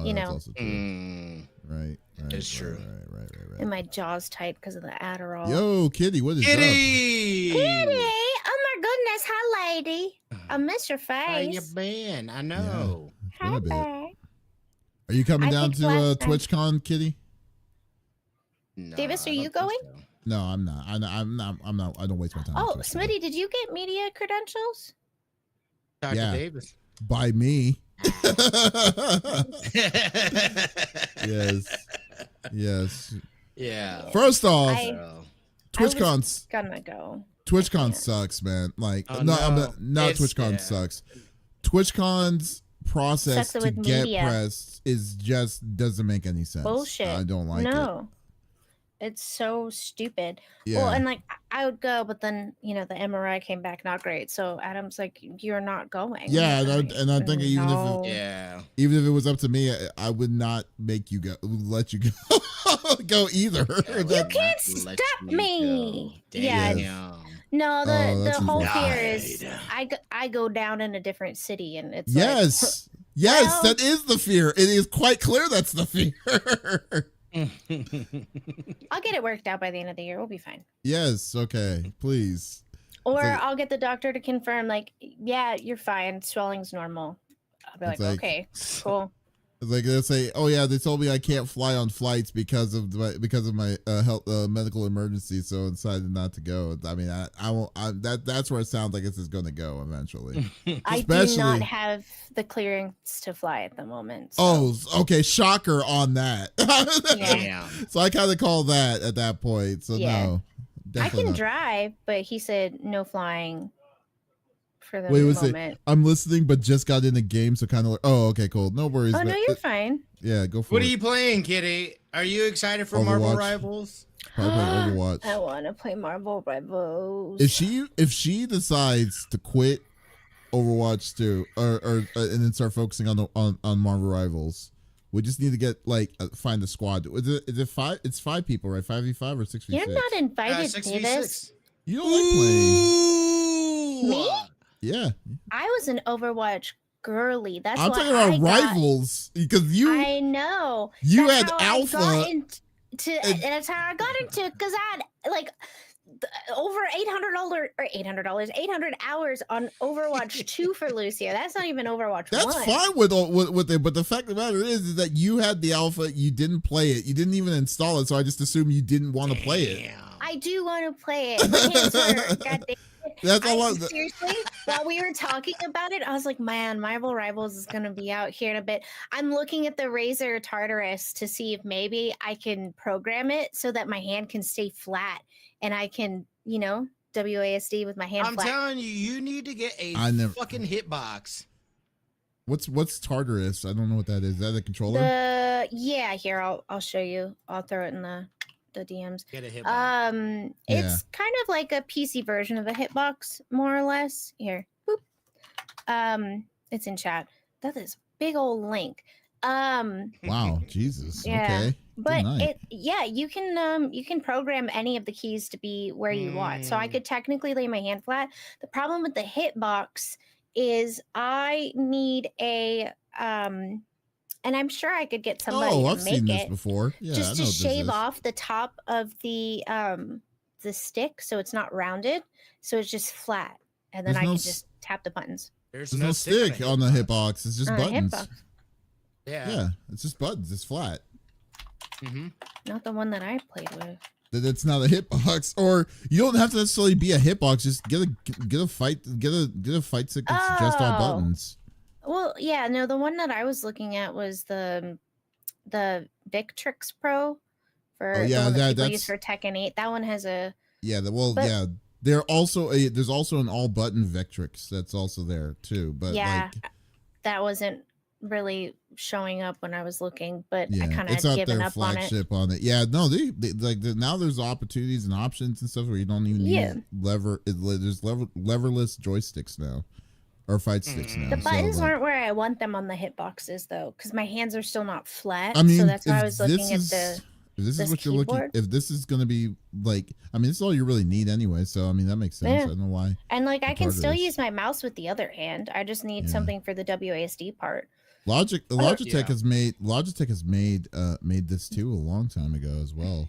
you know. Also true. Right. It's true. Right. And my jaw's tight because of the Adderall. Yo, Kitty, what is up? Kitty! Oh my goodness, hi, lady. I miss your face. How you been? I know. Yeah, it's been a bit. Are you coming down to TwitchCon, Kitty? No, Davis, are you going? So. No, I'm not. I'm not. I don't waste my time. Oh, Smitty, did you get media credentials? Dr. Davis. By me. Yes. Yeah. First off, TwitchCon's gonna go. TwitchCon sucks, man. Like, I'm not TwitchCon sucks. TwitchCon's process to get pressed is just doesn't make any sense. Bullshit. I don't like it. No. It's so stupid. Yeah. Well, and like I would go, but then the MRI came back not great. So Adam's like, "You're not going." Yeah, and I think even if it was up to me, I would not make you go, let you go either. You can't stop me. Yeah. No, the whole fear is I go down in a different city, and it's yes, that is the fear. It is quite clear that's the fear. I'll get it worked out by the end of the year. We'll be fine. Yes. Okay. Please. Or I'll get the doctor to confirm, like, yeah, you're fine. Swelling's normal. I'll be like, okay, cool. It's like they'll say, "Oh yeah, they told me I can't fly on flights because of my health medical emergency, so I decided not to go." I mean, I won't. That's where it sounds like this is going to go eventually. I do not have the clearance to fly at the moment. So. Oh, okay, shocker on that. Yeah. So I kind of call that at that point. So no, I can drive, but he said no flying. For the moment. I'm listening, but just got in the game, so kind of like, oh, okay, cool. No worries. Oh, no, you're fine. Yeah, go for it. What are you playing, Kitty? Are you excited for Marvel Rivals? Probably play Overwatch. I want to play Marvel Rivals. If she decides to quit Overwatch too, or and then start focusing on Marvel Rivals, we just need to get find a squad. Is it 5? It's 5 people, right? 5v5 or 6v6? You're not invited, Davis. You don't like playing. Me? Yeah. I was an Overwatch girly. That's I'm talking about Rivals because you. I know. You had Alpha. That's how I got into it because I had like over $800 hours on Overwatch 2 for Lucio. That's not even Overwatch 1. That's fine with it, but the fact of the matter is that you had the alpha, you didn't play it, you didn't even install it, so I just assumed you didn't want to play it. I do want to play it. My hands hurt. God damn. That's a lot. Seriously, while we were talking about it, I was like, man, Marvel Rivals is going to be out here in a bit. I'm looking at the Razer Tartarus to see if maybe I can program it so that my hand can stay flat and I can, WASD with my hand flat. I'm telling you, you need to get a fucking hitbox. What's Tartarus? I don't know what that is. Is that a controller? Yeah, here, I'll show you. I'll throw it in the DMs. Get a hitbox. It's kind of like a PC version of a hitbox, more or less. Here, boop. It's in chat. That is a big old link. Wow, Jesus. Yeah. Okay. But you can program any of the keys to be where you want. So I could technically lay my hand flat. The problem with the hitbox is I need a and I'm sure I could get somebody to I've make seen it this before. Yeah, just to shave off the top of the stick so it's not rounded, so it's just flat, and then I can just tap the buttons. There's no stick on the hitbox. It's just buttons. Yeah. Yeah, it's just buttons. It's flat. Mm-hmm. Not the one that I played with. that it's not a hitbox, or you don't have to necessarily be a hitbox. Just get a fight stick that's just all buttons. Well, yeah, no, the one that I was looking at was the Victrix Pro for the one that people use for Tekken 8. That one has a There's also an all button Victrix that's also there too. But yeah, that wasn't really showing up when I was looking, but I kind of had given up on it. Yeah, no, they now there's opportunities and options and stuff where you don't even need there's leverless joysticks now, or fight sticks now. The buttons aren't where I want them on the hitboxes though, because my hands are still not flat. I mean, so that's why I was looking at the. If this is what you're looking, if this is going to be like, I mean, this is all you really need anyway. So, I mean, that makes sense. Yeah. I don't know why. And like, I can still use my mouse with the other hand. I just need something for the WASD part. Logitech has made this too a long time ago as well.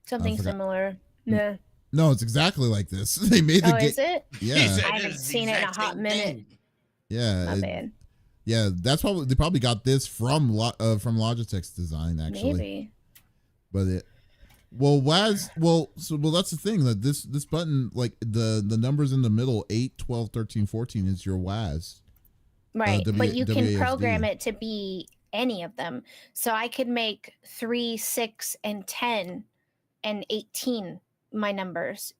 Something similar. Yeah. No, it's exactly like this. They made the game. Is it? Yeah. I haven't seen it in a hot minute. Yeah. My bad. Yeah, they probably got this from Logitech's design actually. Maybe. But that's the thing, that this button, like the numbers in the middle, 8, 12, 13, 14 is your WAS. Right, but you can program it to be any of them. So I could make 3, 6, and 10 and 18 my numbers.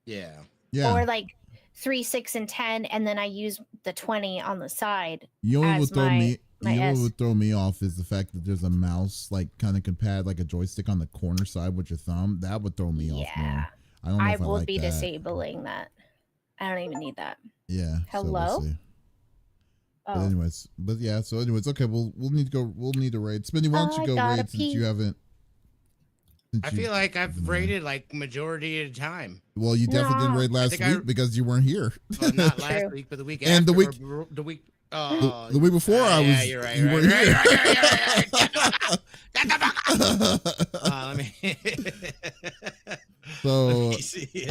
Yeah. Or like 3, 6, and 10, and then I use the 20 on the side. You know what would throw me off is the fact that there's a mouse like kind of compad like a joystick on the corner side with your thumb. That would throw me off more. I don't know if I would be disabling that. I don't even need that. Yeah. Hello? So But anyways, okay, we'll need to raid. Spinny, why don't you go raid since you haven't? I feel like I've raided like majority of the time. Well, you definitely didn't raid last week because you weren't here. Well, not last week, but the week after. And the week before I was. You're right. You weren't here. Let me. So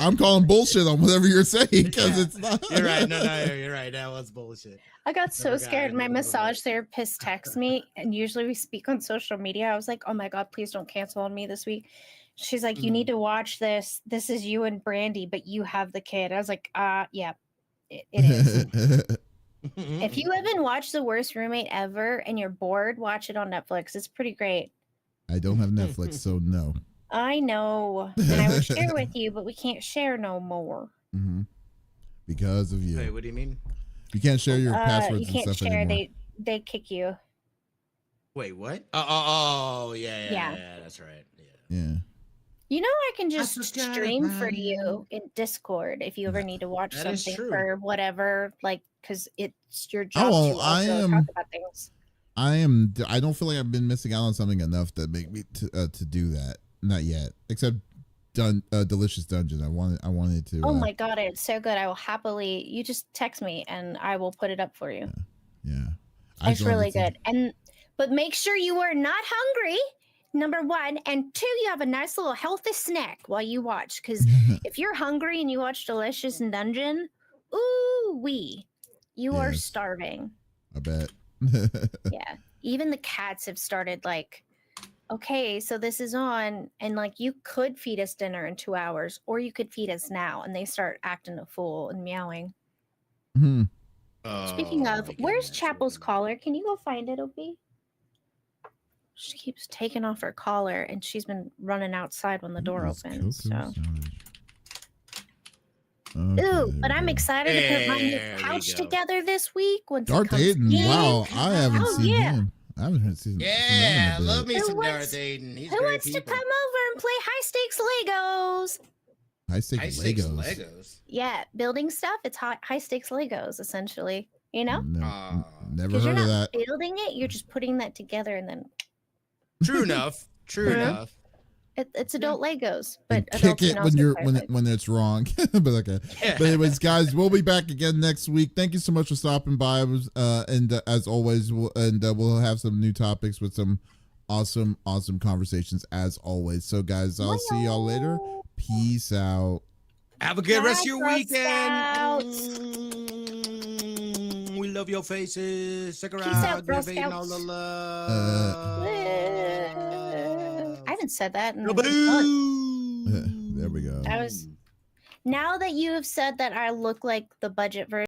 I'm calling bullshit on whatever you're saying because it's not. You're right. No, you're right. That was bullshit. I got so scared. My massage therapist texts me, and usually we speak on social media. I was like, "Oh my god, please don't cancel on me this week." She's like, "You need to watch this. This is you and Brandy, but you have the kid." I was like, yeah, it is." If you haven't watched The Worst Roommate Ever and you're bored, watch it on Netflix. It's pretty great. I don't have Netflix, so no. I know. And I would share with you, but we can't share no more. Mm-hmm. Because of you. Wait, what do you mean? You can't share your passwords and stuff anymore. They kick you. Wait, what? Oh, yeah, that's right. Yeah. You know, I can just stream for you in Discord if you ever need to watch something for whatever, like, because it's your job to also talk about things. I don't feel like I've been missing out on something enough that make me to do that. Not yet, except Delicious Dungeon. I wanted to. Oh my god, it's so good. I will happily. You just text me and I will put it up for you. Yeah. It's really good. But make sure you are not hungry. Number 1, and 2, you have a nice little healthy snack while you watch. Because if you're hungry and you watch Delicious Dungeon, you are starving. I bet. Yeah. Even the cats have started like, okay, so this is on, and like you could feed us dinner in 2 hours, or you could feed us now, and they start acting a fool and meowing. Mm-hmm. Speaking of, where's Chapel's collar? Can you go find it, Opie? She keeps taking off her collar, and she's been running outside when the door opens. So. Okay, ooh, but I'm excited to put my new couch together this week. Darth Aiden, wow, I haven't seen him. I haven't seen him. Yeah, I love me some Darth Aiden. He's who wants to come over and play high stakes Legos? High stakes Legos. Yeah, building stuff. It's high stakes Legos, essentially. You know? Never heard of that. Building it, you're just putting that together and then. True enough. True enough. It's adult Legos, but kick it when it's wrong. But okay. Yeah. But anyways, guys, we'll be back again next week. Thank you so much for stopping by. And as always, we'll have some new topics with some awesome conversations as always. So guys, I'll see y'all later. Peace out. Have a good rest of your weekend. We love your faces. Stick around. Peace out, Girl Scouts. All the love. I haven't said that. And it was fun. There we go. Now that you have said that I look like the budget version